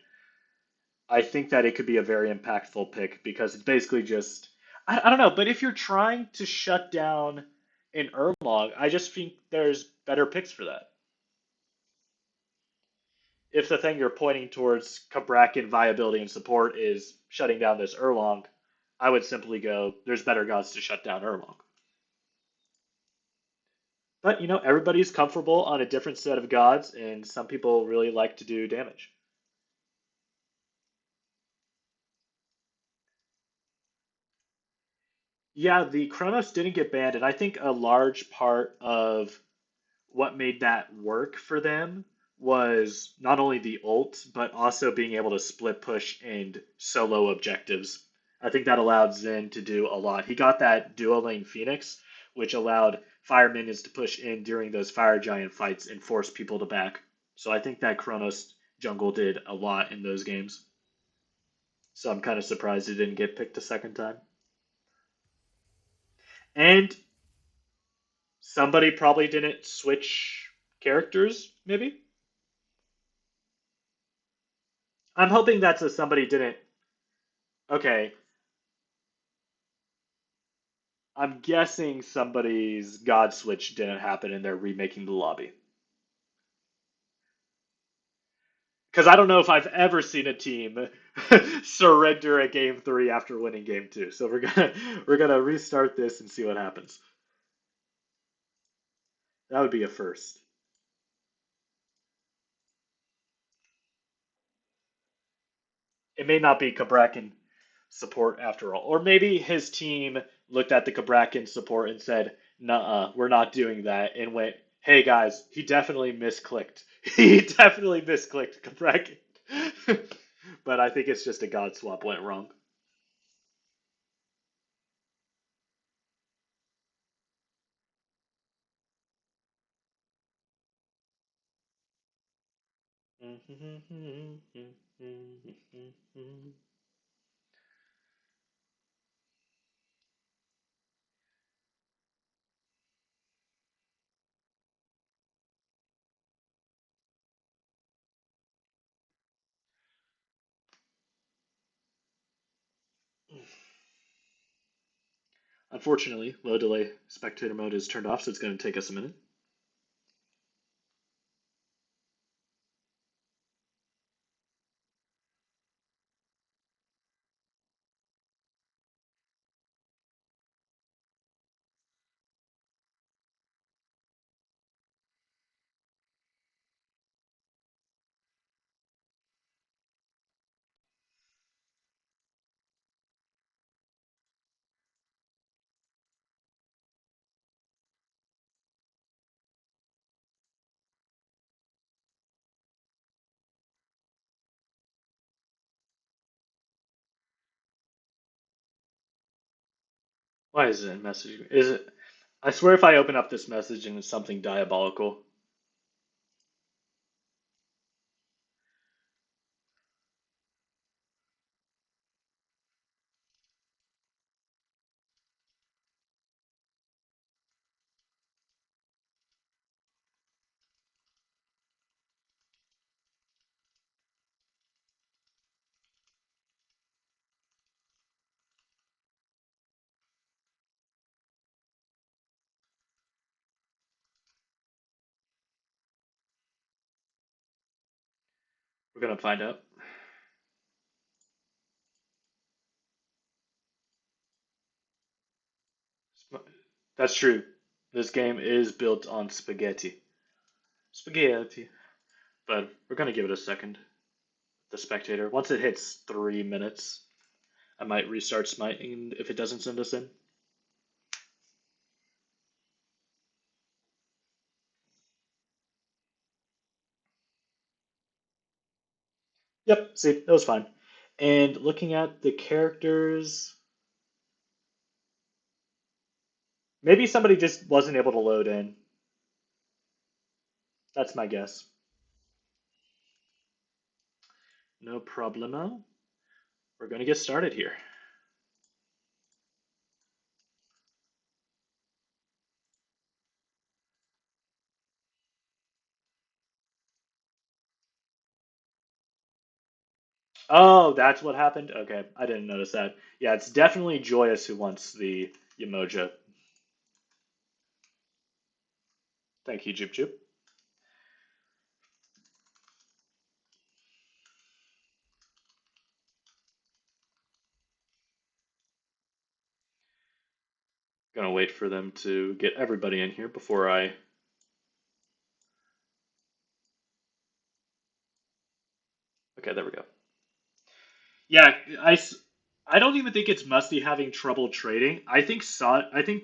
I think that it could be a very impactful pick because it's basically just I don't know, but if you're trying to shut down an Erlong, I just think there's better picks for that. If the thing you're pointing towards Kabrakin viability and support is shutting down this Erlong, I would simply go, there's better gods to shut down Erlong. But everybody's comfortable on a different set of gods, and some people really like to do damage. Yeah, the Chronos didn't get banned, and I think a large part of what made that work for them was not only the ult, but also being able to split push and solo objectives. I think that allowed Zen to do a lot. He got that dual lane Phoenix, which allowed fire minions to push in during those fire giant fights and force people to back. So I think that Chronos jungle did a lot in those games. So I'm kind of surprised it didn't get picked a second time. And somebody probably didn't switch characters, maybe? I'm hoping that's a somebody didn't. Okay, I'm guessing somebody's God switch didn't happen and they're remaking the lobby. Because I don't know if I've ever seen a team surrender a game three after winning game two. So we're gonna restart this and see what happens. That would be a first. It may not be Cabrakan support after all, or maybe his team looked at the Cabrakan support and said, "Nah, we're not doing that," and went, "Hey guys, he definitely misclicked. He definitely misclicked Cabrakan." But I think it's just a god swap went wrong. Unfortunately, low delay spectator mode is turned off, so it's going to take us a minute. Why is it messaging? Is it? I swear, if I open up this message and it's something diabolical, we're gonna find out. That's true. This game is built on spaghetti. Spaghetti. But we're gonna give it a second. The spectator. Once it hits 3 minutes, I might restart smiting if it doesn't send us in. Yep, see, that was fine. And looking at the characters, maybe somebody just wasn't able to load in. That's my guess. No problemo. We're gonna get started here. Oh, that's what happened? Okay, I didn't notice that. Yeah, it's definitely Joyous who wants the Yamoja. Thank you, Jup Jup. Gonna wait for them to get everybody in here before I. Okay, there we go. Yeah, I don't even think it's Musty having trouble trading. I think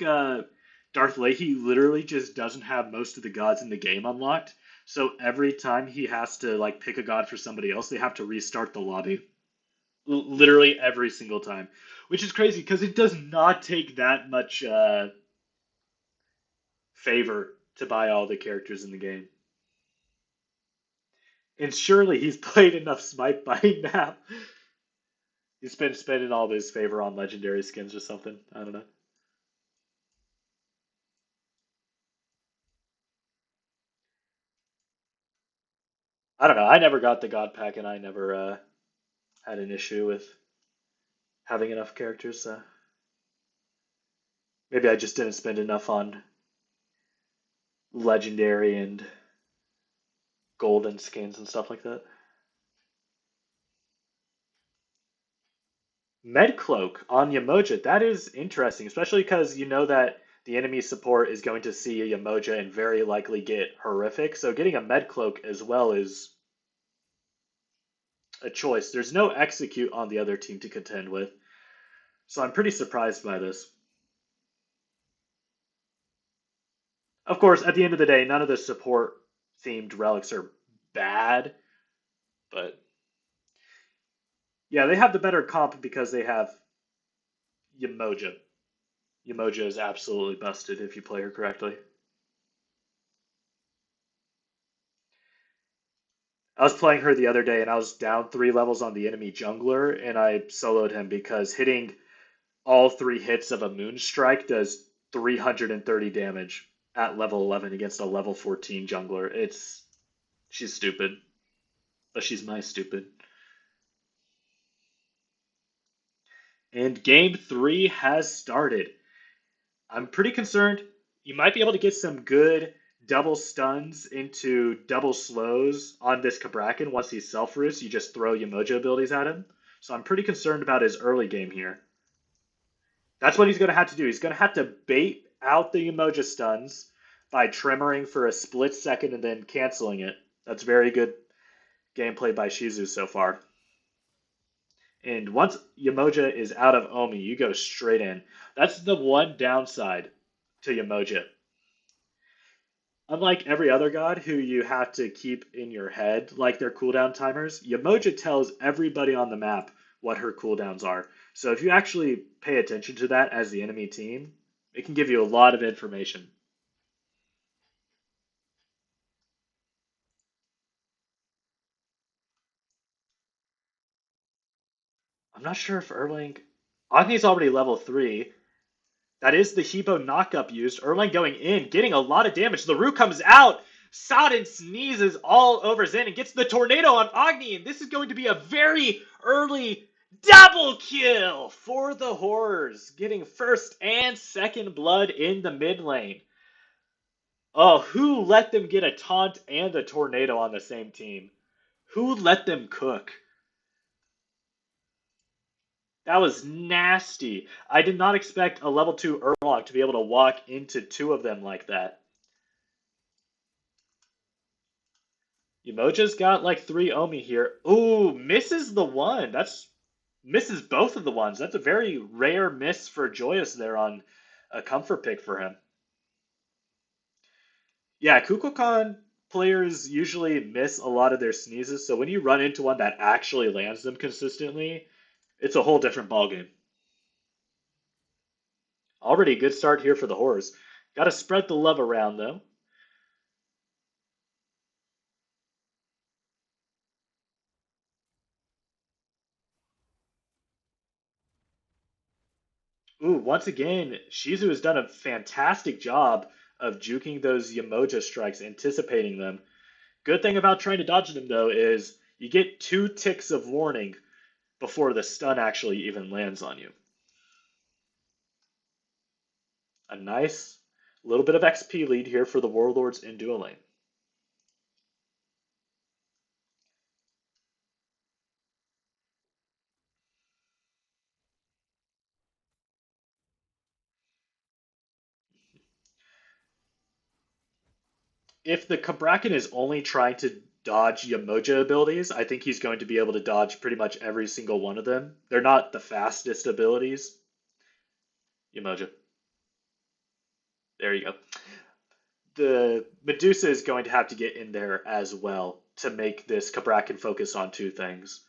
Darth Leahy literally just doesn't have most of the gods in the game unlocked. So every time he has to like pick a god for somebody else, they have to restart the lobby. Literally every single time, which is crazy because it does not take that much favor to buy all the characters in the game. And surely he's played enough Smite by now. He's been spending all of his favor on legendary skins or something. I don't know. I don't know. I never got the God Pack, and I never had an issue with having enough characters. Maybe I just didn't spend enough on legendary and golden skins and stuff like that. Medcloak on Yamoja, that is interesting, especially because you know that the enemy support is going to see a Yamoja and very likely get horrific. So getting a Medcloak as well is a choice. There's no execute on the other team to contend with. So I'm pretty surprised by this. Of course, at the end of the day, none of the support themed relics are bad, but yeah, they have the better comp because they have Yamoja. Yamoja is absolutely busted if you play her correctly. I was playing her the other day and I was down 3 levels on the enemy jungler and I soloed him because hitting all 3 hits of a Moonstrike does 330 damage at level 11 against a level 14 jungler. She's stupid, but she's my stupid. And game 3 has started. I'm pretty concerned. You might be able to get some good double stuns into double slows on this Cabrakan once he's self roots. You just throw Yamoja abilities at him. So I'm pretty concerned about his early game here. That's what he's going to have to do. He's going to have to bait out the Umoja stuns by tremoring for a split second and then canceling it. That's very good gameplay by Shizu so far. And once Yamoja is out of Omi, you go straight in. That's the one downside to Yamoja. Unlike every other god who you have to keep in your head, like their cooldown timers, Yamoja tells everybody on the map what her cooldowns are. So if you actually pay attention to that as the enemy team, it can give you a lot of information. I'm not sure if Erling. Agni's already level 3. That is the Hebo knockup used. Erlang going in, getting a lot of damage. The Rue comes out. Sodden sneezes all over Zen and gets the tornado on Agni. And this is going to be a very early double kill for the Horrors, getting first and second blood in the mid lane. Oh, who let them get a taunt and a tornado on the same team? Who let them cook? That was nasty. I did not expect a level 2 Urlong to be able to walk into 2 of them like that. Umoja's got like 3 Omi here. Ooh, misses the one. That's misses both of the ones. That's a very rare miss for Joyous there on a comfort pick for him. Yeah, Kukulkan players usually miss a lot of their sneezes, so when you run into one that actually lands them consistently, it's a whole different ballgame. Already a good start here for the Horrors. Got to spread the love around though. Ooh, once again, Shizu has done a fantastic job of juking those Yamoja strikes, anticipating them. Good thing about trying to dodge them, though, is you get 2 ticks of warning before the stun actually even lands on you. A nice little bit of XP lead here for the Warlords in dual lane. If the Cabrakan is only trying to dodge Yamoja abilities, I think he's going to be able to dodge pretty much every single one of them. They're not the fastest abilities. Yamoja. There you go. The Medusa is going to have to get in there as well to make this Cabrakan focus on 2 things.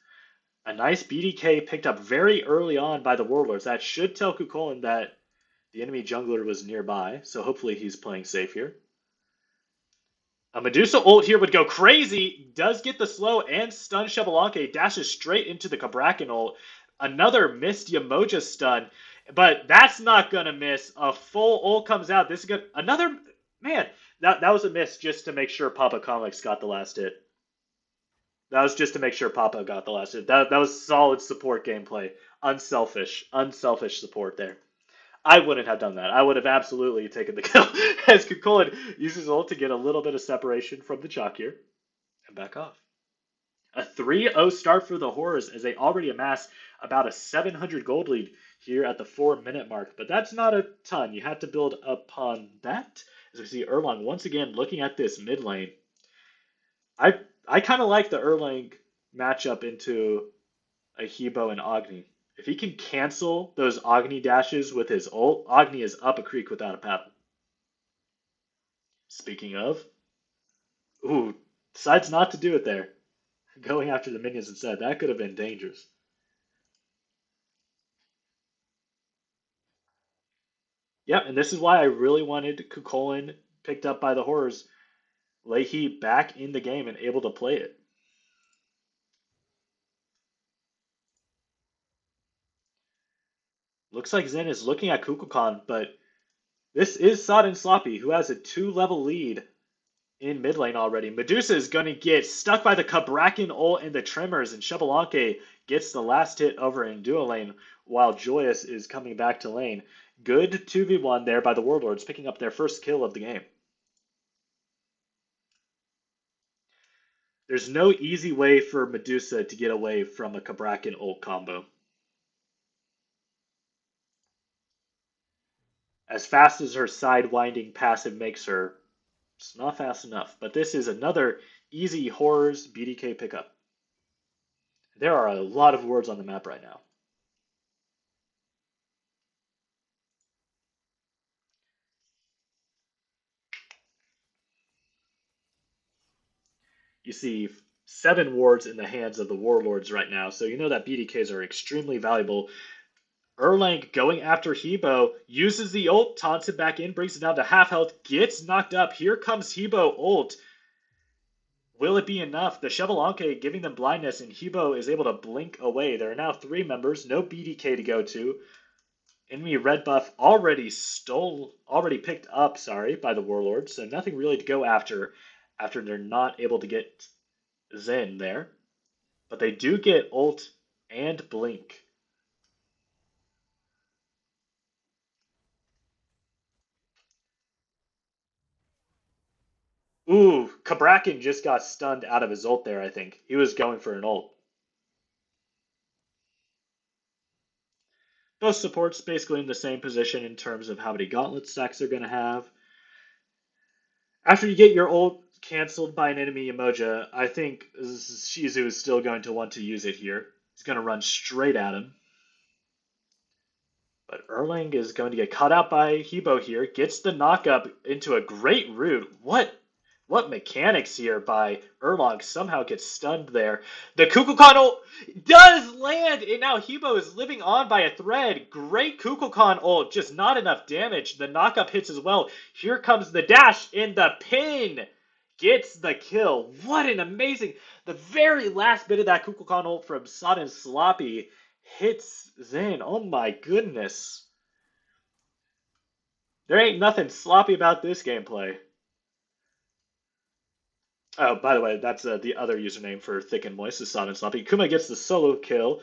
A nice BDK picked up very early on by the Warlords. That should tell Kukulin that the enemy jungler was nearby, so hopefully he's playing safe here. A Medusa ult here would go crazy. Does get the slow and stun Xbalanque. Dashes straight into the Cabrakan ult. Another missed Yamoja stun. But that's not going to miss. A full ult comes out. This is good. Another... Man, that was a miss just to make sure Papa Comics got the last hit. That was just to make sure Papa got the last hit. That was solid support gameplay. Unselfish support there. I wouldn't have done that. I would have absolutely taken the kill as Kukulin uses ult to get a little bit of separation from the chalk here and back off. A 3-0 start for the Horrors as they already amass about a 700 gold lead here at the 4-minute mark. But that's not a ton. You have to build upon that. As we see Erlang once again looking at this mid lane. I I kind of like the Erlang matchup into a Hebo and Agni. If he can cancel those Agni dashes with his ult, Agni is up a creek without a paddle. Speaking of, ooh, decides not to do it there. Going after the minions instead. That could have been dangerous. Yep, and this is why I really wanted Kukulin picked up by the Horrors. Leahy back in the game and able to play it. Looks like Zen is looking at Kukulkan, but this is Sodden Sloppy, who has a 2-level lead in mid lane already. Medusa is going to get stuck by the Kabrakan ult and the Tremors, and Xbalanque gets the last hit over in duo lane while Joyous is coming back to lane. Good 2v1 there by the Warlords, picking up their first kill of the game. There's no easy way for Medusa to get away from a Kabrakan ult combo. As fast as her sidewinding passive makes her, it's not fast enough. But this is another easy Horrors BDK pickup. There are a lot of words on the map right now. You see 7 wards in the hands of the Warlords right now, so you know that BDKs are extremely valuable. Erlang going after Hebo, uses the ult, taunts it back in, brings it down to half health, gets knocked up. Here comes Hebo ult. Will it be enough? The Xbalanque giving them blindness, and Hebo is able to blink away. There are now 3 members, no BDK to go to. Enemy red buff already picked up, by the Warlords, so nothing really to go after they're not able to get Zen there. But they do get ult and blink. Ooh, Kabrakan just got stunned out of his ult there, I think. He was going for an ult. Both supports basically in the same position in terms of how many gauntlet stacks they're going to have. After you get your ult canceled by an enemy Emoja, I think Shizu is still going to want to use it here. He's going to run straight at him. But Erlang is going to get caught out by Hebo here, gets the knockup into a great root. What mechanics here by Erlang, somehow gets stunned there. The Kukulkan ult does land, and now Hebo is living on by a thread. Great Kukulkan ult, just not enough damage. The knockup hits as well. Here comes the dash, and the pin gets the kill. What an amazing, the very last bit of that Kukulkan ult from Sodden Sloppy hits Zen. Oh my goodness. There ain't nothing sloppy about this gameplay. Oh, by the way, that's the other username for Thick and Moist is Sodden Sloppy. Kuma gets the solo kill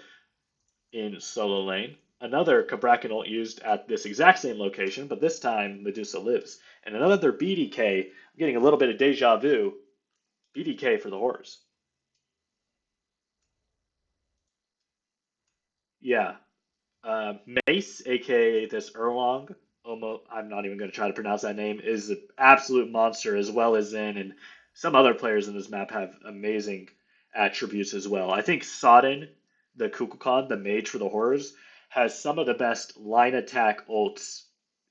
in solo lane. Another Kabrakan ult used at this exact same location, but this time Medusa lives. And another BDK. I'm getting a little bit of deja vu. BDK for the Horrors. Yeah, Mace, aka this Erlong, I'm not even going to try to pronounce that name, is an absolute monster, as well as Zen, and some other players in this map have amazing attributes as well. I think Sodden, the Kukulkan, the mage for the Horrors, has some of the best line attack ults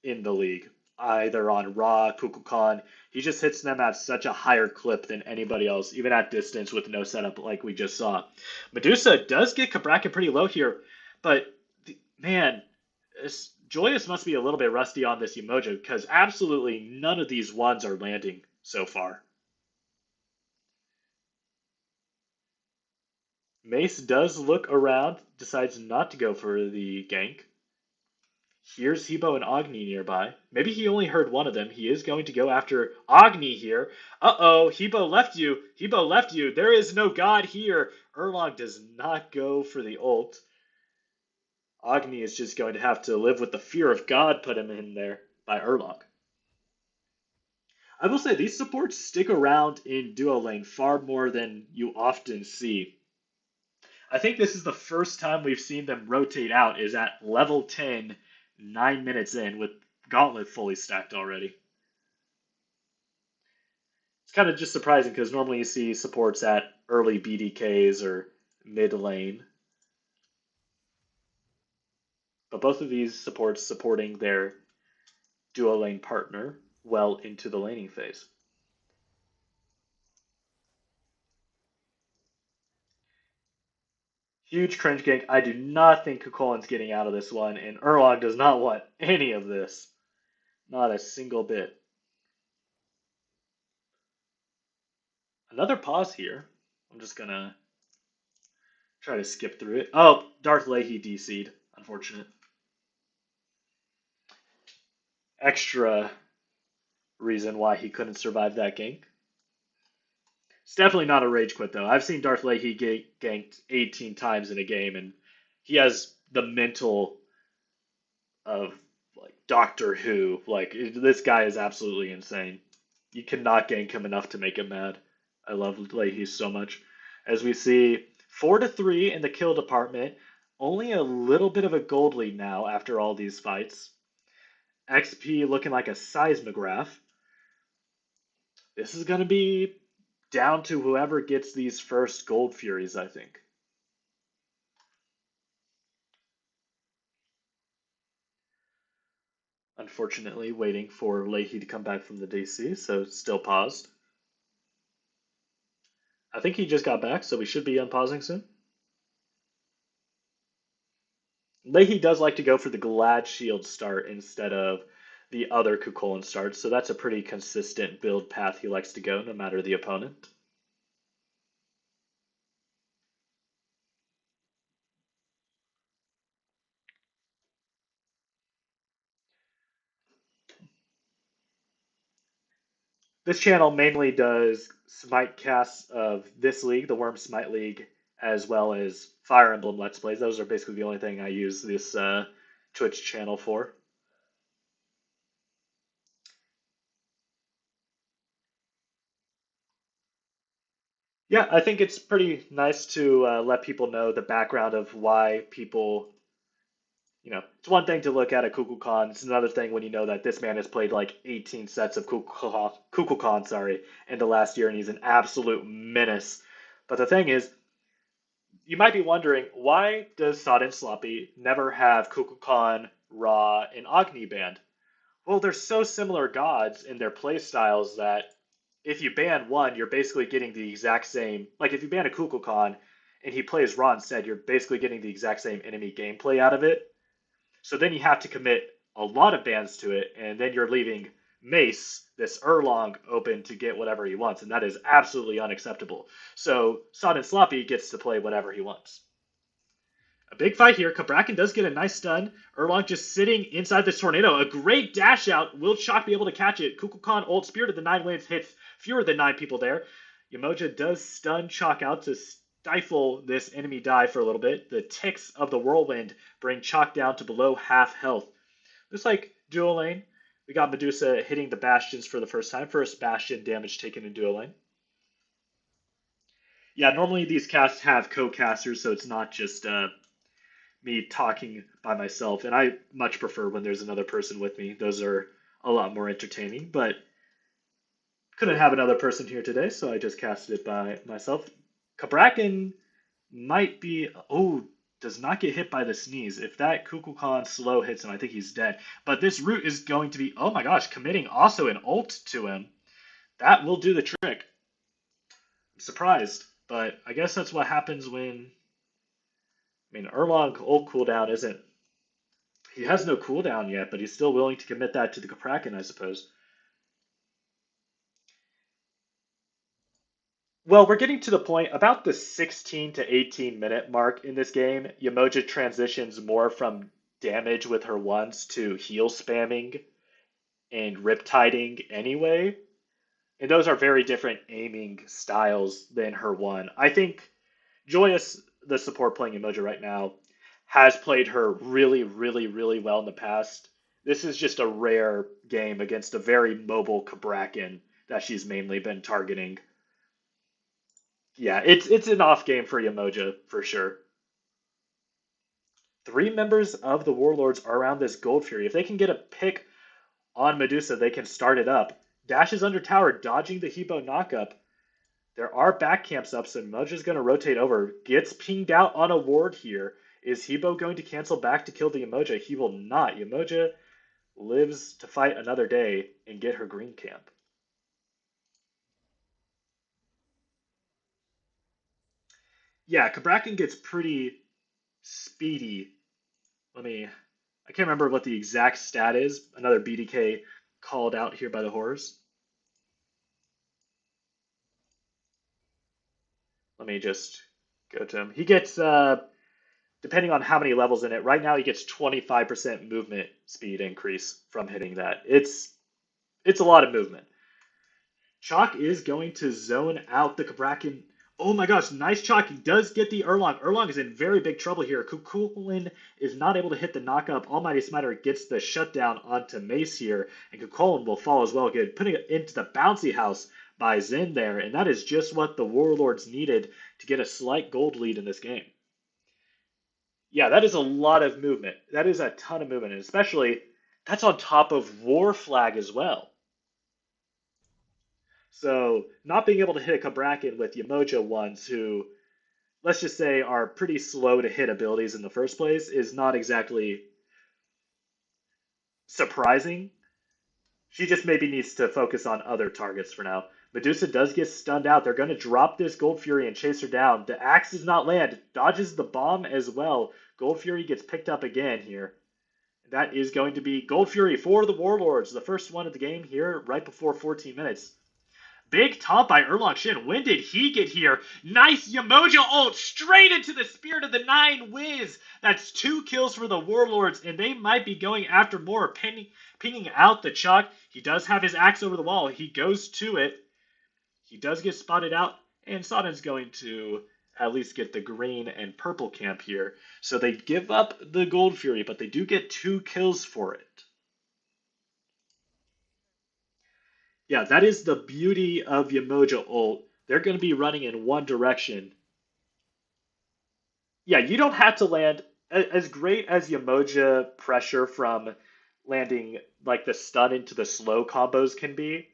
in the league, either on Raw, Kukulkan. He just hits them at such a higher clip than anybody else, even at distance with no setup like we just saw. Medusa does get Kabrakan pretty low here, but man, Joyous must be a little bit rusty on this emoji because absolutely none of these ones are landing so far. Mace does look around, decides not to go for the gank. Here's Hebo and Agni nearby. Maybe he only heard one of them. He is going to go after Agni here. Uh-oh, Hebo left you. Hebo left you. There is no god here. Erlong does not go for the ult. Agni is just going to have to live with the fear of God put him in there by Urlok. I will say these supports stick around in duo lane far more than you often see. I think this is the first time we've seen them rotate out is at level 10, 9 minutes in with Gauntlet fully stacked already. It's kind of just surprising because normally you see supports at early BDKs or mid lane, but both of these supports supporting their duo lane partner well into the laning phase. Huge cringe gank. I do not think Kukulkan's getting out of this one, and Urlog does not want any of this. Not a single bit. Another pause here. I'm just gonna try to skip through it. Oh, Darth Leahy DC'd. Unfortunate. Extra reason why he couldn't survive that gank. It's definitely not a rage quit, though. I've seen Darth Leahy get ganked 18 times in a game, and he has the mental of like Doctor Who. Like this guy is absolutely insane. You cannot gank him enough to make him mad. I love Leahy so much. As we see 4-3 in the kill department, only a little bit of a gold lead now after all these fights. XP looking like a seismograph. This is going to be down to whoever gets these first gold furies, I think. Unfortunately, waiting for Leahy to come back from the DC, so still paused. I think he just got back, so we should be unpausing soon. Leahy does like to go for the Glad Shield start instead of the other Kukulkan starts, so that's a pretty consistent build path he likes to go, no matter the opponent. This channel mainly does Smite casts of this league, the Worm Smite League, as well as Fire Emblem Let's Plays. Those are basically the only thing I use this Twitch channel for. Yeah, I think it's pretty nice to let people know the background of why people, it's one thing to look at a Kukulkan. It's another thing when you know that this man has played like 18 sets of Kukulkan, sorry, in the last year, and he's an absolute menace. But the thing is, you might be wondering, why does Sodden Sloppy never have Kukulkan, Ra, and Agni banned? Well, they're so similar gods in their play styles that if you ban one, you're basically getting the exact same. Like if you ban a Kukulkan and he plays Ra instead, you're basically getting the exact same enemy gameplay out of it. So then you have to commit a lot of bans to it, and then you're leaving Mace, this Erlong, open to get whatever he wants, and that is absolutely unacceptable. So Sodden Sloppy gets to play whatever he wants. A big fight here. Cabrakan does get a nice stun. Erlong just sitting inside this tornado. A great dash out. Will Chalk be able to catch it? Kukulkan ult Spirit of the Nine Winds hits fewer than 9 people there. Yamoja does stun Chalk out to stifle this enemy dive for a little bit. The ticks of the Whirlwind bring Chalk down to below half health. Looks like duo lane. We got Medusa hitting the Bastions for the first time. First Bastion damage taken in duo lane. Yeah, normally these casts have co-casters, so it's not just me talking by myself, and I much prefer when there's another person with me. Those are a lot more entertaining, but couldn't have another person here today, so I just casted it by myself. Cabrakan might be. Oh, does not get hit by the sneeze. If that Kukulkan slow hits him, I think he's dead. But this root is going to be. Oh my gosh, committing also an ult to him. That will do the trick. I'm surprised, but I guess that's what happens when. I mean, Erlong ult cooldown isn't. He has no cooldown yet, but he's still willing to commit that to the Caprakan, I suppose. Well, we're getting to the point about the 16 to 18-minute mark in this game. Yamoja transitions more from damage with her ones to heal spamming and riptiding anyway. And those are very different aiming styles than her one. I think Joyous, the support playing Yamoja right now, has played her really, really, really well in the past. This is just a rare game against a very mobile Cabrakan that she's mainly been targeting. Yeah, it's an off game for Yamoja for sure. Three members of the Warlords are around this Gold Fury. If they can get a pick on Medusa, they can start it up. Dash is under tower, dodging the Hebo knockup. There are back camps up, so Moja's going to rotate over. Gets pinged out on a ward here. Is Hebo going to cancel back to kill the Emoja? He will not. Emoja lives to fight another day and get her green camp. Yeah, Kabrakan gets pretty speedy. I can't remember what the exact stat is. Another BDK called out here by the horrors. Let me just go to him. He gets, depending on how many levels in it, right now he gets 25% movement speed increase from hitting that. It's a lot of movement. Chalk is going to zone out the Kabrakan. Oh my gosh, nice Chalk. He does get the Erlong. Erlong is in very big trouble here. Kukulin is not able to hit the knockup. Almighty Smiter gets the shutdown onto Mace here, and Kukulin will fall as well. Good, putting it into the bouncy house by Zen there, and that is just what the Warlords needed to get a slight gold lead in this game. Yeah, that is a lot of movement. That is a ton of movement, and especially that's on top of War Flag as well. So not being able to hit a Kabrakan with Yamoja ones who, let's just say, are pretty slow to hit abilities in the first place is not exactly surprising. She just maybe needs to focus on other targets for now. Medusa does get stunned out. They're going to drop this Gold Fury and chase her down. The axe does not land. Dodges the bomb as well. Gold Fury gets picked up again here. That is going to be Gold Fury for the Warlords, the first one of the game here, right before 14 minutes. Big taunt by Erlong Shin. When did he get here? Nice Yamoja ult straight into the Spirit of the Nine whiz. That's 2 kills for the Warlords, and they might be going after more, pinging out the Chuck. He does have his axe over the wall. He goes to it. He does get spotted out, and Sodden's going to at least get the green and purple camp here. So they give up the Gold Fury, but they do get 2 kills for it. Yeah, that is the beauty of Yamoja ult. They're going to be running in one direction. Yeah, you don't have to land as great as Yamoja pressure from landing like the stun into the slow combos can be.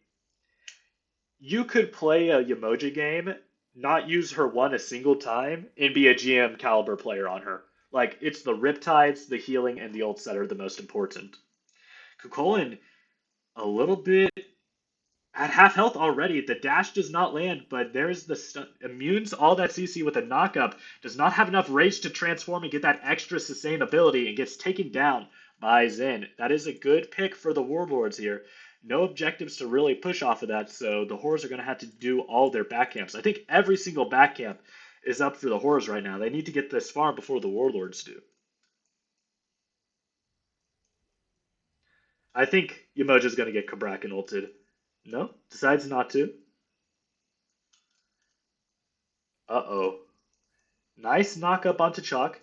You could play a Yamoja game, not use her one a single time, and be a GM caliber player on her. Like it's the Riptides, the healing, and the ults that are the most important. Kukulin a little bit at half health already. The dash does not land, but there's the immunes all that CC with a knockup. Does not have enough rage to transform and get that extra sustain ability and gets taken down by Zen. That is a good pick for the Warlords here. No objectives to really push off of that, so the Horrors are going to have to do all their back camps. I think every single back camp is up for the Horrors right now. They need to get this far before the Warlords do. I think Yamoja's going to get Kabrakan ulted. No? Decides not to. Uh-oh. Nice knock up onto Chalk.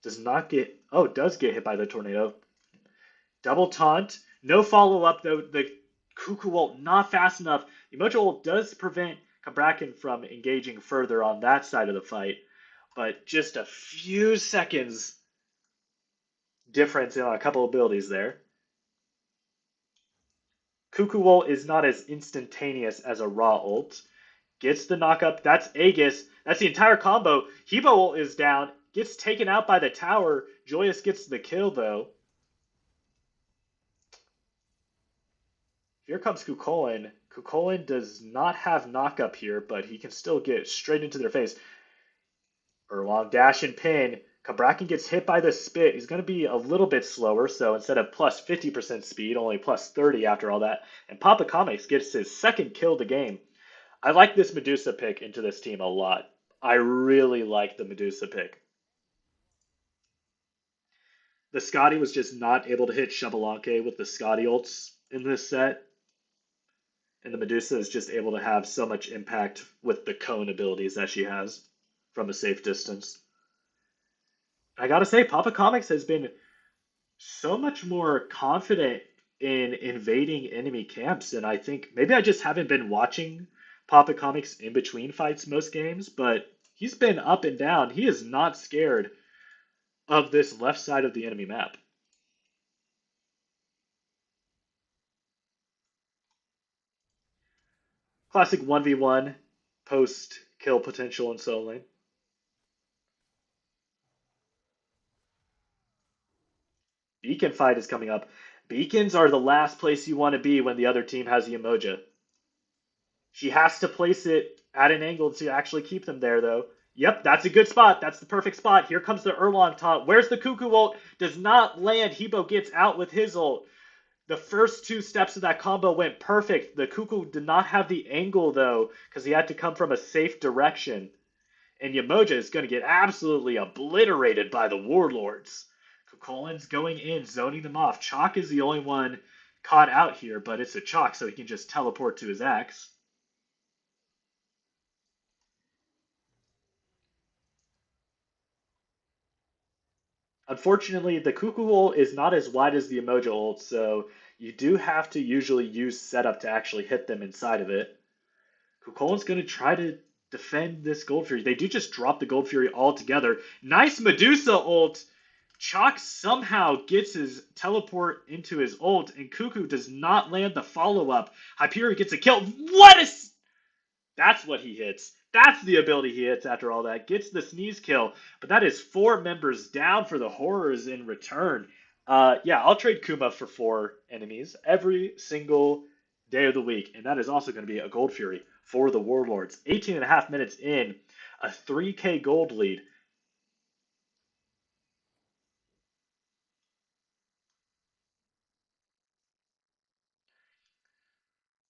Does not get. Oh, does get hit by the tornado. Double taunt. No follow up though. The Cuckoo ult not fast enough. Emoji ult does prevent Kabrakan from engaging further on that side of the fight, but just a few seconds difference in a couple abilities there. Cuckoo ult is not as instantaneous as a raw ult. Gets the knockup. That's Aegis. That's the entire combo. Hebo ult is down. Gets taken out by the tower. Joyous gets the kill though. Here comes Kukulin. Kukulin does not have knockup here, but he can still get straight into their face. Erlong dash and pin. Kabrakan gets hit by the spit. He's going to be a little bit slower, so instead of plus 50% speed, only plus 30 after all that. And Papa Comics gets his second kill of the game. I like this Medusa pick into this team a lot. I really like the Medusa pick. The Scotty was just not able to hit Shabalanke with the Scotty ults in this set. And the Medusa is just able to have so much impact with the cone abilities that she has from a safe distance. I gotta say, Papa Comics has been so much more confident in invading enemy camps, and I think maybe I just haven't been watching Papa Comics in between fights most games, but he's been up and down. He is not scared of this left side of the enemy map. Classic 1v1 post kill potential in solo lane. Beacon fight is coming up. Beacons are the last place you want to be when the other team has the Emoja. She has to place it at an angle to actually keep them there, though. Yep, that's a good spot. That's the perfect spot. Here comes the Erlong taunt. Where's the Cuckoo ult? Does not land. Hebo gets out with his ult. The first two steps of that combo went perfect. The Cuckoo did not have the angle, though, because he had to come from a safe direction. And Yamoja is going to get absolutely obliterated by the Warlords. Kukolin's going in, zoning them off. Chalk is the only one caught out here, but it's a Chalk, so he can just teleport to his axe. Unfortunately, the Cuckoo ult is not as wide as the Emoja ult, so you do have to usually use setup to actually hit them inside of it. Kukolin's going to try to defend this Gold Fury. They do just drop the Gold Fury altogether. Nice Medusa ult. Chalk somehow gets his teleport into his ult, and Cuckoo does not land the follow-up. Hyperion gets a kill. What is... That's what he hits. That's the ability he hits after all that. Gets the sneeze kill, but that is 4 members down for the Horrors in return. Yeah, I'll trade Kuma for 4 enemies every single day of the week, and that is also going to be a Gold Fury for the Warlords. 18 and a half minutes in, a 3k gold lead.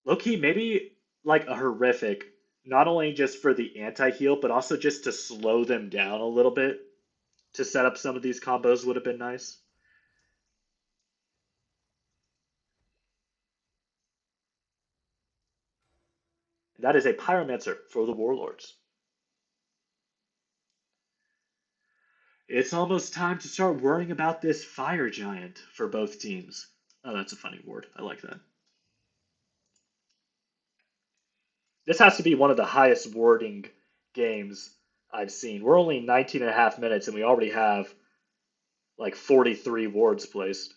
Low-key, maybe like a horrific, not only just for the anti-heal, but also just to slow them down a little bit to set up some of these combos would have been nice. That is a Pyromancer for the Warlords. It's almost time to start worrying about this Fire Giant for both teams. Oh, that's a funny word. I like that. This has to be one of the highest wording games I've seen. We're only 19 and a half minutes and we already have like 43 wards placed.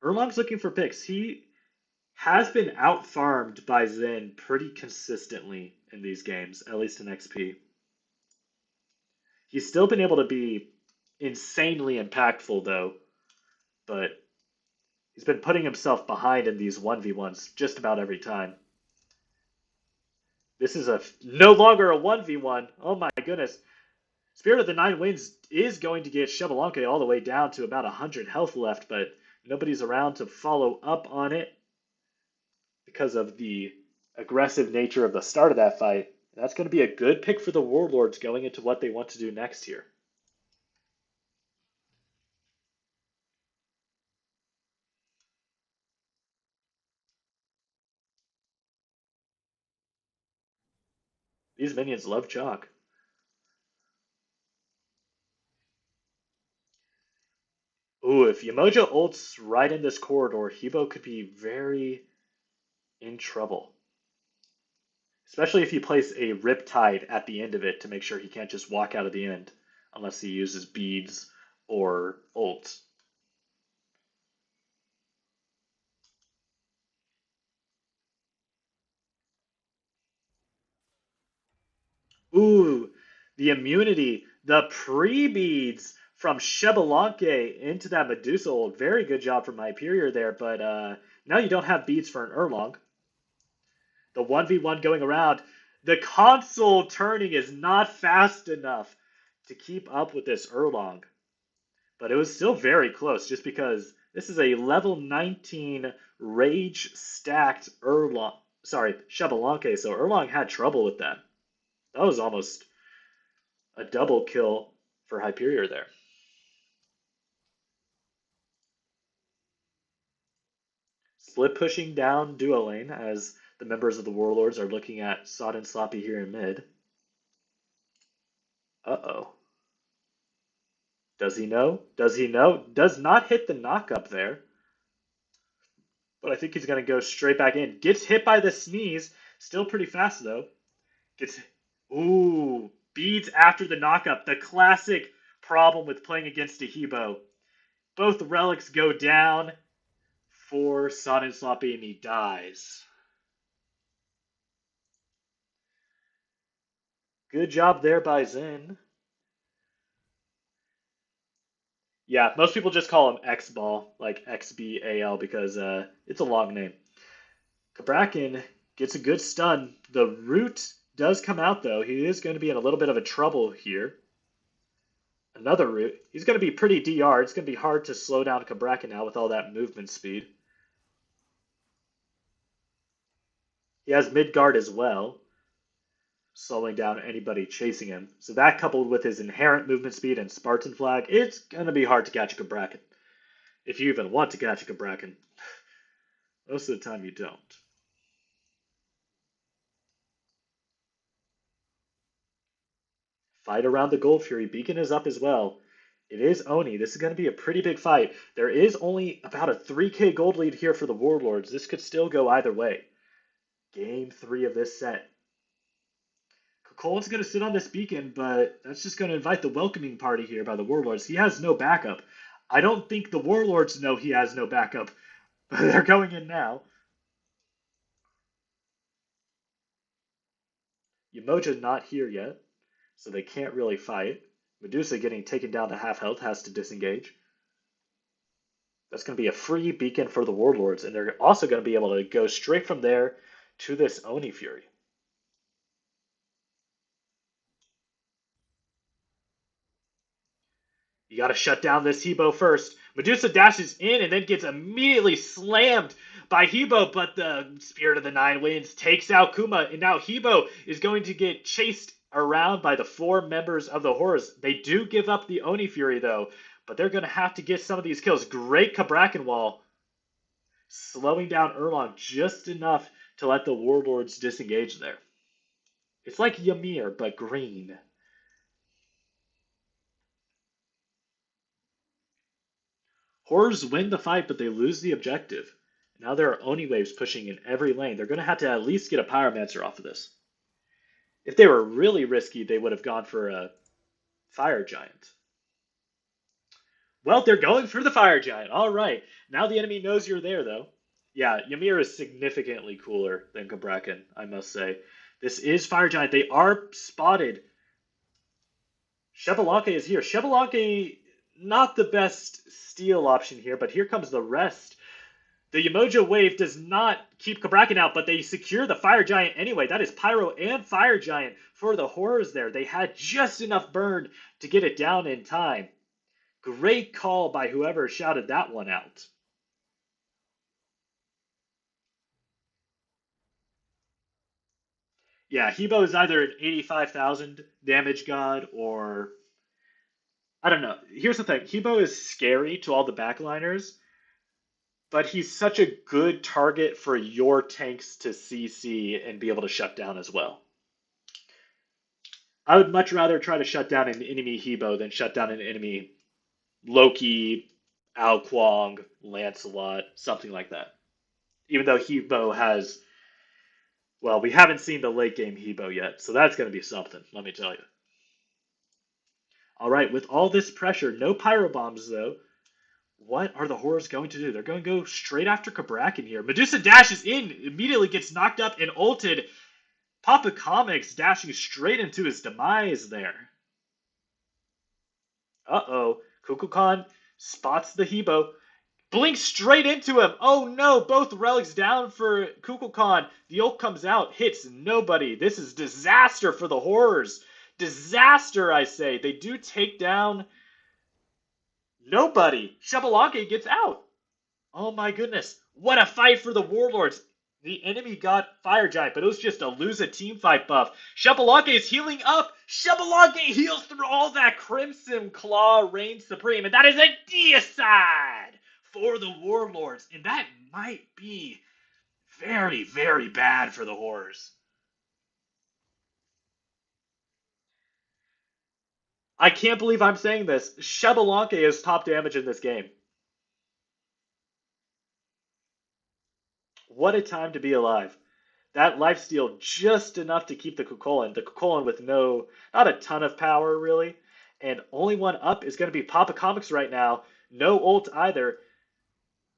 Erlong's looking for picks. He has been out farmed by Zen pretty consistently in these games, at least in XP. He's still been able to be insanely impactful though, but he's been putting himself behind in these 1v1s just about every time. This is a no longer a 1v1. Oh my goodness. Spirit of the Nine Winds is going to get Xbalanque all the way down to about 100 health left, but nobody's around to follow up on it because of the aggressive nature of the start of that fight. That's going to be a good pick for the Warlords going into what they want to do next here. These minions love chalk. Ooh, if Yamoja ults right in this corridor, Hebo could be very in trouble. Especially if you place a Riptide at the end of it to make sure he can't just walk out of the end unless he uses beads or ults. Ooh, the immunity, the pre-beads from Xbalanque into that Medusa ult. Very good job from Hyperior there, but now you don't have beads for an Erlong. The 1v1 going around. The console turning is not fast enough to keep up with this Erlong. But it was still very close just because this is a level 19 rage stacked Erlong. Sorry, Xbalanque, so Erlong had trouble with that. That was almost a double kill for Hyperior there. split pushing down duo lane as the members of the Warlords are looking at Sod and Sloppy here in mid. Uh-oh. Does he know? Does he know? Does not hit the knock up there. But I think he's going to go straight back in. Gets hit by the sneeze. Still pretty fast, though. Gets. Ooh. Beads after the knockup. The classic problem with playing against a Hebo. Both relics go down for Sod and Sloppy, and he dies. Good job there by Zen. Yeah, most people just call him X-Ball, like XBAL, because it's a long name. Kabrakin gets a good stun. The root does come out, though. He is going to be in a little bit of a trouble here. Another root. He's going to be pretty DR. It's going to be hard to slow down Kabrakin now with all that movement speed. He has Midgard as well, slowing down anybody chasing him. So that coupled with his inherent movement speed and Spartan Flag, it's going to be hard to catch a Kabrakin. If you even want to catch a Kabrakin. Most of the time you don't. Fight around the Gold Fury. Beacon is up as well. It is Oni. This is going to be a pretty big fight. There is only about a 3k gold lead here for the Warlords. This could still go either way. Game 3 of this set. Cole's going to sit on this beacon, but that's just going to invite the welcoming party here by the Warlords. He has no backup. I don't think the Warlords know he has no backup, but they're going in now. Yamoja's not here yet, so they can't really fight. Medusa getting taken down to half health has to disengage. That's going to be a free beacon for the Warlords, and they're also going to be able to go straight from there to this Oni Fury. You got to shut down this Hebo first. Medusa dashes in and then gets immediately slammed by Hebo, but the Spirit of the Nine Winds takes out Kuma, and now Hebo is going to get chased around by the 4 members of the Horrors. They do give up the Oni Fury, though, but they're going to have to get some of these kills. Great Kabrakin wall, slowing down Erlong just enough to let the Warlords disengage there. It's like Ymir, but green. Horrors win the fight, but they lose the objective. Now there are Oni waves pushing in every lane. They're going to have to at least get a Pyromancer off of this. If they were really risky, they would have gone for a Fire Giant. Well, they're going for the Fire Giant. All right. Now the enemy knows you're there, though. Yeah, Ymir is significantly cooler than Kabrakin, I must say. This is Fire Giant. They are spotted. Xbalanque is here. Xbalanque, not the best steal option here, but here comes the rest. The Yamoja wave does not keep Kabrakin out, but they secure the Fire Giant anyway. That is Pyro and Fire Giant for the Horrors there. They had just enough burn to get it down in time. Great call by whoever shouted that one out. Yeah, Hebo is either an 85,000 damage god or... I don't know. Here's the thing. Hebo is scary to all the backliners, but he's such a good target for your tanks to CC and be able to shut down as well. I would much rather try to shut down an enemy Hebo than shut down an enemy Loki, Ao Kuang, Lancelot, something like that. Even though Hebo has... Well, we haven't seen the late game Hebo yet, so that's going to be something, let me tell you. All right, with all this pressure, no Pyro Bombs, though. What are the Horrors going to do? They're going to go straight after Kabrakin here. Medusa dashes in, immediately gets knocked up and ulted. Papa Comics dashing straight into his demise there. Uh-oh. Kukulkan spots the Hebo. Blinks straight into him. Oh no, both relics down for Kukulkan. The ult comes out, hits nobody. This is disaster for the Horrors. Disaster, I say. They do take down nobody. Xbalanque gets out. Oh my goodness. What a fight for the Warlords. The enemy got Fire Giant, but it was just a lose a team fight buff. Xbalanque is healing up. Xbalanque heals through all that Crimson Claw reigns supreme, and that is a deicide for the Warlords, and that might be very, very bad for the Horrors. I can't believe I'm saying this. Shebelanke is top damage in this game. What a time to be alive. That lifesteal just enough to keep the Kukulin. The Kukulin with not a ton of power really. And only one up is going to be Papa Comics right now. No ult either.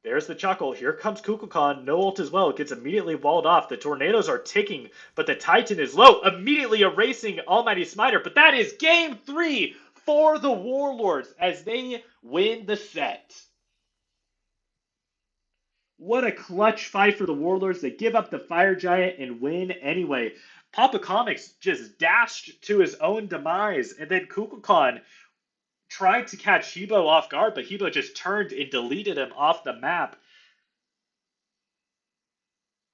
There's the chuckle. Here comes Kukulkan. No ult as well. It gets immediately walled off. The tornadoes are ticking, but the Titan is low, immediately erasing Almighty Smiter. But that is game 3 for the Warlords as they win the set. What a clutch fight for the Warlords. They give up the Fire Giant and win anyway. Papa Comics just dashed to his own demise, and then Kukulkan tried to catch Hebo off guard, but Hebo just turned and deleted him off the map.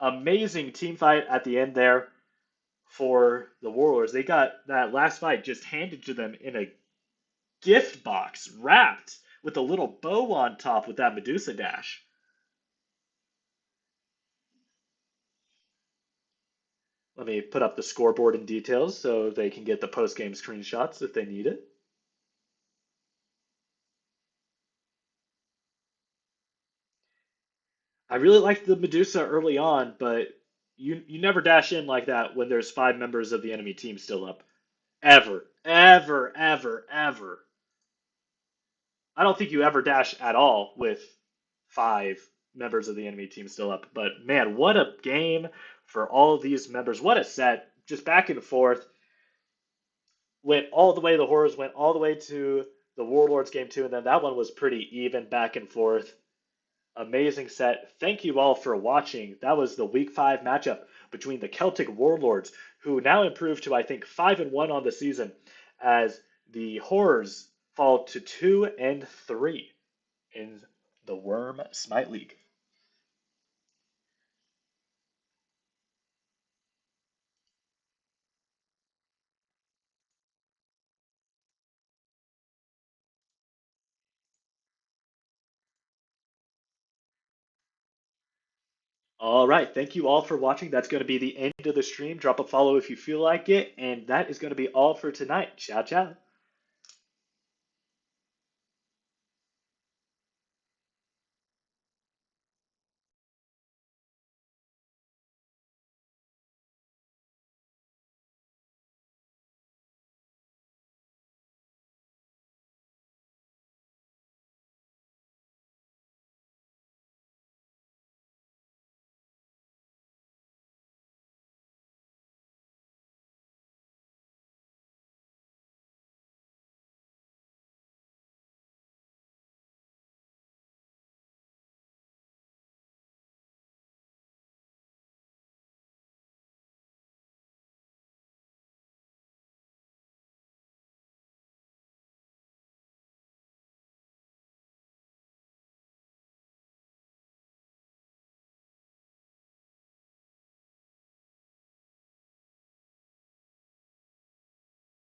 Amazing team fight at the end there for the Warlords. They got that last fight just handed to them in a gift box wrapped with a little bow on top with that Medusa dash. Let me put up the scoreboard in details so they can get the post game screenshots if they need it. I really liked the Medusa early on, but you never dash in like that when there's 5 members of the enemy team still up. Ever. Ever, ever, ever. I don't think you ever dash at all with 5 members of the enemy team still up. But man, what a game for all of these members. What a set. Just back and forth. Went all the way, the Horrors went all the way to the Warlords game 2, and then that one was pretty even back and forth. Amazing set. Thank you all for watching. That was the Week 5 matchup between the Celtic Warlords, who now improved to, I think, 5-1 on the season, as the Horrors fall to 2-3 in the Worm Smite League. All right. Thank you all for watching. That's going to be the end of the stream. Drop a follow if you feel like it. And that is going to be all for tonight. Ciao, ciao.